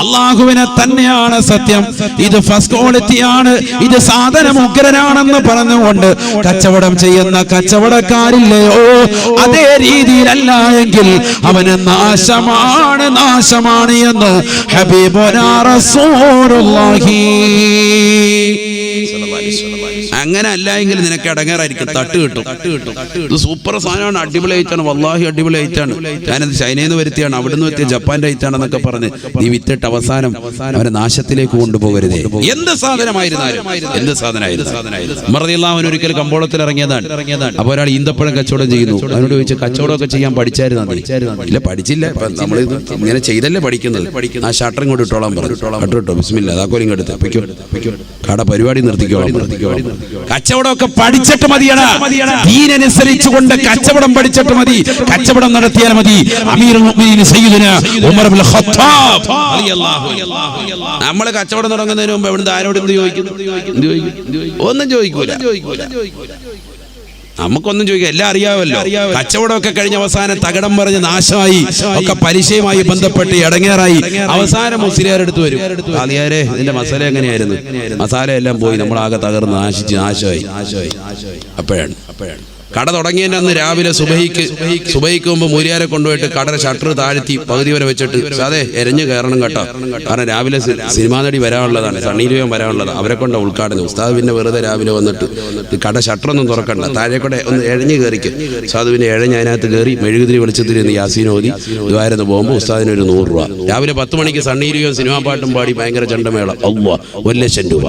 അല്ലാഹുവിനെ തന്നെയാണ് സത്യം, ഇത് ഫസ്റ്റ് ക്വാളിറ്റിയാണ്, ഇത് സാധനം ഉഗ്രനാണെന്ന് പറഞ്ഞുകൊണ്ട് കച്ചവടം ചെയ്യുന്ന കച്ചവടക്കാരില്ലയോ, അതേ രീതിയിലല്ല എങ്കിൽ അവന് നാശമാണ് എന്ന് ഹബീബുനാ റസൂലുള്ളാഹി. അങ്ങനെ അല്ല എങ്കിൽ നിനക്ക് അടങ്ങാറായിരിക്കും, തട്ട് കിട്ടും. ഇത് സൂപ്പർ സാധനമാണ്, അടിപൊളി ഐറ്റാണ്, വല്ലാഹി അടിപൊളി ഐറ്റാണ്, ഞാനത് ചൈനയിൽ നിന്ന് വരുത്തിയാണ്, അവിടുന്ന് വരുത്തിയ ജപ്പാന്റെ ഐറ്റാണെന്നൊക്കെ പറഞ്ഞ് നീ വിത്തിട്ട് അവസാനം അവരെ നാശത്തിലേക്ക് കൊണ്ടുപോകരുതേ. എന്ത് സാധനമായിരുന്നാലും റളിയല്ലാഹു അൻഹു ഒരിക്കൽ കമ്പോളത്തിൽ ഇറങ്ങിയതാണ്. അപ്പോൾ ഒരാൾ ഈന്തപ്പഴം കച്ചവടം ചെയ്യുന്നു. അവനോട് ചോദിച്ചു, കച്ചവടമൊക്കെ ചെയ്യാൻ പഠിച്ചായിരുന്നു? ഇല്ല, പഠിച്ചില്ല, നമ്മൾ ഇങ്ങനെ ചെയ്തല്ലേ പഠിക്കുന്നത്. ആ ഷട്ടർ ഇങ്ങോട്ട് ഇട്ടോളാൻ പറഞ്ഞു. ഷട്ടർ ഇട്ടോ, ബിസ്മില്ലാ, താക്കോൽ ഇങ്ങോട്ട് കട പരിപാടി നിർത്തിക്കോളാം. കച്ചവടമൊക്കെ പഠിച്ചിട്ട് മതിയടാ, ദീനനുസരിച്ചുകൊണ്ട് കച്ചവടം പഠിച്ചിട്ട് മതി, കച്ചവടം നടത്തിയാൽ മതി. അമീറുൽ മുഅ്മിനീൻ സയ്യിദുനാ ഉമർ ഇബ്നുൽ ഖത്താബ് റളിയല്ലാഹു അൻഹു നമ്മള് കച്ചവടം തുടങ്ങുന്നതിന് മുമ്പ് എവിടുന്ന് ആരോട് എന്ത് ചോദിക്കുന്നു? ഒന്നും ചോദിക്കൂല, നമുക്കൊന്നും ചോദിക്കാം, എല്ലാം അറിയാമല്ലോ. കച്ചവടമൊക്കെ കഴിഞ്ഞ അവസാനം തകടം പറഞ്ഞ് നാശമായി, ഒക്കെ പലിശയുമായി ബന്ധപ്പെട്ട് ഇടങ്ങേറായി, അവസാനം മുസ്ലിയാരെടുത്ത് വരും, ആലിയാരെ ഇതിന്റെ മസാല എങ്ങനെയായിരുന്നു? മസാല എല്ലാം പോയി, നമ്മളാകെ തകർന്ന് നാശമായി. അപ്പോഴാണ് കട തുടങ്ങിയതിന്റെ അന്ന് രാവിലെ സുബഹിക്ക് മുമ്പ് മൂലിയാരെ കൊണ്ടുപോയിട്ട് കടയുടെ ഷട്ടർ താഴ്ത്തി പകുതി വരെ വെച്ചിട്ട്, അതെ എരഞ്ഞു കയറണം കേട്ടോ, കാരണം രാവിലെ സിനിമാ നടി വരാനുള്ളതാണ്, സണ്ണീലിയോൻ വരാനുള്ളതാണ്, അവരെ കൊണ്ട് ഉദ്ഘാടനം. ഉസ്താദ് പിന്നെ വെറുതെ രാവിലെ വന്നിട്ട് കട ഷട്ടറൊന്നും തുറക്കണ്ട, താഴെക്കൂടെ ഒന്ന് എഴഞ്ഞു കയറിക്കും. ഉസ്താദ് പിന്നെ എഴഞ്ഞ് അതിനകത്ത് കയറി മെഴുകുതിരി വെളിച്ചത്തിൽ നിന്ന് യാസീൻ ഓതി ദ്വാരന്ന് പോകുമ്പോൾ ഉസ്താദിന് ഒരു 100 രൂപ. രാവിലെ 10 മണിക്ക് സണ്ണീലിയോൻ സിനിമാ പാട്ടും പാടി ഭയങ്കര ചണ്ടമേള, 1,00,000 രൂപ.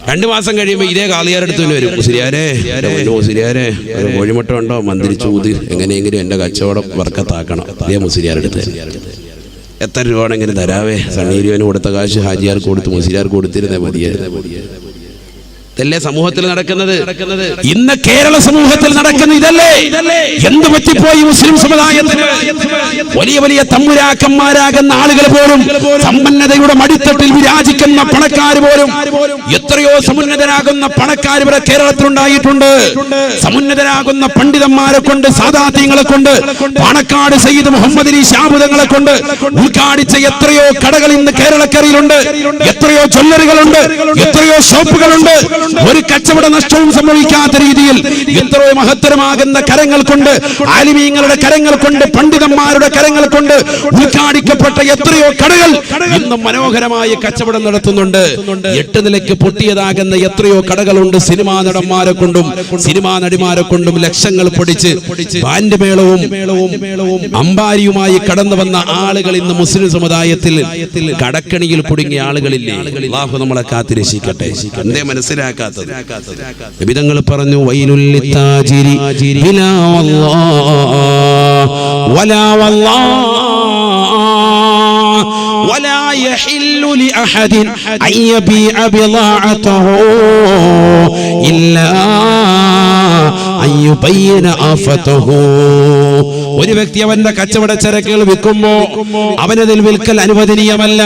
2 മാസം കഴിയുമ്പോൾ ഇതേ കാളിയാരെടുത്ത് വരും, മുസ്ലിയാരെ ഒരു കോഴിമുട്ട ഉണ്ടോ, മന്ത്രിച്ചു ഊതി എങ്ങനെയെങ്കിലും എന്റെ കച്ചവടം വർക്കത്താക്കണം. ഇതേ മുസ്ലിയാരെടുത്ത് എത്ര രൂപ ആണെങ്കിലും തരാവേ. സണ്ണീരിയോന് കൊടുത്ത കാശ് ഹാജിയാർക്ക് കൊടുത്ത് മുസ്ലിയാർക്ക് കൊടുത്തിരുന്നേ മതിയായിരുന്നു. ഇതല്ലേ സമൂഹത്തിൽ നടക്കുന്നത്? ഇന്ന് കേരള സമൂഹത്തിൽ നടക്കുന്ന ഇതല്ലേ? എന്ത് പറ്റിപ്പോയി മുസ്ലിം സമുദായത്തിന്? വലിയ വലിയ തമ്പുരാക്കന്മാരാകുന്ന ആളുകൾ പോലും, സമ്പന്നതയുടെ മടിത്തട്ടിൽ വിരാജിക്കുന്ന പണക്കാർ പോലും, എത്രയോ സമുന്നതരാകുന്ന പണക്കാർ ഇവിടെ കേരളത്തിലുണ്ടായിട്ടുണ്ട്. സമുന്നതരാകുന്ന പണ്ഡിതന്മാരെ കൊണ്ട്, സാദാത്യങ്ങളെ കൊണ്ട്, പാണക്കാട് സയ്യിദ് മുഹമ്മദ് അലി ശാബുദങ്ങളെ കൊണ്ട് ഉദ്ഘാടിച്ച എത്രയോ കടകൾ ഇന്ന് കേരളക്കരയിലുണ്ട്, എത്രയോ ജ്വല്ലറികളുണ്ട്, എത്രയോ ഷോപ്പുകളുണ്ട്. ഒരു കച്ചവട നഷ്ടവും സംഭവിക്കാത്ത രീതിയിൽ എത്രയോ മഹത്തരമാകുന്ന കരങ്ങൾ കൊണ്ട്, ആലിമീങ്ങളുടെ കരങ്ങൾ കൊണ്ട്, പണ്ഡിതന്മാരുടെ കരങ്ങൾ കൊണ്ട് ഉദ്ഘാടിക്കപ്പെട്ട എത്രയോ കടകൾ ഇന്ന് മനോഹരമായ കച്ചവടം നടത്തുന്നുണ്ട്. 8 നിലയ്ക്ക് പൊട്ടിയതാകുന്ന എത്രയോ കടകളുണ്ട്. സിനിമാ നടന്മാരെ കൊണ്ടും സിനിമാ നടിമാരെ കൊണ്ടും ലക്ഷങ്ങൾ പൊടിച്ച് ബാൻഡ് മേളവും അമ്പാരിയുമായി കടന്നു വന്ന ആളുകൾ ഇന്ന് മുസ്ലിം സമുദായത്തിൽ കടക്കണിയിൽ കുടുങ്ങിയ ആളുകളില്ലേ? അല്ലാഹു നമ്മളെ കാത്തിരക്ഷിക്കട്ടെ. എന്തേ മനസ്സിലാക്കാത്തത്? നബിതങ്ങൾ പറഞ്ഞു, വൈലുൽ ലിത്താജിരി ബിലാ വല്ലാഹ് വലാ വല്ലാഹ് വലാ യഹില്ലു ലിഅഹദിൻ അൻ യബീഅ ബിളാഅതഹു ഇല്ലാ അൻ യുബയ്യിന ആഫതഹു. ഒരു വ്യക്തി അവന്റെ കച്ചവട ചരക്കുകൾ വിൽക്കുമ്പോ അവനതിൽ വിൽക്കൽ അനുവദനീയമല്ല.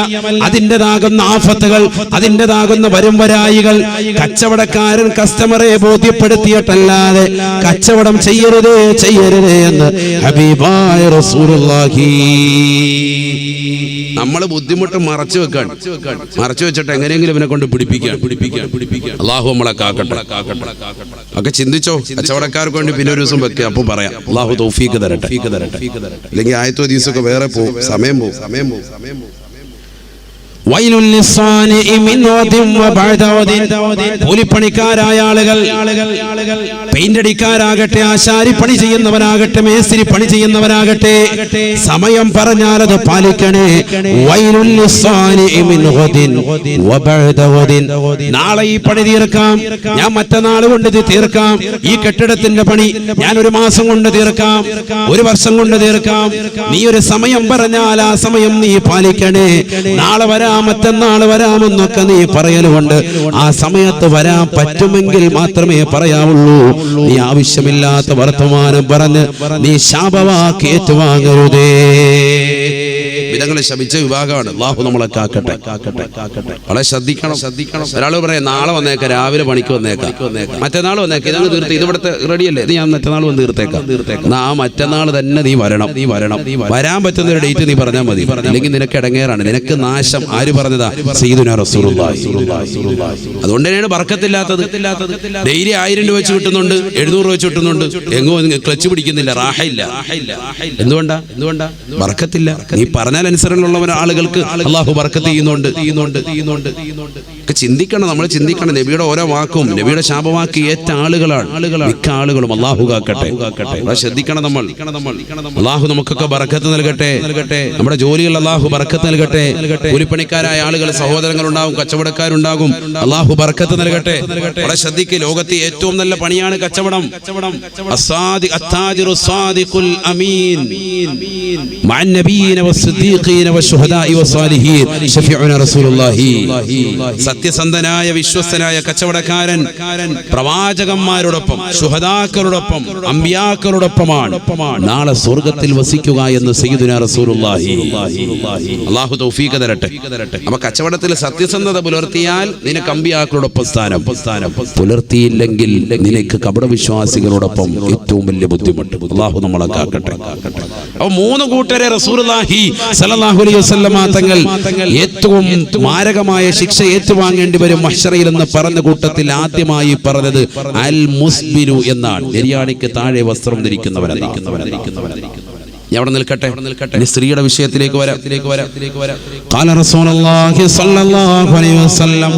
അതിൻ്റെതാകുന്ന ആഫത്തുകൾ, അതിൻ്റെതാകുന്ന വരുംവരായികൾ കച്ചവടക്കാരൻ കസ്റ്റമറെ ബോധ്യപ്പെടുത്തിയിട്ടല്ലാതെ കച്ചവടം ചെയ്യരുതേ എന്ന് ഹബീബായ റസൂലുള്ളാഹി. നമ്മൾ ബുദ്ധിമുട്ട് മറച്ചു വെച്ചിട്ട് എങ്ങനെയെങ്കിലും ഇവനെ കൊണ്ട് പിടിപ്പിക്കാൻ. അള്ളാഹു നമ്മളെ കാക്കട്ടെ. ഒക്കെ ചിന്തിച്ചോ, കച്ചവടക്കാർക്ക് വേണ്ടി പിന്നെ ഒരു ദിവസം വെക്കുക, അപ്പൊ പറയാം. അള്ളാഹു തൗഫീഖ് തരട്ടെ. അല്ലെങ്കിൽ ആയത്തോ ദിവസമൊക്കെ വേറെ പോകും, സമയം പോകും. കൂലിപ്പണിക്കാരായ ആളുകൾ, പെയിന്റടിക്കാരാകട്ടെ, ആശാരി പണി ചെയ്യുന്നവരാകട്ടെ, മേസ്തിരി പണി ചെയ്യുന്നവരാകട്ടെ, സമയം പറഞ്ഞാൽ അത് പാലിക്കണേ. നാളെ ഈ പണി തീർക്കാം, ഞാൻ മറ്റന്നാൾ കൊണ്ട് തീർക്കാം, ഈ കെട്ടിടത്തിന്റെ പണി ഞാൻ 1 മാസം കൊണ്ട് തീർക്കാം, 1 വർഷം കൊണ്ട് തീർക്കാം. നീ ഒരു സമയം പറഞ്ഞാൽ ആ സമയം നീ പാലിക്കണേ. നാളെ വരാം, മറ്റന്നാൾ വരാമെന്നൊക്കെ നീ പറയലുകൊണ്ട് ആ സമയത്ത് വരാൻ പറ്റുമെങ്കിൽ മാത്രമേ പറയാവുള്ളൂ. നീ ആവശ്യമില്ലാത്ത വർത്തമാനം പറഞ്ഞ് നീ ശാപവാക്കി ഏറ്റുവാങ്ങരുതേ. വിധങ്ങളെ ശപിച്ച വിഭാഗമാണ്. അല്ലാഹു നമ്മളെ കാക്കട്ടെ. വളരെ ശ്രദ്ധിക്കണം. ഒരാൾ പറയാം നാളെ വന്നേക്കാം, രാവിലെ പണിക്ക് വന്നേക്കാം, മറ്റന്നാൾ വന്നേക്കാം, ഇതാണ് തീർത്ത്, ഇത് ഇവിടുത്തെ റെഡിയല്ലേ, ഇത് ഞാൻ മറ്റന്നാൾ വന്ന് തീർത്തേക്കാം. ആ മറ്റന്നാൾ തന്നെ നീ വരണം. വരാൻ പറ്റുന്ന ഒരു ഡേറ്റ് നീ പറഞ്ഞാൽ മതി, അല്ലെങ്കിൽ നിനക്ക് ഇടങ്ങേറാണ്, നിനക്ക് നാശം. ആര് പറഞ്ഞതാ? സയ്യിദുനാ റസൂലുള്ളാഹി. അതുകൊണ്ട് തന്നെയാണ് ബർക്കത്തില്ലാത്തത്. ഡെയിലി 1000 രൂപ വെച്ച് കിട്ടുന്നുണ്ട്, 700 രൂപ വെച്ച് കിട്ടുന്നുണ്ട്, എങ്ങോ ക്ലച്ച് പിടിക്കുന്നില്ല, റാഹയില്ല. എന്തുകൊണ്ടാ? ബർക്കത്തില്ല. നീ പറഞ്ഞാൽ അനുസരണമുള്ളവൻ ആളുകൾക്ക് അല്ലാഹു ബർക്കത്ത് ചെയ്യുന്നുണ്ട്. ചിന്തിക്കണം, നമ്മൾ ചിന്തിക്കണം. നബിയുടെ ഓരോ വാക്കും നബിയുടെ ശാപവാക്കി ഏറ്റ ആളുകളാണ് മിക്ക ആളുകളും. അല്ലാഹു കാക്കട്ടെ. ശ്രദ്ധിക്കണം നമ്മൾ. അല്ലാഹു നമുക്കൊക്കെ ബർക്കത്ത് നൽകട്ടെ. നമ്മുടെ ജോലികൾ അല്ലാഹു ബർക്കത്ത് നൽകട്ടെ. കൂലിപ്പണിക്കാരായ ആളുകൾ, സഹോദരങ്ങളുണ്ടാകും, കച്ചവടക്കാരുണ്ടാകും. അല്ലാഹു ബർക്കത്ത് നൽകട്ടെ. വളരെ ശ്രദ്ധിക്കുക. ലോകത്തെ ഏറ്റവും നല്ല പണിയാണ് കച്ചവടം. അത്താജിറു സാദിഖുൽ അമീൻ മഅൻ നബിയ്യിന വസ്സദീഖീന വശുഹദാഇ വസ്സാലിഹീൻ ശഫീഉനാ റസൂലുള്ളാഹി. സത്യസന്ധനായ വിശ്വസ്തനായ കച്ചവടക്കാരൻ പ്രവാചകന്മാരോടൊപ്പം, ശുഹദാക്കളോടൊപ്പം, അമ്പിയാക്കളോടൊപ്പമാണ് നാളെ സ്വർഗ്ഗത്തിൽ വസിക്കുക എന്ന് സയ്യിദുനാ റസൂലുള്ളാഹി. അല്ലാഹു തൗഫീഖ് തരട്ടെ. അപ്പൊ കച്ചവടത്തിൽ സത്യസന്ധത പുലർത്തിയാൽ നിനക്ക് അമ്പിയാക്കളോടൊപ്പം സ്ഥാനം, പുലർത്തിയില്ലെങ്കിൽ നിനക്ക് കപടവിശ്വാസികളോടൊപ്പം ഏറ്റവും വലിയ ബുദ്ധിമുട്ട്. അല്ലാഹു നമ്മളെ കാക്കട്ടെ. അപ്പൊ 3 കൂട്ടരെ റസൂലുള്ളാഹി സ്വല്ലല്ലാഹു അലൈഹി വസല്ലമ തങ്ങൾ ഏറ്റവും മാരകമായ ശിക്ഷ ഏറ്റുവാങ്ങേണ്ടി വരും മഹ്ശറയിൽ എന്ന് പറഞ്ഞ കൂട്ടത്തിൽ ആദ്യമായി പറഞ്ഞത് അൽ മുസ്ബിലു എന്നാണ്. നെരിയാണിക്ക് താഴെ വസ്ത്രം ധരിക്കുന്നവരെന്നാണ്. അവിടെ നിൽക്കട്ടെ. ഇനി സ്ത്രീയുടെ വിഷയത്തിലേക്ക് വരാം. ഖാല റസൂലുള്ളാഹി സ്വല്ലല്ലാഹു അലൈഹി വസല്ലം,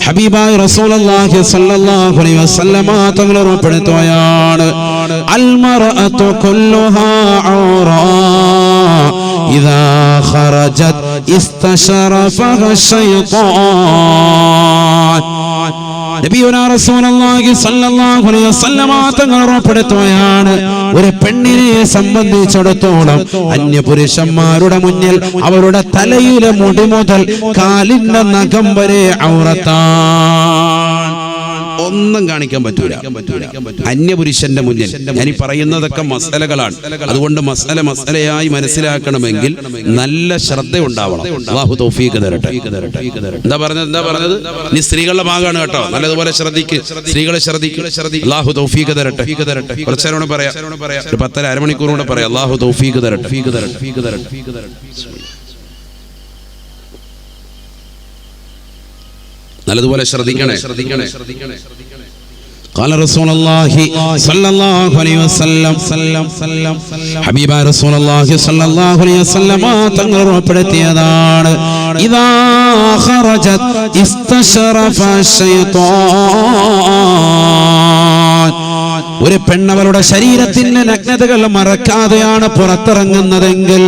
ഹബീബായ റസൂലുള്ളാഹി സ്വല്ലല്ലാഹു അലൈഹി വസല്ലം തങ്ങൾ ഉറപ്പെടുത്തുകയാണ്, അൽ മർഅതു കുല്ലുഹാ ഔറാ ഇദാ ഖറജത് ഇസ്തശറഫഹ ശൈത്താൻ. നബിയുനാ റസൂലുള്ളാഹി സ്വല്ലല്ലാഹു അലൈഹി വസല്ലം തങ്ങൾ ഉറപ്പെടുത്തുകയാണ്, ഒരു പെണ്ണിനെ സംബന്ധിച്ചിടത്തോളം അന്യപുരുഷന്മാരുടെ മുന്നിൽ അവരുടെ തലയിലെ മുടി മുതൽ കാലിന്റെ നഖം വരെ ഔറത്താണ്. ഒന്നും കാണിക്കാൻ പറ്റൂല അന്യപുരുഷന്റെ മുന്നിൽ. ഞാൻ ഈ പറയുന്നതൊക്കെ മസലകളാണ്. അതുകൊണ്ട് മസലയായി മനസ്സിലാക്കണമെങ്കിൽ നല്ല ശ്രദ്ധ ഉണ്ടാവണം. അല്ലാഹു തൗഫീഖ് തരട്ടെ. എന്താ പറഞ്ഞത്? നീ സ്ത്രീകളുടെ ഭാഗമാണ് കേട്ടോ, നല്ലതുപോലെ ശ്രദ്ധിക്ക്. സ്ത്രീകളെ ശ്രദ്ധിക്ക്. അല്ലാഹു തൗഫീഖ് തരട്ടെ. കുറച്ചേരോട് പറയാം, ഒരു 10 അരമണിക്കൂർ കൂടെ പറയാം. അല്ലാഹു തൗഫീഖ് തരട്ടെ. നല്ലതുപോലെ ശ്രദ്ധിക്കണേ. قال رسول الله صلى الله عليه وسلم, ഹബീബ റസൂൽ അല്ലാഹി സ്വല്ലല്ലാഹു അലൈഹി വസല്ലം തങ്ങൾ ഉറപ്പെടുത്തിയതാണ്, ഇദാ ഖറജത് ഇസ്തശറഫ ശൈത്താൻ. ഒരു പെണ്ണവളുടെ ശരീരത്തിന്റെ നഗ്നതകൾ മറക്കാതെയാണ് പുറത്തിറങ്ങുന്നതെങ്കിൽ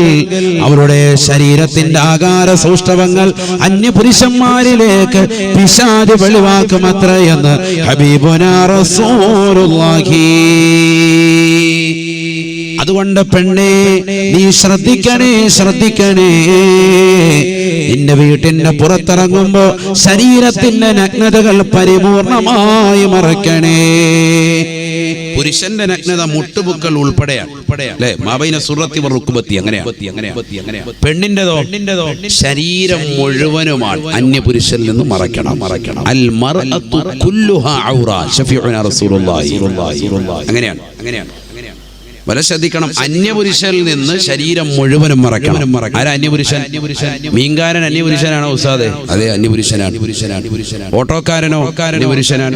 അവരുടെ ശരീരത്തിന്റെ ആകാര സൗഷ്ഠവങ്ങൾ അന്യപുരുഷന്മാരിലേക്ക് പിശാച് വെളിവാക്കുമത്രേ എന്ന് ഹബീബുനാ റസൂലുള്ളാഹി. അതുകൊണ്ട് പെണ്ണേ, നീ ശ്രദ്ധിക്കണേ. നിന്റെ വീട്ടിന്റെ പുറത്തിറങ്ങുമ്പോ ശരീരത്തിന്റെ നഗ്നതകൾ പരിപൂർണമായി മറക്കണേ. പുരുഷന്റെ നഗ്നത മുട്ടുപുക്കൾ ഉൾപ്പെടെയാണ് അല്ലെ, മാബൈന സുറത്തി വറുക്കുബത്തി. അങ്ങനെയാ. പെണ്ണിന്റെതോ ശരീരം മുഴുവനുമാണ് അന്യപുരുഷനിൽ നിന്ന് മറക്കണം. അൽ മർഅതു കുല്ലുഹാ ഔറാ ശഫീഉനാ റസൂലുള്ളാഹി. അങ്ങനെയാണ്. വളരെ ശ്രദ്ധിക്കണം. അന്യപുരുഷനിൽ നിന്ന് ശരീരം മുഴുവനും മറക്കണം. ആരാ അന്യപുരുഷൻ? മീൻകാരൻ അന്യപുരുഷനാണോ ഉസ്താദേ? അതെ, അന്യപുരുഷനാണ്. ഓട്ടോക്കാരനോ അന്യപുരുഷനാണ്.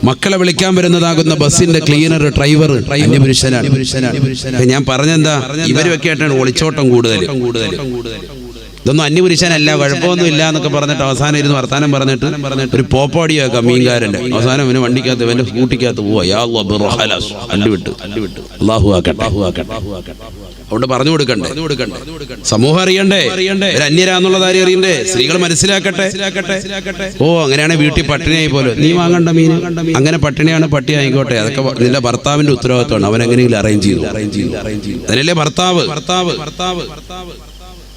മക്കളെ വിളിക്കാൻ വരുന്നതാകുന്ന ബസിന്റെ ക്ലീനർ, ഡ്രൈവർ അന്യപുരുഷനാണ്. ഞാൻ പറഞ്ഞെന്താ, ഇവരൊക്കെ ആയിട്ടാണ് ഒളിച്ചോട്ടം കൂടുതൽ. ഇതൊന്നും അന്യപുരുഷനല്ല, കുഴപ്പമൊന്നും ഇല്ല എന്നൊക്കെ പറഞ്ഞിട്ട് അവസാനം ഇരുന്ന് വർത്താനം പറഞ്ഞിട്ട് ഒരു പോപ്പാടിയാക്കാം മീൻകാരന്റെ. അവസാനം ഇവന് വണ്ടിക്കകത്ത് ഇവന്റെ സ്കൂട്ടിക്കകത്ത് പോവാ. അല്ലുവിട്ട് അല്ലാഹു ആക്കട്ടെ. അതുകൊണ്ട് പറഞ്ഞു കൊടുക്കണ്ടേ, സമൂഹം അറിയണ്ടേ, ഒരു അന്യരാന്നുള്ളത് ആരും അറിയണ്ടേ, സ്ത്രീകൾ മനസ്സിലാക്കട്ടെ. ഓ അങ്ങനെയാണെങ്കിൽ വീട്ടിൽ പട്ടിണിയായി പോലെ നീ വാങ്ങണ്ട മീൻ, അങ്ങനെ പട്ടിണിയാണ് പട്ടി ആയിക്കോട്ടെ, അതൊക്കെ നിന്റെ ഭർത്താവിന്റെ ഉത്തരവാദിത്വമാണ്. അവൻ എങ്ങനെയെങ്കിലും അറേഞ്ച് ചെയ്തു. അതിനല്ലേ ഭർത്താവ്.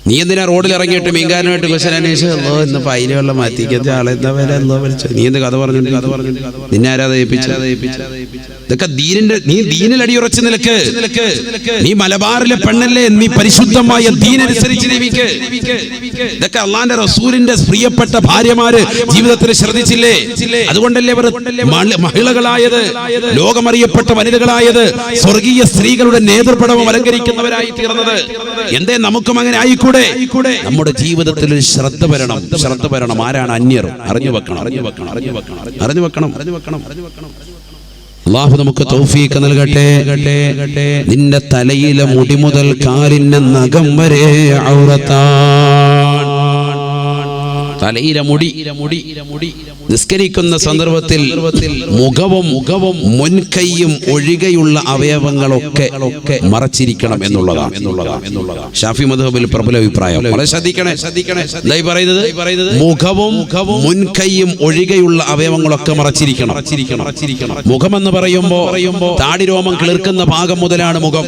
നീ എന്തിനാ റോഡിൽ ഇറങ്ങിയിട്ട് മീൻകാരനായിട്ട് ക്വസ്റ്റൻ അന്വേഷിച്ചോ ഇന്ന് ഫൈന് വെള്ളം മാറ്റിക്കത്തെ ആളെ എന്താ വില എന്തോ വിളിച്ചോ, നീ എന്ത് കഥ പറഞ്ഞിട്ട് നിന്നെ ആരാ ഏൽപ്പിച്ച? ഇതൊക്കെ നീ ദീനിൽ അടിയുറച്ച് നിലക്ക്. നീ മലബാറിലെ പെണ്ണല്ലേ, നീ പരിശുദ്ധമായ ദീനനുസരിച്ച് ജീവിക്ക്. ഇതൊക്കെ അള്ളാന്റെ റസൂലിന്റെ പ്രിയപ്പെട്ട ഭാര്യമാര് ജീവിതത്തിൽ ശ്രദ്ധിച്ചില്ലേ? അതുകൊണ്ടല്ലേ അവർ മഹിളകളായത്, ലോകമറിയപ്പെട്ട വനിതകളായത്, സ്വർഗീയ സ്ത്രീകളുടെ നേതൃപടവും അലങ്കരിക്കുന്നവരായി തീർന്നത്. എന്തേ നമുക്കും അങ്ങനെ ആയിക്കൂടെ? നമ്മുടെ ജീവിതത്തിൽ ശ്രദ്ധ വരണം. ആരാണ് അന്യർ? അറിഞ്ഞു വെക്കണം. അല്ലാഹു നമുക്ക് തൗഫീഖ് നൽകട്ടെ. നിന്റെ തലയിലെ മുടി മുതൽ കാലിന്റെ നഖം വരെ ഔറത്താണ്. തലയിലെ മുടി നിസ്കരിക്കുന്ന സന്ദർഭത്തിൽ മുഖവും മുൻകൈയും ഒഴികെയുള്ള അവയവങ്ങളൊക്കെ മറച്ചിരിക്കണം എന്നുള്ളതാണ് ഷാഫി മദ്ഹബിൽ പ്രബല അഭിപ്രായം. വളരെ ശ്രദ്ധിക്കണേ. എന്തായി പറയുന്നത്? മുഖവും മുൻകൈയും ഒഴികെയുള്ള അവയവങ്ങളൊക്കെ മറച്ചിരിക്കണം. മുഖമെന്ന് പറയുമ്പോ താടിരോമം കിളിർക്കുന്ന ഭാഗം മുതലാണ് മുഖം.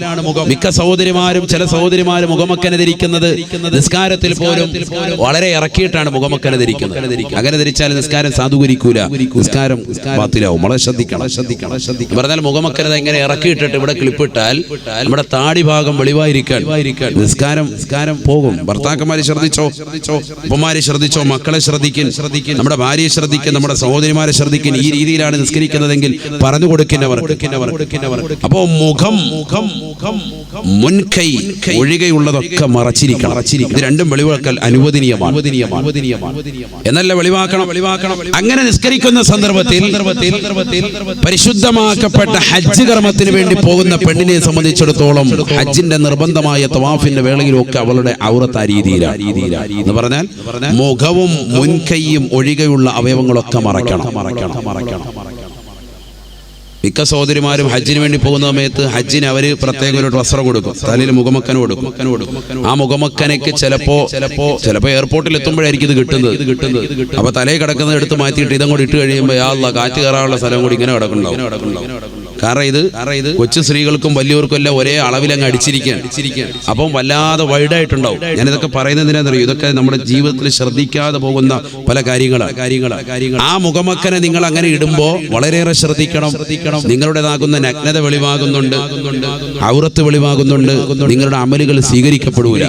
മിക്ക സഹോദരിമാരും ചില സഹോദരിമാരും മുഖമക്കനെ ധരിക്കുന്നത് നിസ്കാരത്തിൽ പോലും വളരെ ഇറക്കിയിട്ടാണ് മുഖമക്കനെ ധരിക്കുന്നത്. അങ്ങനെ ധരിച്ചാൽ നിസ്കാരം സാധൂകരിക്കൂല, നിസ്കാരം ബാത്തിലാവും. വളരെ ശ്രദ്ധിക്കണം. പറഞ്ഞാൽ മുഖമക്കനത് എങ്ങനെ ഇറക്കിയിട്ടിട്ട് ഇവിടെ ക്ലിപ്പിട്ടാൽ നമ്മുടെ താടി ഭാഗം വെളിവായിരിക്കാൻ നിസ്കാരം പോകും. ഭർത്താക്കന്മാരെ ശ്രദ്ധിച്ചോ, ഉപ്പമാരെ ശ്രദ്ധിച്ചോ, മക്കളെ ശ്രദ്ധിക്കും, നമ്മുടെ ഭാര്യയെ ശ്രദ്ധിക്കും, നമ്മുടെ സഹോദരിമാരെ ശ്രദ്ധിക്കും. ഈ രീതിയിലാണ് നിസ്കരിക്കുന്നതെങ്കിൽ പറഞ്ഞു കൊടുക്കുന്നവർ. അപ്പോ മുഖം മുൻകൈ ഒഴികെയുള്ളതൊക്കെ മറച്ചിരിക്കണം. ഇത് രണ്ടും വെളിവാക്കൽ അനുവദനീയമാണ്. എന്നല്ല വെളിവാക്കണം. അങ്ങനെ നിസ്കരിക്കുന്ന സന്ദർഭത്തിൽ പരിശുദ്ധമാക്കപ്പെട്ട ഹജ്ജ് കർമ്മത്തിന് വേണ്ടി പോകുന്ന പെണ്ണിനെ സംബന്ധിച്ചിടത്തോളം ഹജ്ജിന്റെ നിർബന്ധമായ തവാഫിന്റെ വേളയിലൊക്കെ അവളുടെ ഔറത്ത് ആ രീതിയിലാണ് എന്ന് പറഞ്ഞാൽ മുഖവും മുൻകൈയും ഒഴികെയുള്ള അവയവങ്ങളൊക്കെ മറക്കണം. മിക്ക സഹോദരിമാരും ഹജ്ജിന് വേണ്ടി പോകുന്ന സമയത്ത് ഹജ്ജിന് അവര് പ്രത്യേക ഒരു വസ്ത്രം കൊടുക്കും, തലയിൽ മുഖമക്കന കൊടുക്കും. ആ മുഖമക്കനയ്ക്ക് ചിലപ്പോ എയർപോർട്ടിൽ എത്തുമ്പോഴായിരിക്കും ഇത് കിട്ടുന്നത്. അപ്പൊ തലയിൽ കിടക്കുന്നത് എടുത്ത് മാറ്റിയിട്ട് ഇതങ്ങോട്ട് ഇട്ട് കഴിയുമ്പോൾ യാ കാറ്റ് കയറാനുള്ള സ്ഥലം കൂടി ഇങ്ങനെ കിടക്കുന്നുണ്ടാവും. കാരണം ഇത് കൊച്ചു സ്ത്രീകൾക്കും വലിയവർക്കും എല്ലാം ഒരേ അളവിലങ്ങ് അടിച്ചിരിക്കുകയാണ്. അപ്പം വല്ലാതെ വൈഡായിട്ടുണ്ടാവും. ഞാനിതൊക്കെ പറയുന്നതിനെന്നറിയും, ഇതൊക്കെ നമ്മുടെ ജീവിതത്തിൽ ശ്രദ്ധിക്കാതെ പോകുന്ന പല കാര്യങ്ങളാണ്. ആ മുഖമക്കനെ നിങ്ങൾ അങ്ങനെ ഇടുമ്പോൾ വളരെയേറെ ശ്രദ്ധിക്കണം. നിങ്ങളുടേതാകുന്ന നഗ്നത വെളിവാകുന്നുണ്ട്, ഔറത്ത് വെളിവാകുന്നുണ്ട്, നിങ്ങളുടെ അമലുകൾ സ്വീകരിക്കപ്പെടൂല.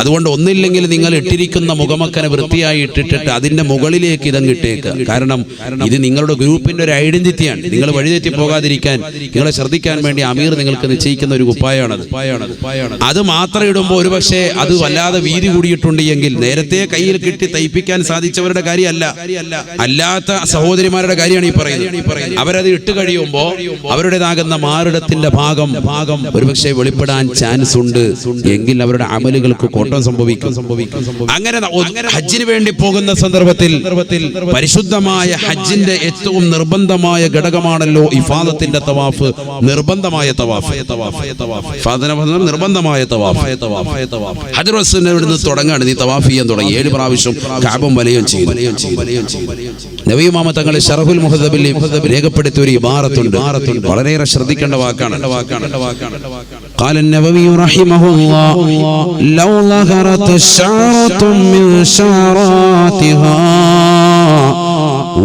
അതുകൊണ്ട് ഒന്നില്ലെങ്കിൽ നിങ്ങൾ ഇട്ടിരിക്കുന്ന മുഖമക്കനെ വൃത്തിയായി ഇട്ടിട്ട് അതിന്റെ മുകളിലേക്ക് ഇതങ്ങിട്ടേക്ക്. കാരണം ഇത് നിങ്ങളുടെ ഗ്രൂപ്പിന്റെ ഒരു ഐഡന്റിറ്റിയാണ്. നിങ്ങൾ വഴിതെറ്റി പോകാതിരിക്കാൻ, നിങ്ങളെ ശ്രദ്ധിക്കാൻ വേണ്ടി അമീർ നിങ്ങൾക്ക് നിശ്ചയിക്കുന്ന ഒരു കുപ്പായാണത്. അത് മാത്രം ഇടുമ്പോൾ ഒരുപക്ഷെ അത് വല്ലാതെ വീതി കൂടിയിട്ടുണ്ട് എങ്കിൽ നേരത്തെ കയ്യിൽ കിട്ടി തയ്പ്പിക്കാൻ സാധിച്ചവരുടെ കാര്യമല്ല, അല്ലാത്ത സഹോദരിമാരുടെ കാര്യമാണ് ഈ പറയുന്നത്. അവരത് ഇട്ട് കഴിയുമ്പോൾ അവരുടേതാകുന്ന മാറിടത്തിന്റെ ഭാഗം ഒരുപക്ഷെ വെളിപ്പെടാൻ ചാൻസ് ഉണ്ട് എങ്കിൽ അവരുടെ അമലുകൾക്ക് കോട്ടം സംഭവിക്കും. അങ്ങനെ ഹജ്ജിന് വേണ്ടി പോകുന്ന സന്ദർഭത്തിൽ പരിശുദ്ധമായ ഹജ്ജിന്റെ ഏറ്റവും നിർബന്ധമായ ഘടകമാണല്ലോ ഇഫാദത്തിന്റെ തവാഫ്. നിർബന്ധമായ തവാഫ് ഹജ്ജ് റസൂലിനോട് തുടങ്ങാണ്. നീ തവാഫ് ചെയ്യാൻ തുടങ്ങി 7 പ്രാവശ്യം കഅബം വലയം ചെയ്തു. നബി മുഹമ്മദ് തങ്ങൾ ശറഹുൽ മുഹദ്ദബിൽ രേഖപ്പെടുത്തിയ ഒരു ഇബാറത്തുണ്ട്, വളരെയേറെ ശ്രദ്ധിക്കേണ്ട വാക്കാണ്. قال النووي رحمه الله لو ظهرت شعرة من شعراتها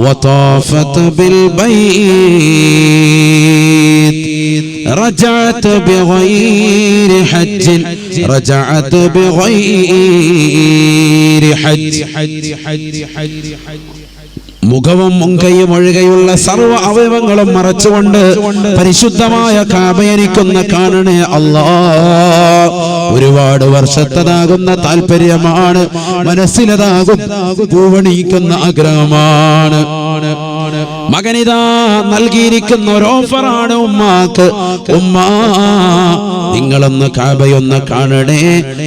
وطافت بالبيت رجعت بغير حج മുഖവും മുൻകൈയും ഒഴികെയുള്ള സർവ്വ അവയവങ്ങളും മറച്ചുകൊണ്ട് പരിശുദ്ധമായ കാബയനിക്കുന്ന കാണണേ അല്ലാഹ്. ഒരുപാട് വർഷത്തതാകുന്ന താല്പര്യമാണ്, മനസ്സിലതാകും പൂവണിക്കുന്ന ആഗ്രഹമാണ്. മകനിതാ നൽകിയിരിക്കുന്ന ഒരു ഓഫറാണ് ഉമ്മാക്ക്. ഉമ്മ നിങ്ങളൊന്ന് കഅബയൊന്ന് കാണണേ,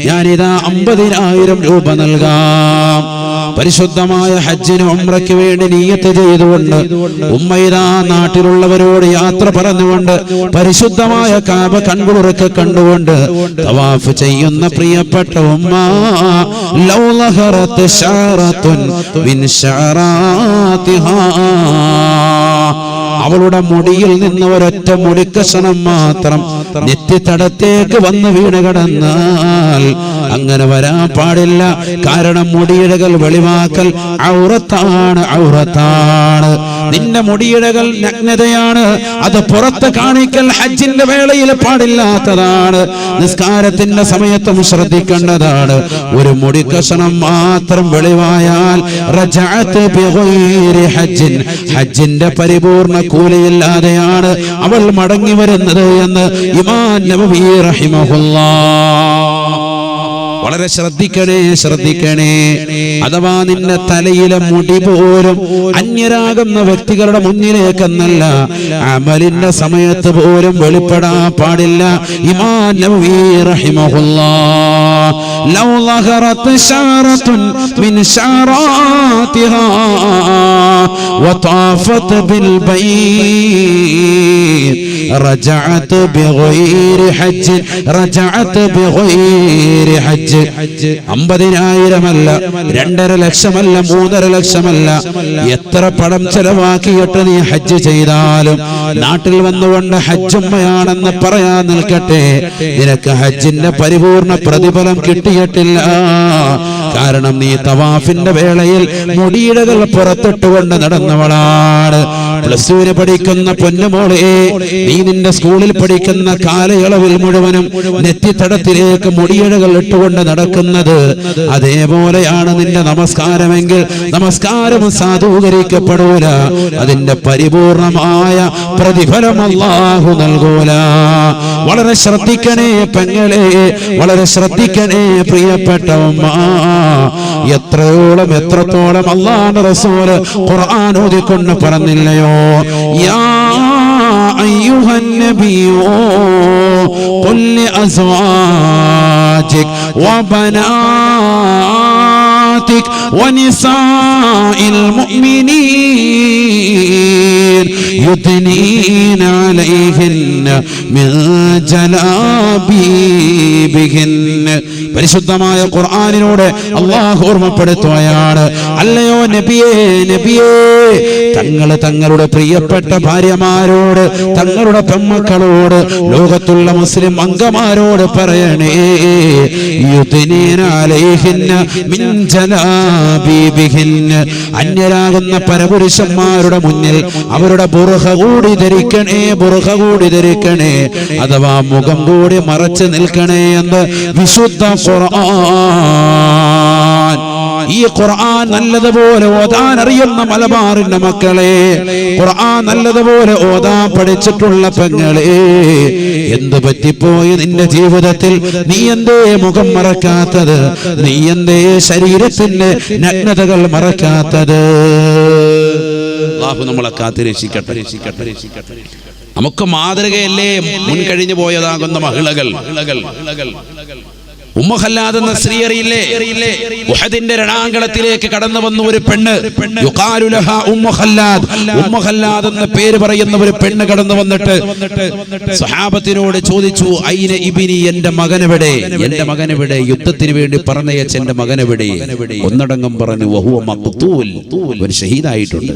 ഞാനിതാ 50,000 രൂപ നൽകാം. പരിശുദ്ധമായ ഹജ്ജിന് ഉംറയ്ക്ക് വേണ്ടി നിയ്യത്ത് ചെയ്തുകൊണ്ട് ഉമ്മയിതാ നാട്ടിലുള്ളവരോട് യാത്ര പറഞ്ഞുകൊണ്ട് പരിശുദ്ധമായ കഅബ കൺകുളിർക്കെ കണ്ടുകൊണ്ട് തവാഫ് ചെയ്യുന്ന പ്രിയപ്പെട്ട ഉമ്മ, ലൗ ലഹറത് ശഅറത്തുൻ മിൻ ശഅറാതിഹാ, അവളുടെ മുടിയിൽ നിന്ന് ഒരൊറ്റ മുടിക്കഷണം മാത്രം നെറ്റിത്തടത്തേക്ക് വന്ന് വീണ് കിടന്നാൽ അങ്ങനെ വരാൻ പാടില്ല. കാരണം മുടിയിഴകൾ വെളിവാക്കൽ ഔറത്താണ്, ഔറത്താണ്. നിന്റെ മുടിയിഴകൾ നഗ്നതയാണ്, അത് പുറത്ത് കാണിക്കൽ ഹജ്ജിന്റെ വേളയിൽ പാടില്ലാത്തതാണ്. നിസ്കാരത്തിന്റെ സമയത്തും ശ്രദ്ധിക്കേണ്ടതാണ്. ഒരു മുടിക്കഷണം മാത്രം വെളിവായാൽ റജഅത്ത് ബിഗൈരി ഹജ്ജിൻ, ഹജ്ജിന്റെ പരിപൂർണ കൂലിയില്ലാതെയാണ് അവൾ മടങ്ങി വരുന്നത് എന്ന് ഇമാം നബവി റഹിമഹുല്ലാഹ്. വളരെ ശ്രദ്ധിക്കണേ, ശ്രദ്ധിക്കണേ. അഥവാ നിന്റെ തലയിലെ മുടി പോലും അന്യരാകുന്ന വ്യക്തികളുടെ മുന്നിലേക്കെന്നല്ല, അമലിന്റെ സമയത്ത് പോലും വെളിപ്പെടാൻ പാടില്ല. ഇമാം നബവി റഹിമഹുല്ലാഹ്, ലൗ ലഹറത് ശഅറത്തുൻ മിൻ ശഅറാതിഹാ വതാഫത് ബിൽ ബൈത്ത് റജഅത് ബിഗൈരി ഹജ്ജ്, റജഅത് ബിഗൈരി ഹജ്ജ്. 50,000 അല്ല, 2.5 ലക്ഷമല്ല, 3.5 ലക്ഷമല്ല, എത്ര പണം ചെലവാക്കിയിട്ട് നീ ഹജ്ജ് ചെയ്താലും നാട്ടിൽ വന്നുകൊണ്ട് ഹജ്ജുമ്മയാണെന്ന് പറയാൻ നിൽക്കട്ടെ, നിനക്ക് ഹജ്ജിന്റെ പരിപൂർണ പ്രതിഫലം കിട്ടിയിട്ടില്ല. കാരണം നീ തവാഫിന്റെ വേളയിൽ മുടിയിഴകൾ പുറത്തിട്ടുകൊണ്ട് നടന്നവളാണ്. +2 പഠിക്കുന്ന പൊന്നുമോളെ, നീ നിന്റെ സ്കൂളിൽ പഠിക്കുന്ന കാലയളവിൽ മുഴുവനും നെറ്റിത്തടത്തിലേക്ക് മുടിയിഴകൾ ഇട്ടുകൊണ്ട് നടക്കുന്നത്. അതേപോലെയാണ് നിന്റെ നമസ്കാരമെങ്കിൽ നമസ്കാരം സാധൂകരിക്കപ്പെടൂല, അതിന്റെ പരിപൂർണമായ പ്രതിഫലം അല്ലാഹു നൽകൂല. വളരെ ശ്രദ്ധിക്കണേ പെങ്ങളെ, വളരെ ശ്രദ്ധിക്കണേ പ്രിയപ്പെട്ട ഉമ്മ. എത്രത്തോളം അല്ലാഹുവിന്റെ റസൂല് ഖുർആൻ ഓതിക്കൊണ്ട് പറഞ്ഞില്ലയോ, യാ അയ്യുഹൻ നബിയ്യു ഖുൽ ലിഅസ്വാജിക വബനാതിക വനിസാഇൽ മുഅ്മിനീൻ യുദ്നീന അലൈഹിന്ന മിൻ ജലാബീബിഹിന്ന. പരിശുദ്ധമായ ഖുർആനിലൂടെ അല്ലാഹു ഓർമ്മപ്പെടുത്തുകയാണ്, അല്ലയോ നബിയേ, നബിയേ, തങ്ങളുടെ പ്രിയപ്പെട്ട ഭാര്യമാരോട്, തങ്ങളുടെ പെൺമക്കളോട്, ലോകത്തുള്ള മുസ്ലിം അംഗമാരോട് പറയണേ, യുദ്നീന അലൈഹിന്ന മിൻ ജലാബീബിഹിന്ന, അന്യരാകുന്ന പരപുരുഷന്മാരുടെ മുന്നിൽ അവരുടെ ബുർഖ കൂടി ധരിക്കണേ, ബുർഖ കൂടി ധരിക്കണേ, അഥവാ മുഖം കൂടി മറച്ച് നിൽക്കണേ എന്ന് വിശുദ്ധ ഖുർആൻ. ഈ ഖുർആൻ നല്ലതുപോലെ ഓതാൻ അറിയുന്ന മലബാറിന്റെ മക്കളെ, ഖുർആൻ നല്ലതുപോലെ ഓതാൻ പഠിച്ചിട്ടുള്ള പെങ്ങളെ, എന്ത് പറ്റിപ്പോയി നിന്റെ ജീവിതത്തിൽ? നീ എന്തേ മുഖം മറക്കാത്തത്? നീ എന്തേ ശരീരത്തിന്റെ നഗ്നതകൾ മറക്കാത്തത്? അല്ലാഹു നമ്മളെ കാത്തുരക്ഷിക്കട്ടെ. നമുക്ക് മാതൃകയല്ലേ മുൻകഴിഞ്ഞു പോയതാകുന്ന മഹിളകൾ. ഉമ്മ ഖല്ലാദ് എന്ന സ്ത്രീ അറിയില്ലേ? ഉഹദിന്റെ രണാങ്കളത്തിലേക്ക് കടന്നു വന്ന ഒരു പെണ്ണ്, യുഖാലു ലഹാ ഉമ്മ ഖല്ലാദ്, ഉമ്മ ഖല്ലാദ് എന്ന പേര് പറയുന്ന ഒരു പെണ്ണ് കടന്നു വന്നിട്ട് സ്വഹാബത്തിനോട് ചോദിച്ചു, ഐന ഇബ്നി, എന്റെ മകനെവിടെ, എന്റെ മകനെവിടെ? യുദ്ധത്തിന് വേണ്ടി പറഞ്ഞയച്ച എന്റെ മകനെവിടെ? ഒന്നടങ്കം പറഞ്ഞു, വഹുവ മഖ്തൂൽ, ഒരു ഷഹീദായിട്ടുണ്ട്,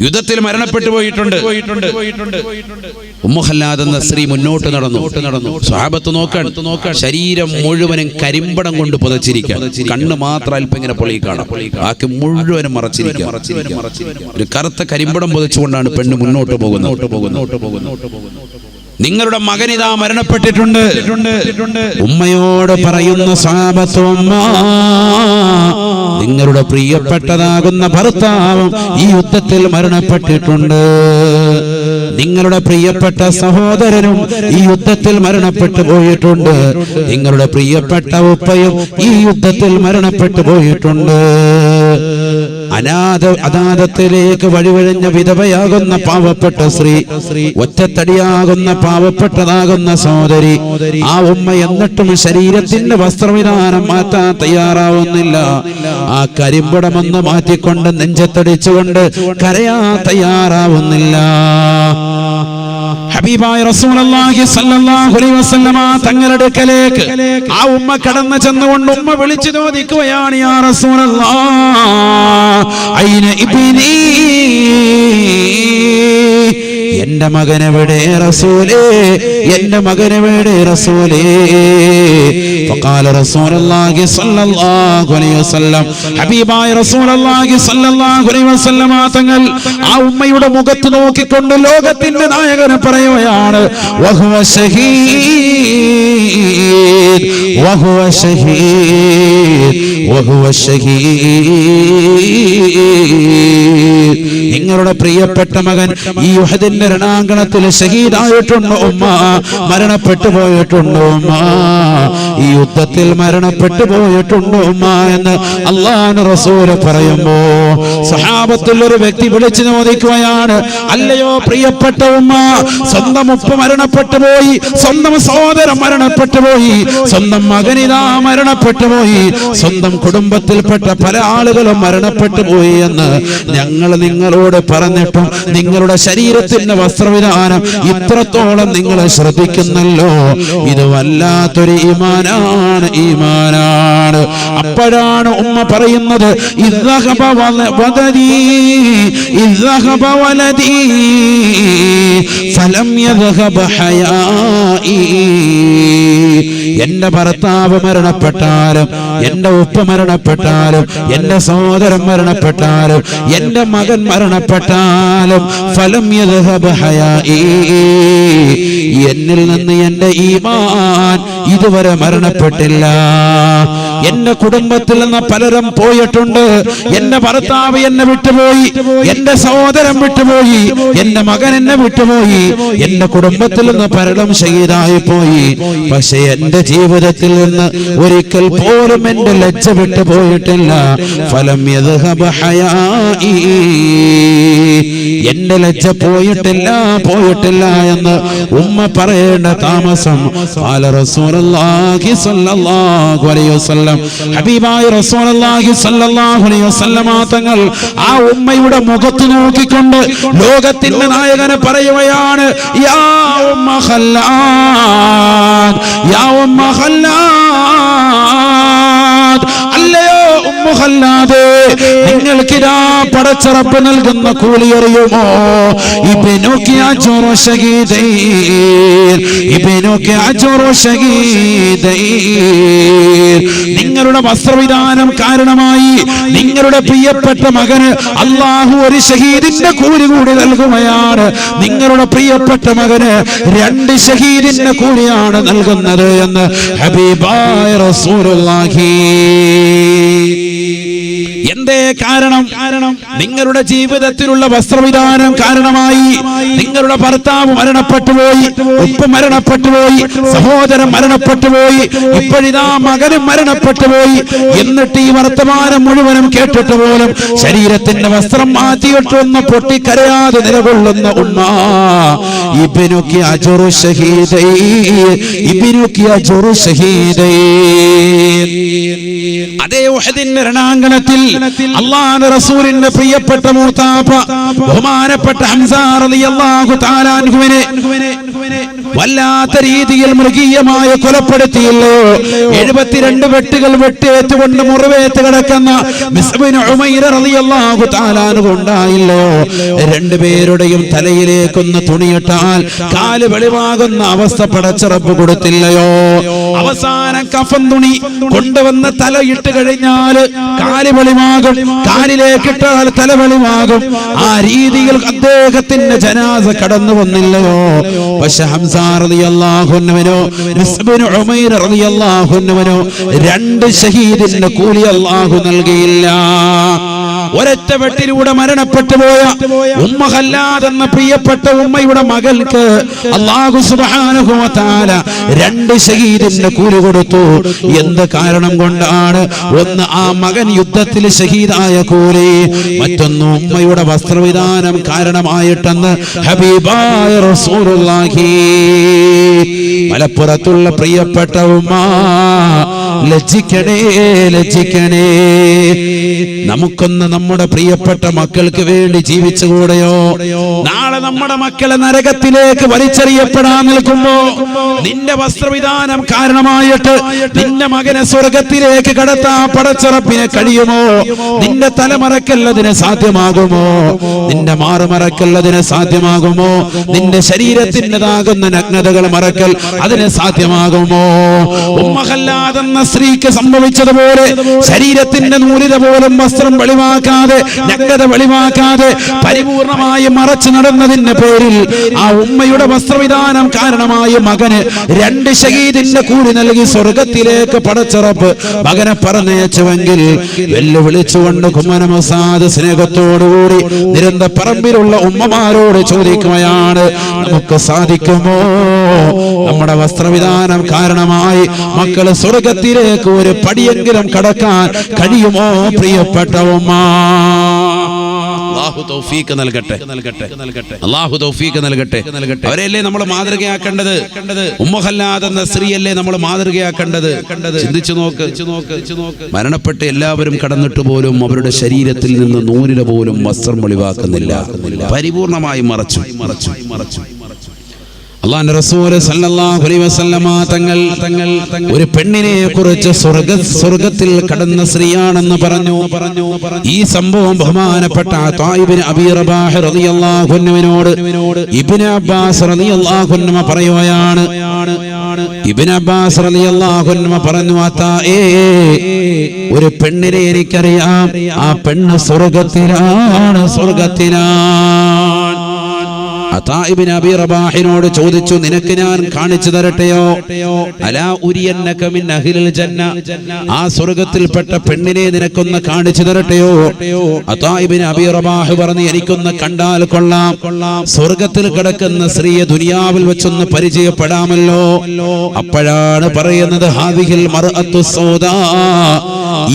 യുദ്ധത്തിൽ മരണപ്പെട്ടു പോയിട്ടുണ്ട്. ഉമ്മു ഖല്ലാദ് എന്ന സ്ത്രീ മുന്നോട്ട് നടന്നു. സ്വഹാബത്ത് നോക്കാൻ, ശരീരം മുഴുവനും കരിമ്പടം കൊണ്ട് പുതച്ചിരിക്കാം, കണ്ണ് മാത്രം അല്പം ഇങ്ങനെ പൊളി കാണാം, ബാക്കി മുഴുവനും മറച്ചിരിക്കാം. ഒരു കറുത്ത കരിമ്പടം പുതച്ചുകൊണ്ടാണ് പെണ്ണ് മുന്നോട്ട് പോകുന്നത്. നിങ്ങളുടെ മകനിതാ മരണപ്പെട്ടിട്ടുണ്ട്. ഉമ്മയോട് പറയുന്ന സ്വഹാബത്ത്, ഉമ്മ, നിങ്ങളുടെ പ്രിയപ്പെട്ടതാകുന്ന ഭർത്താവും ഈ യുദ്ധത്തിൽ മരണപ്പെട്ടിട്ടുണ്ട്. നിങ്ങളുടെ പ്രിയപ്പെട്ട സഹോദരനും ഈ യുദ്ധത്തിൽ മരണപ്പെട്ടു പോയിട്ടുണ്ട്. നിങ്ങളുടെ പ്രിയപ്പെട്ട ഉപ്പയും ഈ യുദ്ധത്തിൽ മരണപ്പെട്ടു പോയിട്ടുണ്ട്. അനാഥത്തിലേക്ക് വഴിവഴിഞ്ഞ വിധവയാകുന്ന പാവപ്പെട്ട സ്ത്രീ, ഒറ്റത്തടിയാകുന്ന പാവപ്പെട്ടതാകുന്ന സഹോദരി, ആ ഉമ്മ എന്നിട്ടും ശരീരത്തിന്റെ വസ്ത്രവിധാനം മാറ്റാൻ തയ്യാറാവുന്നില്ല. ആ കരിമ്പടമൊന്ന് മാറ്റിക്കൊണ്ട് നെഞ്ചത്തടിച്ചുകൊണ്ട് കരയാൻ തയ്യാറാവുന്നില്ല. ഹബീബായ റസൂലുള്ളാഹി സ്വല്ലല്ലാഹു അലൈഹി വസല്ലമ തങ്ങളുടെ അടുക്കലേക്ക് ആ ഉമ്മ കടന്നു ചെന്നുകൊണ്ട് ഉമ്മ വിളിച്ചു ചോദിക്കുകയാണ്, യാ റസൂലല്ലാഹ് ഐന ഇബ്നീ, എന്റെ മകനെവിടെ റസൂലേ, എന്റെ മകനെവിടെ റസൂലേ. ഫഖാല റസൂലുള്ളാഹി സ്വല്ലല്ലാഹു അലൈഹി വസല്ലം, ഹബീബായ റസൂലുള്ളാഹി സ്വല്ലല്ലാഹു അലൈഹി വസല്ലമ തങ്ങൾ ആ ഉമ്മയുടെ മുഖത്ത് നോക്കിക്കൊണ്ട് ലോകത്തിന്റെ നായകനെ പറയുകയാണ്, വഹുവ ഷഹീദ്, വഹുവ ഷഹീദ്, വഹുവ ഷഹീദ്. നിങ്ങളുടെ പ്രിയപ്പെട്ട മകൻ ഈ ഉഹദിന്റെ രണാങ്കണത്തിൽ ഷഹീദായിട്ടുണ്ട് ഉമ്മ, മരണപ്പെട്ടു പോയിട്ടുണ്ട് ഉമ്മ, ഈ യുദ്ധത്തിൽ മരണപ്പെട്ടു പോയിട്ടുണ്ട് ഉമ്മ എന്ന് അല്ലാഹുവിന്റെ റസൂൽ പറയുമ്പോ സഹാബത്തിൽ ഒരു വ്യക്തി വിളിച്ചു ചോദിക്കുകയാണ്, അല്ലയോ പ്രിയപ്പെട്ട ഉമ്മ, സ്വന്തം ഉപ്പ മരണപ്പെട്ടു പോയി, സ്വന്തം സഹോദരൻ മരണപ്പെട്ടു പോയി, സ്വന്തം മകനിതാ മരണപ്പെട്ടു പോയി, സ്വന്തം കുടുംബത്തിൽപ്പെട്ട പല ആളുകളും മരണപ്പെട്ടു പോയി എന്ന് ഞങ്ങൾ നിങ്ങളോട് പറഞ്ഞിട്ടും നിങ്ങളുടെ ശരീരത്തിന്റെ വസ്ത്രവിധാനം ഇത്രത്തോളം നിങ്ങൾ ശ്രദ്ധിക്കുന്നല്ലോ, ഇത് വല്ലാത്തൊരു ഈമാനാണ്, ഈമാനാണ്. അപ്പോഴാണ് ഉമ്മ പറയുന്നത്, ഇദ്ദഹബ വലദി, ഇദ്ദഹബ വലദി ഫലം യദ്ഹബ ഹയാഇ. എന്റെ ഭർത്താവ് മരണപ്പെട്ടാലും, എന്റെ ഉപ്പ മരണപ്പെട്ടാലും, എന്റെ സഹോദരൻ മരണപ്പെട്ടാലും, എന്റെ മകൻ മരണപ്പെട്ടാലും, ഫലം യദ്ഹബ ഹയാഇ, എന്നിൽ നിന്ന് എന്റെ ഈമാൻ ഇതുവരെ മരണപ്പെട്ടില്ല. എന്റെ കുടുംബത്തിൽ നിന്ന് പലരും പോയിട്ടുണ്ട്, എന്റെ ഭർത്താവ് എന്നെ വിട്ടുപോയി, എന്റെ സഹോദരൻ വിട്ടുപോയി, എന്റെ മകൻ എന്നെ വിട്ടുപോയി, എന്റെ കുടുംബത്തിൽ നിന്ന് പലരും ഷഹീദായി പോയി. പക്ഷെ എന്റെ ജീവിതത്തിൽ നിന്ന് ഒരിക്കൽ പോലും എന്റെ ലജ്ജ വിട്ടു പോയിട്ടില്ല. ഫലം യദ്ഹബ ഹയാഇ, എന്റെ ലജ്ജ പോയിട്ടില്ല, പോയിട്ടില്ല എന്ന് ഉമ്മ പറയേണ്ട താമസം. ഖാല റസൂലുള്ളാഹി സ്വല്ലല്ലാഹു അലൈഹി വസല്ലം, ഹബീബായ റസൂലുള്ളാഹി സ്വല്ലല്ലാഹു അലൈഹി വസല്ലമ തങ്ങൾ ആ ഉമ്മയുടെ മുഖത്ത് നോക്കിക്കൊണ്ട് ലോകത്തിന്റെ നായകനെ പറയുകയാണ്, യാ ഉമ്മ ഖല്ലാദ്, യാ ഉമ്മ ഖല്ലാദ്, അല്ലയോ ഉമ്മ ഖല്ലാദ്, നിങ്ങൾക്കിതാ പടച്ചറപ്പ് നൽകുന്ന കൂലി അറിയുമോ? ഇബ്നുക അജ്റു ശഹീദൈൻ, ഇബ്നുക അജ്റു ശഹീദൈൻ. നിങ്ങളുടെ വസ്ത്രവിധാനം കാരണമായി നിങ്ങളുടെ പ്രിയപ്പെട്ട മകന് അല്ലാഹു ഒരു ഷഹീദിന്റെ കൂലി കൂടി നൽകുകയാണ്. നിങ്ങളുടെ പ്രിയപ്പെട്ട മകന് 2 ഷഹീദിന്റെ കൂലിയാണ് നൽകുന്നത് എന്ന് ഹബീബായ റസൂലുള്ളാഹി. എന്തേ കാരണം? നിങ്ങളുടെ ജീവിതത്തിലുള്ള വസ്ത്രവിധാനം കാരണമായി നിങ്ങളുടെ ഭർത്താവ് മരണപ്പെട്ടുപോയി, ഉപ്പ മരണപ്പെട്ടുപോയി, സഹോദരൻ മരണപ്പെട്ടുപോയി, ഇപ്പോഴിതാ മകനും മരണപ്പെട്ടുപോയി. എന്നിട്ട് ഈ വർത്തമാനം മുഴുവനും കേട്ടിട്ട് പോലും ശരീരത്തിന്റെ വസ്ത്രം മാറ്റിയിട്ടൊന്ന് പൊട്ടിക്കരയാതെ നിലകൊള്ളുന്ന ഉമ്മ, ഇബ്നുക അജ്റു ശഹീദൈൻ, ഇബ്നുക അജ്റു ശഹീദൈൻ. അതേ ഉഹദിന്റെ രണാങ്കണത്തിൽ അല്ലാഹുവിന്റെ റസൂലിന്റെ പ്രിയപ്പെട്ട മൂത്താപ്പ ബഹുമാനപ്പെട്ട ഹംസ റളിയല്ലാഹു തആല അൻഹുവിനെ വല്ലാത്ത രീതിയിൽ മൃഗീയമായ കൊലപ്പെടുത്തിയല്ലോ. 72 വെട്ടുകൾ വെട്ടേറ്റുകൊണ്ട് മുറിവേറ്റ് കിടക്കുന്ന മിസ്ബിൻ ഉമൈർ റളിയല്ലാഹു തആല അൻഹു ഉണ്ടായില്ലോ. 2 പേരുടെയും തലയിലേക്കൊന്ന് തുണിയിട്ടാൽ കാല് വെളിവാകുന്ന അവസ്ഥ പടച്ച റബ്ബ് കൊടുത്തില്ലയോ? അവസാനം കഫൻ തുണി കൊണ്ടുവന്ന് തലയിട്ട് കഴിഞ്ഞാൽ കാല് വെളിവാകും, കാലിലേക്കിട്ടാൽ തല വെളിവാകും. ആ രീതിയിൽ അദ്ദേഹത്തിന്റെ ജനാസ കടന്നു വന്നില്ലയോ? പക്ഷെ ഹംസ റളിയല്ലാഹു അൻഹുവിനോ മിസ്ബിൻ ഉമൈർ റളിയല്ലാഹു അൻഹുവിനോ 2 ഷഹീദിന്റെ കൂലി അല്ലാഹു നൽകിയില്ല. ഒരൊറ്റ വെട്ടിലൂടെ മരണപ്പെട്ടു പോയ ഉമ്മ ഖല്ലാദ് എന്ന പ്രിയപ്പെട്ട ഉമ്മയുടെ മകൾക്ക് അല്ലാഹു സുബ്ഹാനഹു വ തആല 2 ഷഹീദിന്റെ കൂലി കൊടുത്തു. എന്ത് കാരണം കൊണ്ടാണ്? ഒന്ന്, ആ മകൻ യുദ്ധത്തിൽ ഷഹീദായ കൂലി. മറ്റൊന്ന്, ഉമ്മയുടെ വസ്ത്രവിധാനം കാരണമായിട്ടെന്ന് ഹബീബായ റസൂലുള്ളാഹി. മലപ്പുറത്തുള്ള പ്രിയപ്പെട്ട ഉമ്മ, ലജ്ജിക്കണേ, ലജ്ജിക്കണേ. നമുക്കൊന്ന് നമ്മുടെ പ്രിയപ്പെട്ട മക്കൾക്ക് വേണ്ടി ജീവിച്ചുകൂടെയോ? നാളെ നമ്മുടെ മക്കളെ നരകത്തിലേക്ക് വലിച്ചെറിയപ്പെടാൻ നിൽക്കുമ്പോ നിന്റെ വസ്ത്രവിധാനം കാരണമായിട്ട് നിന്റെ മകനെ സ്വർഗത്തിലേക്ക് കടത്താൻ പടച്ചറപ്പിനെ കഴിയുമോ? നിന്റെ തലമറക്കല്ലതിന് സാധ്യമാകുമോ? നിന്റെ മാറുമറക്കല്ലതിന് സാധ്യമാകുമോ? നിന്റെ ശരീരത്തിൻ്റെതാകുന്ന നഗ്നതകൾ മറക്കൽ അതിന് സാധ്യമാകുമോ? ഉമ്മ ഖല്ലാദ് എന്ന സ്ത്രീക്ക് സംഭവിച്ചതുപോലെ ശരീരത്തിന്റെ നൂലിത പോലും വസ്ത്രം വെളിവാക്കാതെ, നഗ്നത വെളിവാക്കാതെ പരിപൂർണമായി മറച്ചു നടന്നതിന്റെ പേരിൽ ആ ഉമ്മയുടെ വസ്ത്രവിധാനം കാരണമായ മകന് 2 ഷഹീദിന്റെ കൂലി നൽകി സ്വർഗത്തിലേക്ക് പടച്ചറപ്പ് മകനെ പറഞ്ഞയച്ചുവെങ്കിൽ വെല്ലുവിളിച്ചുകൊണ്ട് കുമ്മനം ഉസ്താദ് സ്നേഹത്തോടുകൂടി നിരന്തര പറമ്പിലുള്ള ഉമ്മമാരോട് ചോദിക്കുകയാണ്, നമുക്ക് സാധിക്കുമോ നമ്മുടെ വസ്ത്രവിധാനം കാരണമായി മക്കള് സ്വർഗത്തിലേക്ക് ഒരു പടിയെങ്കിലും കടക്കാൻ കഴിയുമോ? പ്രിയപ്പെട്ട ഉമ്മ, അല്ലാഹു തൗഫീഖ് നൽകട്ടെ, അല്ലാഹു തൗഫീഖ് നൽകട്ടെ. അവരെയല്ലേ നമ്മൾ മാതൃകയാക്കേണ്ടത്? ഉമ്മ ഖല്ലാദ് എന്ന സ്ത്രീയല്ലേ നമ്മൾ മാതൃകയാക്കേണ്ടത്? ചിന്തിച്ചു നോക്ക്. മരണപ്പെട്ട് എല്ലാവരും കടന്നിട്ട് പോലും അവരുടെ ശരീരത്തിൽ നിന്ന് നൂലില പോലും വസ്ത്രം വെളിവാക്കുന്നില്ല, പരിപൂർണമായി മറച്ചു. അല്ലാഹുവിന്റെ റസൂൽ സല്ലല്ലാഹു അലൈഹി വസല്ലമ തങ്ങൾ ഒരു പെണ്ണിനെ കുറിച്ച് സ്വർഗ്ഗത്തിൽ കടന്ന സ്ത്രീയാണെന്ന് പറഞ്ഞു. ഈ സംഭവം ബഹുമാനപ്പെട്ട തായിബിൻ അബീ റബാഹ് റളിയല്ലാഹു അൻഹുവിനോട് ഇബ്നു അബ്ബാസ് റളിയല്ലാഹു അൻഹു പറയുകയാണ്. ഇബ്നു അബ്ബാസ് റളിയല്ലാഹു അൻഹു പറഞ്ഞു, ഒരു പെണ്ണിനെ എനിക്കറിയാം, ആ പെണ്ണ് സ്വർഗ്ഗത്തിലാണ്. അതാഇബ്നു അബീ റബാഹിനോട് ചോദിച്ചു, നിനക്ക് ഞാൻ കാണിച്ചു തരട്ടെയോ? അലാ ഉരിയന്നക മിൻ അഹ്ലിൽ ജന്ന, ആ സ്വർഗ്ഗത്തിൽപ്പെട്ട പെണ്ണിനെ നിനക്കൊന്ന് കാണിച്ചു തരട്ടെയോ? അതാഇബ്നു അബീ റബാഹ് പറഞ്ഞു, എനിക്കൊന്ന് കണ്ടാൽ കൊള്ളാം. സ്വർഗ്ഗത്തിൽ കിടക്കുന്ന സ്ത്രീയെ ദുനിയാവിൽ വെച്ചൊന്ന് പരിചയപ്പെടാമല്ലോ. അപ്പോഴാണ് പറയുന്നത്, ഹാദിഹിൽ മർഅത്തു സൗദാ,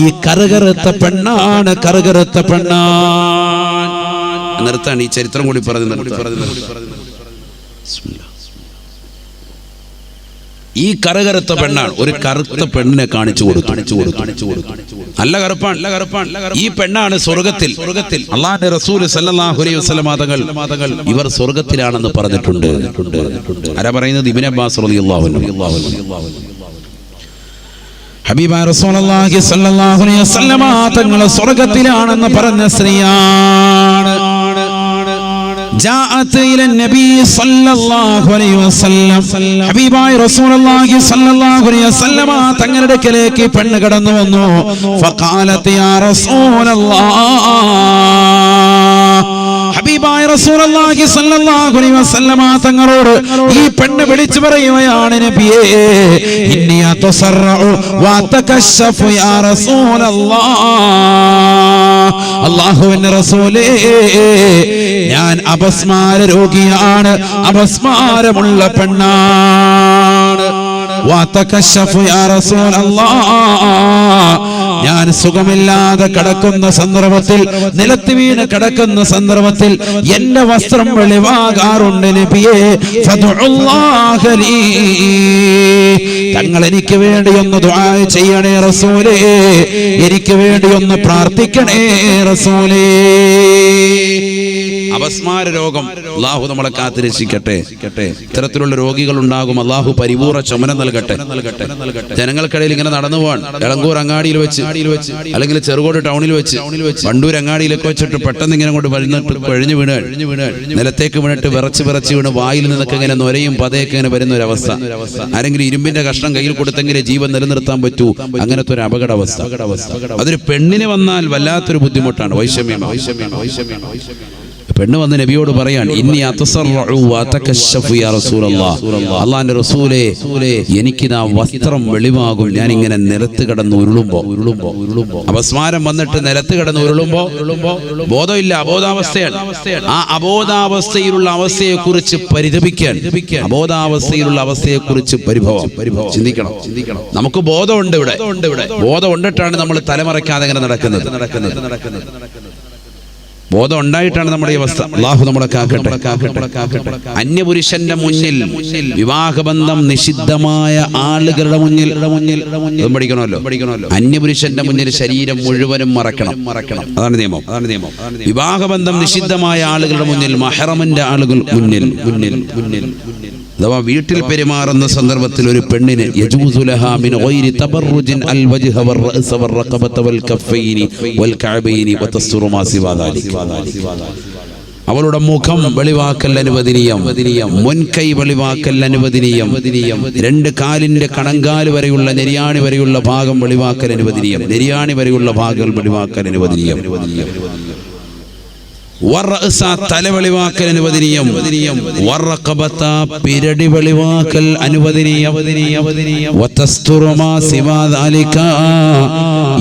ഈ കറുകറുത്ത പെണ്ണാണ്, കറുകറുത്ത പെണ്ണാണ്. നിർത്താണ് ഈ ചരിത്രം കൂടി പറഞ്ഞു. ഈ കറുകറുത്ത പെണ്ണാണ്, ഒരു കറുത്ത പെണ്ണിനെ കാണിച്ചു കൊടുത്തു. നല്ല കറുപ്പാണ്. ഈ പെണ്ണാണ് സ്വർഗത്തിൽ. അല്ലാഹുവിന്റെ റസൂൽ സല്ലല്ലാഹു അലൈഹി വസല്ലമ തങ്ങൾ ഇവർ സ്വർഗത്തിലാണെന്ന് പറഞ്ഞിട്ടുണ്ട്. ആരാ പറയുന്നത്? ഇബ്നു അബ്ബാസ് റളിയല്ലാഹു അൻഹു. ഹബീബായ റസൂലുള്ളാഹി സ്വല്ലല്ലാഹു അലൈഹി വസല്ലമ തങ്ങൾ സ്വർഗ്ഗത്തിലാണെന്ന് പറഞ്ഞ സ്ത്രീയാണ്. ജാഅത് ഇല നബി സ്വല്ലല്ലാഹു അലൈഹി വസല്ലം, ഹബീബായ റസൂലുള്ളാഹി സ്വല്ലല്ലാഹു അലൈഹി വസല്ലമ തങ്ങളുടെ അടുക്കലേക്ക് പെണ്ണ് കടന്നു വന്നു. ഫഖാലത് യാ റസൂലല്ലാഹ്, ഹബീബായ റസൂലുള്ളാഹി സ്വല്ലല്ലാഹു അലൈഹി വസല്ലമ തങ്ങളോട് ഈ പെണ്ണ് വിളിച്ചു പറയുകയാണ്, നബിയേ, ഇന്നി അതസറഉ വതകശഫു യാ റസൂലല്ലാഹ്, അല്ലാഹുവിന്റെ റസൂലേ, ഞാൻ അപസ്മാര രോഗിയാണ്, അപസ്മാരമുള്ള പെണ്ണാണ്. വതകശഫു യാ റസൂലല്ലാഹ്, ഞാൻ സുഖമില്ലാതെ കിടക്കുന്ന സന്ദർഭത്തിൽ, നിലത്ത് വീണ് കിടക്കുന്ന സന്ദർഭത്തിൽ എന്റെ വസ്ത്രം വെളിവാകാറുണ്ട് നബിയേ. ഫദുല്ലാഹ ലീ, തങ്ങൾ എനിക്ക് വേണ്ടി ഒന്ന് ദുആ ചെയ്യണേ റസൂലേ, എനിക്ക് വേണ്ടി ഒന്ന് പ്രാർത്ഥിക്കണേ റസൂലേ. അപസ്മാര രോഗം അല്ലാഹു നമ്മളെ കാത്തുരക്ഷിക്കട്ടെ. ഇത്തരത്തിലുള്ള രോഗികൾ ഉണ്ടാകും, അല്ലാഹു പരിപൂർണ്ണ ശമനം നൽകട്ടെ. ജനങ്ങൾക്കിടയിൽ ഇങ്ങനെ നടന്നു പോകാൻ എളങ്കൂർ അങ്ങാടിയിൽ വെച്ച്, അല്ലെങ്കിൽ ചെറുകോട് ടൗണിൽ വെച്ച്, വണ്ടൂർ അങ്ങാടിയിലൊക്കെ വെച്ചിട്ട് പെട്ടെന്ന് ഇങ്ങനെ കൊണ്ട് കഴിഞ്ഞു വീണ് നിലത്തേക്ക് വീണിട്ട് വിറച്ച് വീണ് വായിൽ നിന്നൊക്കെ ഇങ്ങനെ നൊരയും പതയൊക്കെ ഇങ്ങനെ വരുന്ന ഒരു അവസ്ഥ. ആരെങ്കിലും ഇരുമ്പിന്റെ കഷ്ണം കയ്യിൽ കൊടുത്തെങ്കിലേ ജീവൻ നിലനിർത്താൻ പറ്റൂ. അങ്ങനത്തെ ഒരു അപകടാവസ്ഥ. അതൊരു പെണ്ണിന് വന്നാൽ വല്ലാത്തൊരു ബുദ്ധിമുട്ടാണ്, വൈഷമ്യമാണ്. പെണ്ണ് വന്ന് നബിയോട് പറയാൻ, ഇന്നി അതസറഉ വതകശഫു യാ റസൂലല്ലാഹ്, അല്ലാഹുവിന്റെ റസൂലേ, എനിക്കിതാ വസ്ത്രം വെളിവാകും ഞാൻ ഇങ്ങനെ നിലത്ത് കിടന്ന് ഉരുളുമ്പോ. അപസ്മാരം വന്നിട്ട് നിലത്ത് കിടന്ന് ഉരുളുമ്പോ ബോധമില്ല, അബോധാവസ്ഥയാണ്. ആ അബോധാവസ്ഥയിലുള്ള അവസ്ഥയെ കുറിച്ച് പരിതപിക്കാൻ, അബോധാവസ്ഥയിലുള്ള അവസ്ഥയെ കുറിച്ച് പരിഭവം ചിന്തിക്കണം. നമുക്ക് ബോധമുണ്ട്, ഇവിടെ ബോധം ഉണ്ടിട്ടാണ് നമ്മൾ തലമറയ്ക്കാതെ ഇങ്ങനെ നടക്കുന്നത്. ബോധം ഉണ്ടായിട്ടാണ് നമ്മുടെ ഈ അവസ്ഥ. അല്ലാഹു നമ്മളെ കാക്കട്ടെ. അന്യപുരുഷന്റെ മുന്നിൽ, വിവാഹബന്ധം നിഷിദ്ധമായ ആളുകളുടെ മുന്നിൽ പഠിക്കണമല്ലോ. അന്യപുരുഷന്റെ മുന്നിൽ ശരീരം മുഴുവനും മറക്കണം. അതാണ് നിയമം. വിവാഹബന്ധം നിഷിദ്ധമായ ആളുകളുടെ മുന്നിൽ, മഹറമിന്റെ ആളുകൾ മുന്നിൽ അഥവാ വീട്ടിൽ പെരുമാറുന്ന സന്ദർഭത്തിൽ ഒരു പെണ്ണിന് യജൂസു ലഹാ മിൻ ഗൈരി തബർറുജിൻ അൽ വജ്ഹ വർ-റഅസ വർ-റഖബത വൽ-കഫൈനി വൽ-കഅബൈനി വതസ്റു മാ സിവാ ദാലിക. അവളുടെ മുഖം വെളിവാക്കൽ അനുവദനീയം, മുൻകൈ വെളിവാക്കൽ അനുവദനീയം, രണ്ട് കാലിന്റെ കണങ്കാല് വരെയുള്ള നെരിയാണി വരെയുള്ള ഭാഗം വെളിവാക്കൽ അനുവദനീയം, നെരിയാണി വരെയുള്ള ഭാഗങ്ങൾ വെളിവാക്കൽ അനുവദനീയം, തല വെളിവാക്കൽ അനുവദനീയം, പിരടി വെളിവാക്കൽ അനുവദനീയം.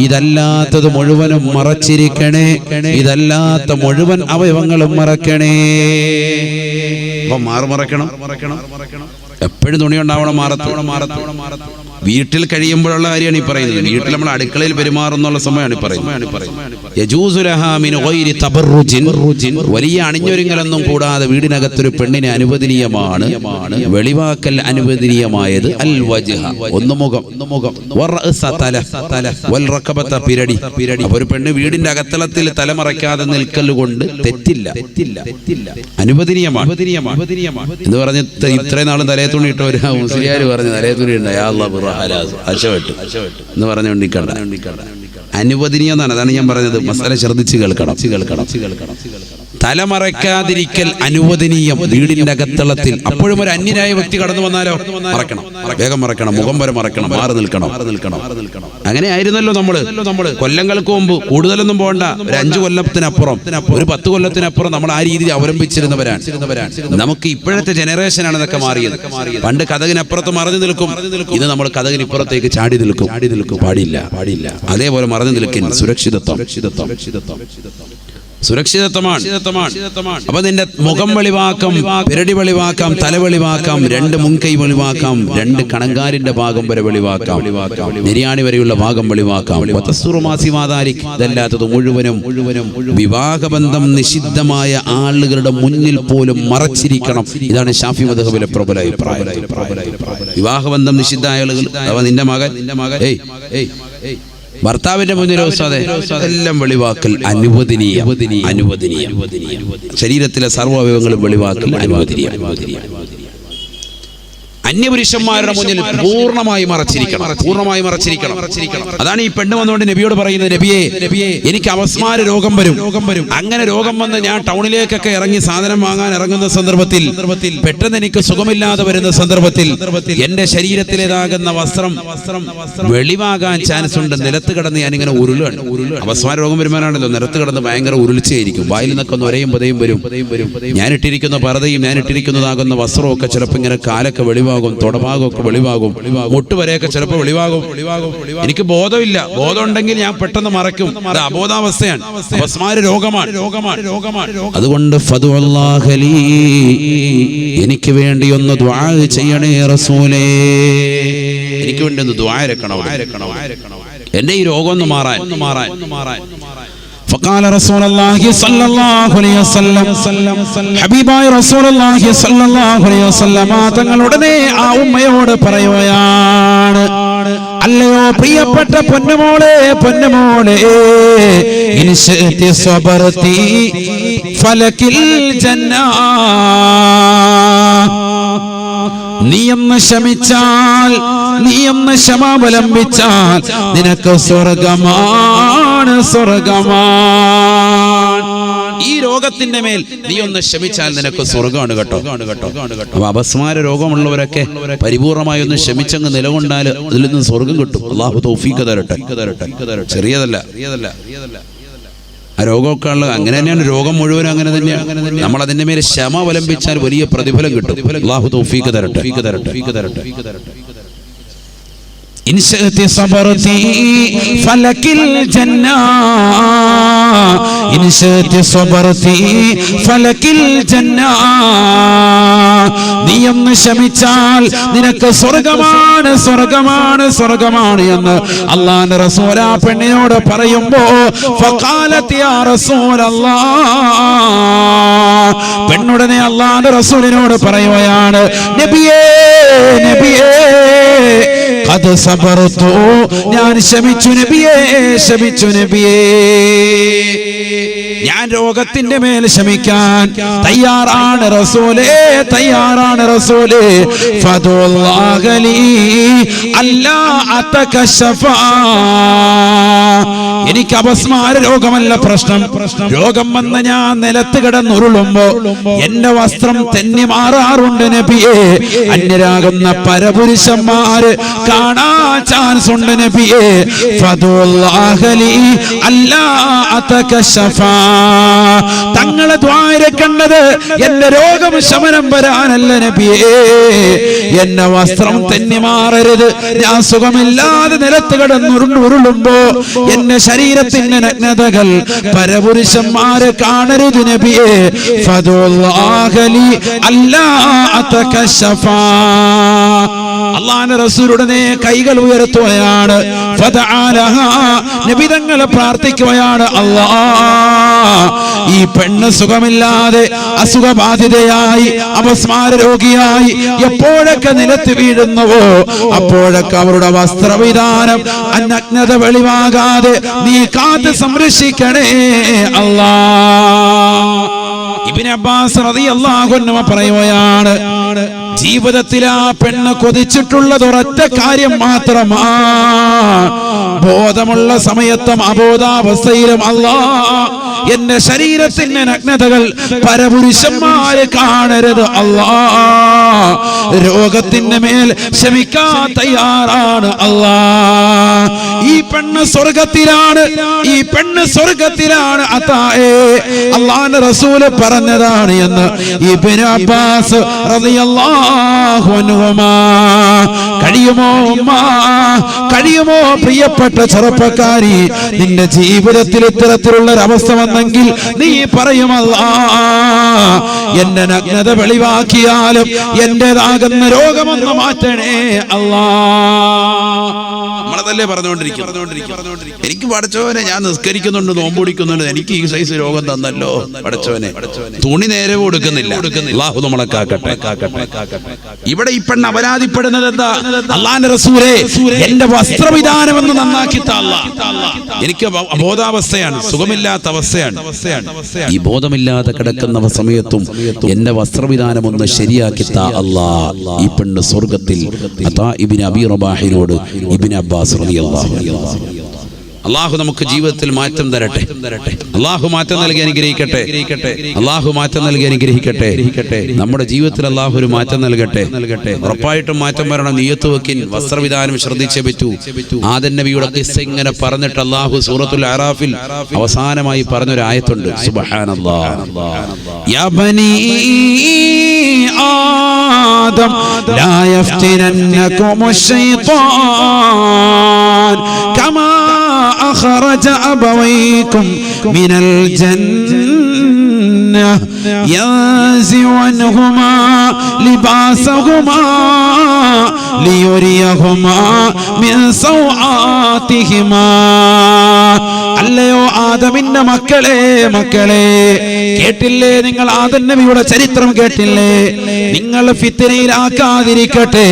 ഇതല്ലാത്തത് മുഴുവനും മറച്ചിരിക്കണേ, ഇതല്ലാത്ത മുഴുവൻ അവയവങ്ങളും മറക്കണേ. അപ്പൊ മറക്കണം, എപ്പോഴും തുണി ഉണ്ടാവണം, മാറത്തോണം. വീട്ടിൽ കഴിയുമ്പോഴുള്ള കാര്യമാണ് ഈ പറയുന്നത്. വീട്ടിൽ നമ്മൾ അടുക്കളയിൽ പെരുമാറുന്നുള്ള സമയമാണ് ഈ പറയുന്നത്. യജൂസു ലഹാ മിൻ ഗൈരി തബർറുജിൻ, വലിയ അണിഞ്ഞൊരുങ്ങലൊന്നും കൂടാതെ വീടിനകത്തൊരു പെണ്ണിനെ അനുവദനീയമാണ്. വെളിവാക്കൽ അനുവദനീയമായത് അൽ വജ്ഹ, ഒന്ന് മുഖം, വർ-റഅസ തല, വൽ-റഖബത പിരടി. അപ്പോൾ ഒരു പെണ്ണ് വീടിന്റെ അകത്തളത്തിൽ തലമറയ്ക്കാതെ നിൽക്കലുകൊണ്ട് തെറ്റില്ല, അനുവദനീയമാണ് എന്ന് പറഞ്ഞ് ഇത്രയും നാളും തലേ തുണി ഇട്ട ഒരു മുസ്ലിയാർ പറഞ്ഞ് തലേ തുണി ഉണ്ട് എന്ന് പറഞ്ഞുകൊണ്ടിരിക്കണ്ട, അനുവദനീയം എന്നാണ്. അതാണ് ഞാൻ പറഞ്ഞത്. മസാല ശ്രദ്ധിച്ച് കേൾക്കണം. തലമറയ്ക്കാതിരിക്കൽ അനുവദനീയം വീടിന്റെ അകത്തളത്തിൽ. അപ്പോഴും ഒരു അന്യനായ വ്യക്തി കടന്നു വന്നാലോ മറക്കണം, വേഗം മറക്കണം, മുഖം വരെ മറക്കണം, മാറി നിൽക്കണം. അങ്ങനെ ആയിരുന്നല്ലോ നമ്മള് കൊല്ലങ്ങൾക്ക് മുമ്പ്. കൂടുതലൊന്നും പോകണ്ട, ഒരു 5 കൊല്ലത്തിനപ്പുറം, ഒരു 10 കൊല്ലത്തിനപ്പുറം നമ്മൾ ആ രീതിയിൽ അവലംബിച്ചിരുന്നവരാണ്. നമുക്ക് ഇപ്പോഴത്തെ ജനറേഷനാണ് ഇതൊക്കെ മാറിയത്. പണ്ട് കഥകിനപ്പുറത്ത് മറഞ്ഞു നിൽക്കും, ഇത് നമ്മൾ കഥകിനിപ്പുറത്തേക്ക് ചാടി നിൽക്കും. പാടില്ല. അതേപോലെ മറഞ്ഞു നിൽക്കും. സുരക്ഷിതത്വമാണ്. അപ്പൊ നിന്റെ മുഖം വെളിവാക്കാം, പിരടി വെളിവാക്കാം, തല വെളിവാക്കാം, 2 മുൻകൈ വെളിവാക്കാം, 2 കണങ്കാലിന്റെ ഭാഗം വരെ വെളിവാക്കാം, നെരിയാണി വരെയുള്ള ഭാഗം വെളിവാക്കാം. ഇതല്ലാത്തത് മുഴുവനും വിവാഹബന്ധം നിഷിദ്ധമായ ആളുകളുടെ മുന്നിൽ പോലും മറച്ചിരിക്കണം. ഇതാണ് ഷാഫി മദ്ഹബിലെ പ്രബല അഭിപ്രായം. വിവാഹബന്ധം നിഷിദ്ധമായ ആളുകൾ, അഥവാ നിന്റെ മകൻ ഭർത്താവിന്റെ മുന്നിലോ എല്ലാം വെളിവാക്കൽ അനുവദനീയം. ശരീരത്തിലെ സർവ്വ അവയവങ്ങളും വെളിവാക്കൽ അനുവദനീയം. അന്യപുരുഷന്മാരുടെ മുന്നിൽ പൂർണ്ണമായി മറച്ചിരിക്കണം. അതാണ് ഈ പെണ്ണ് വന്നുകൊണ്ട് നബിയോട് പറയുന്നത്, നബിയെ എനിക്ക് അപസ്മാര രോഗം വരും. അങ്ങനെ രോഗം വന്ന് ഞാൻ ടൗണിലേക്കൊക്കെ ഇറങ്ങി സാധനം വാങ്ങാൻ ഇറങ്ങുന്ന സന്ദർഭത്തിൽ പെട്ടെന്ന് എനിക്ക് സുഖമില്ലാതെ വരുന്ന സന്ദർഭത്തിൽ എന്റെ ശരീരത്തിലേതാകുന്ന വസ്ത്രം വെളിവാകാൻ ചാൻസ് ഉണ്ട്. നിലത്ത് കിടന്ന് ഞാനിങ്ങനെ ഉരുളാണ്. അപസ്മാര രോഗം വരുമാനാണല്ലോ, നിലത്ത് കിടന്ന് ഭയങ്കര ഉരുളിച്ചയായിരിക്കും. വായിൽ നിന്നൊക്കെ ഒന്ന് ഒരയും പതയും വരും. ഞാനിട്ടിരിക്കുന്ന പർദ്ദയും ഞാനിട്ടിരിക്കുന്നതാകുന്ന വസ്ത്രവും ഒക്കെ ചിലപ്പോൾ ഇങ്ങനെ കാലൊക്കെ വെളിവാകും, തൊടഭാഗമൊക്കെ വെളിവാകും, മുട്ടുവരെയൊക്കെ ചിലപ്പോൾ വെളിവാകും. എനിക്ക് ബോധമില്ല. ബോധം ഉണ്ടെങ്കിൽ ഞാൻ പെട്ടെന്ന് മറക്കും. അത് അബോധാവസ്ഥയാണ്, അപസ്മാര രോഗമാണ്. അതുകൊണ്ട് എനിക്ക് വേണ്ടി ഒന്ന് ദുആ ചെയ്യണേ റസൂലേ, എനിക്ക് വേണ്ടി ഒന്ന് ദുആ ഇറക്കണം എന്റെ ഈ രോഗം ഒന്ന് മാറാൻ. فقال رسول الله صلى الله عليه وسلم, ഹബീബായ റസൂലുള്ളാഹി സ്വല്ലല്ലാഹു അലൈഹി വസല്ലം തങ്ങൾ ഉടനെ ആ ഉമ്മയോട് പറയുകയാണ്, അല്ലയോ പ്രിയപ്പെട്ട പൊന്നുമോളെ, ഇൻ ശഅതി സബർതി ഫലകിൽ ജന്ന, നീയൊന്ന് ക്ഷമിച്ചാൽ, നീയൊന്ന് ക്ഷമാവലംബിച്ചാൽ നിനക്ക് സ്വർഗമാണ്. ഈ രോഗത്തിന്റെ മേൽ നീ ഒന്ന് ക്ഷമിച്ചാൽ നിനക്ക് സ്വർഗമാണ് കേട്ടോ. അപ്പൊ അപസ്മാര രോഗമുള്ളവരൊക്കെ പരിപൂർണമായി ഒന്ന് ക്ഷമിച്ചങ്ങ് നിലകൊണ്ടാൽ അതിൽ നിന്ന് സ്വർഗം കിട്ടും. അല്ലാഹു തൗഫീഖ് തരട്ടെ. ചെറിയതല്ല. ആ രോഗമൊക്കെ ഉള്ള അങ്ങനെ തന്നെയാണ്. രോഗം മുഴുവനും അങ്ങനെ തന്നെയാണ്. നമ്മൾ അതിന്റെ മേലെ ക്ഷമ അവലംബിച്ചാൽ വലിയ പ്രതിഫലം കിട്ടും. അല്ലാഹു തൗഫീഖ് തരട്ടെ. إن شئت صبرت فلك الجنة إن شئت صبرت فلك الجنة നീ ഒന്ന് ക്ഷമിച്ചാൽ നിനക്ക് സ്വർഗ്ഗമാണ് സ്വർഗ്ഗമാണ് സ്വർഗ്ഗമാണ് എന്ന് അല്ലാഹുവിന്റെ റസൂൽ ആ പെണ്ണിനോട് പറയുമ്പോ ഫഖാലത് യാ റസൂലല്ലാഹ് പെണ്ണുടനെ അല്ലാഹുവിന്റെ റസൂലിനോട് പറയുകയാണ് നബിയേ നബിയേ ഖദ് സബർതു ഞാൻ ക്ഷമിച്ചു നബിയേ ക്ഷമിച്ചു നബിയേ ഞാൻ രോഗത്തിന്റെ മേൽ ക്ഷമിക്കാൻ തയ്യാറാണ് റസൂലേ തയ്യാറാണ് റസൂലേ ഫദുല്ലാഹി ലി അല്ലാ അതകശഫ എനിക്ക് അപസ്മാര രോഗമല്ല പ്രശ്നം രോഗം വന്ന് ഞാൻ നിലത്ത് കിടന്നുരുളുമ്പോ എന്റെ വസ്ത്രം തെന്നി മാറാറുണ്ട് നബിയേ അന്യരാകുന്ന പരപുരുഷന്മാര് കാണാൻ ചാൻസ് ഉണ്ട് നബിയേ ഫദുല്ലാഹി ലി അല്ലാ അതകശഫ തങ്ങളെ ദ്വാര കണ്ടത് എന്റെ രോഗം ശമനം വരാനല്ല നബിയേ എന്റെ വസ്ത്രം തെന്നി മാറരുത് ഞാൻ സുഖമില്ലാതെ നിലത്ത് കിടന്നുരുളുമ്പോ എന്റെ ശരീരത്തിന്റെ നഗ്നതകൾ പരപുരുഷന്മാരെ കാണരുത് നബിയേ ഫദുല്ലാഹി ലി അല്ലാ അതകശഫ അല്ലാഹുവിന്റെ റസൂലുടനെ കൈകൾ ഉയർത്തുകയാണ് നബി തങ്ങൾ പ്രാർത്ഥിക്കുകയാണ് അല്ലാഹ് ഈ പെണ്ണ് സുഖമില്ലാതെ അസുഖബാധിതയായി അപസ്മാര രോഗിയായി എപ്പോഴൊക്കെ നിലത്ത് വീഴുന്നുവോ അപ്പോഴൊക്കെ അവരുടെ വസ്ത്രവിധാനം നഗ്നത വെളിവാകാതെ നീ കാത്ത് സംരക്ഷിക്കണേ അല്ലാഹ്. ഇബ്നു അബ്ബാസ് റളിയല്ലാഹു അൻഹു പറയുകയാണ് ജീവിതത്തിൽ ആ പെണ്ണ് കൊതിച്ചിട്ടുള്ളത് ഒരൊറ്റ കാര്യം മാത്രമാണ് ബോധമുള്ള സമയത്തും അബോധാവസ്ഥയിലും അല്ലാഹ് എന്റെ ശരീരത്തിന്റെ നഗ്നതകൾ പരപുരുഷന്മാര് കാണരുത് അല്ലാഹ് രോഗത്തിന്റെ മേൽ ക്ഷമിക്കാൻ തയ്യാറാണ് അല്ലാഹ്. ഈ പെണ്ണ് സ്വർഗത്തിലാണ് ഈ പെണ്ണ് സ്വർഗത്തിലാണ് അതായേ അല്ലാഹുവിന്റെ റസൂൽ പറഞ്ഞതാണ് എന്ന് ഇബ്നു അബ്ബാസ് റളിയല്ലാഹു അൻഹുമാ. കഴിയുമോ ഉമ്മ കഴിയുമോ പ്രിയപ്പെട്ട ചെറുപ്പക്കാരി നിന്റെ ജീവിതത്തിൽ ഇത്തരത്തിലുള്ള ഒരവസ്ഥ വന്നെങ്കിൽ നീ പറയും അല്ലാഹ് എന്റെ നഗ്നത വെളിവാക്കിയാലും എന്റേതാകുന്ന രോഗമൊന്ന് മാറ്റണേ അല്ലാഹ്. നമ്മളതല്ലേ പറഞ്ഞുകൊണ്ടിരിക്കും. എനിക്ക് പടച്ചവനെ ഞാൻ നിസ്കരിക്കുന്നുണ്ട് നോമ്പുടിക്കുന്നുണ്ട് എനിക്ക് ഈ സൈസ് രോഗം തന്നല്ലോ പടച്ചവനെ തുണി നേരെ കൊടുക്കുന്നില്ല. അല്ലാഹു നമ്മളെ കാക്കട്ടെ. ഇവിടെ ഈ പെണ്ണ് അപരാധിപ്പെടുന്നത് എന്താ അല്ലാഹുവിന്റെ റസൂലേ എന്റെ വസ്ത്രവിധാനം എന്ന് നന്നാക്കി താ. എനിക്ക് അബോധാവസ്ഥയാണ് സുഖമില്ലാത്ത അവസ്ഥയാണ്. ഈ ബോധമില്ലാതെ കിടക്കുന്ന സമയത്തും എന്റെ വസ്ത്രവിധാനം ഒന്ന് ശരിയാക്കി താ അല്ലാഹ്. ഈ പെണ്ണ് സ്വർഗത്തിൽ അതാ ഇബ്നു അബീ റബാഹിനോട് ഇബ്നു അബ്ബാസ് റളിയല്ലാഹു അൻഹു അല്ലാഹു നമുക്ക് ജീവിതത്തിൽ മാറ്റം തരട്ടെ. അല്ലാഹു മാറ്റം നൽകി അനുഗ്രഹിക്കട്ടെ. അല്ലാഹു മാറ്റം നൽകി അനുഗ്രഹിക്കട്ടെ. നമ്മുടെ ജീവിതത്തിൽ അല്ലാഹു ഒരു മാറ്റം നൽകട്ടെ. ഉറപ്പായിട്ടും മാറ്റം വരണം. നിയ്യത്ത് വെക്കിൻ. വസ്ത്രവിധാനം ശ്രദ്ധിച്ചേ പറ്റൂ. ആദം നബിയുടെ ഖിസ്സ ഇങ്ങനെ പറഞ്ഞിട്ട് അല്ലാഹു സൂറത്തുൽ അറാഫിൽ അവസാനമായി പറഞ്ഞൊരു ആയത്തുണ്ട്. സുബ്ഹാനല്ലാഹ്. യാ ബനീ ആദം ലാ യഫ്തിനന്നകുമുശ് ശൈത്താൻ കമാ أخرج أبويكم من الجنة ينزع عنهما لباسهما ليريهما من سوآتهما. അല്ലയോ ആദമിന്റെ മക്കളെ കേട്ടില്ലേ നിങ്ങൾ ആദം നബിയുടെ ചരിത്രം കേട്ടില്ലേ? നിങ്ങൾ ഫിത്നയിലാക്കാതിരിക്കട്ടെ.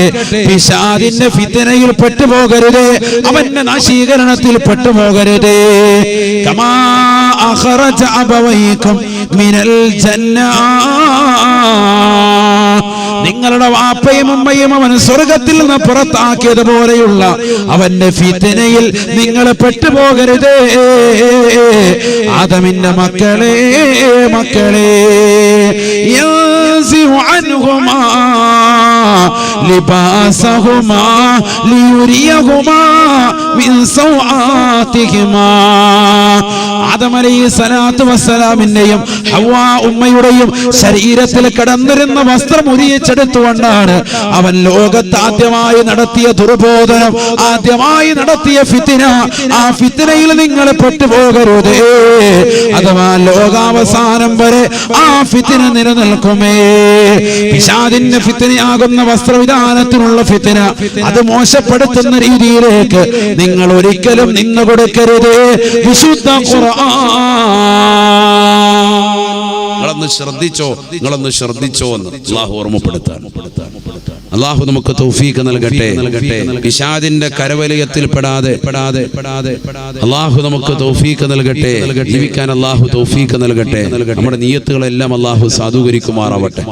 പിശാചിന്റെ ഫിത്നയിൽ പെട്ടുപോകരുതേ. അവന്റെ നാശീകരണത്തിൽ പെട്ടുപോകരുതേ. കമാ അഖറജ അബവൈകും മിനൽ ജന്ന നിങ്ങളുടെ വാപ്പയും ഉമ്മയും അവൻ സ്വർഗത്തിൽ നിന്ന് പുറത്താക്കിയതുപോലെയുള്ള അവന്റെ ഫിത്നയിൽ നിങ്ങൾ പെട്ടുപോകരുതേ. ആദമിന്റെ മക്കളെ ലിബാസഹുമാ ലിയുരിയഹുമാ മിൻ സൗആതിഹിമാ. ആദം അലൈഹിസ്സലാത്തു വസ്സലാമിന്റെയും ഹവ്വാ ഉമ്മയുടെയും ശരീരത്തിൽ കിടന്നിരുന്ന വസ്ത്രം ഉരിയിച്ചെടുത്തുകൊണ്ടാണ് അവൻ ലോകത്ത് ആദ്യമായി നടത്തിയ ദുർബോധനം, ആദ്യമായി നടത്തിയ ഫിത്ന. ആ ഫിത്നയിൽ നിങ്ങൾ പെട്ടുപോകരുതേ, അഥവാ ലോകാവസാനം വരെ ആ ഫിത്ന നിലനിൽക്കുമേ. പിശാചിന്റെ ഫിത്നയാകുന്ന വസ്ത്രവിധാനത്തിനുള്ള ഫിത്ന, അത് മോശപ്പെടുത്തുന്ന രീതിയിലേക്ക് നിങ്ങൾ ഒരിക്കലും നിന്ന് കൊടുക്കരുതേ. വിശുദ്ധ ഖുർആൻ നിങ്ങളൊന്ന് ശ്രദ്ധിച്ചോ എന്ന് അല്ലാഹു ഓർമ്മപ്പെടുത്താൻ. അല്ലാഹു നമുക്ക് തൗഫീഖ് നൽകട്ടെ. പിശാചിന്റെ കരവലയത്തിൽ പെടാതെ അല്ലാഹു നമുക്ക് തൗഫീഖ് നൽകട്ടെ. ജീവിക്കാൻ അല്ലാഹു തൗഫീഖ് നൽകട്ടെ. നമ്മുടെ നിയ്യത്തുകളെല്ലാം അല്ലാഹു സാധൂകരിക്കുമാറാവട്ടെ.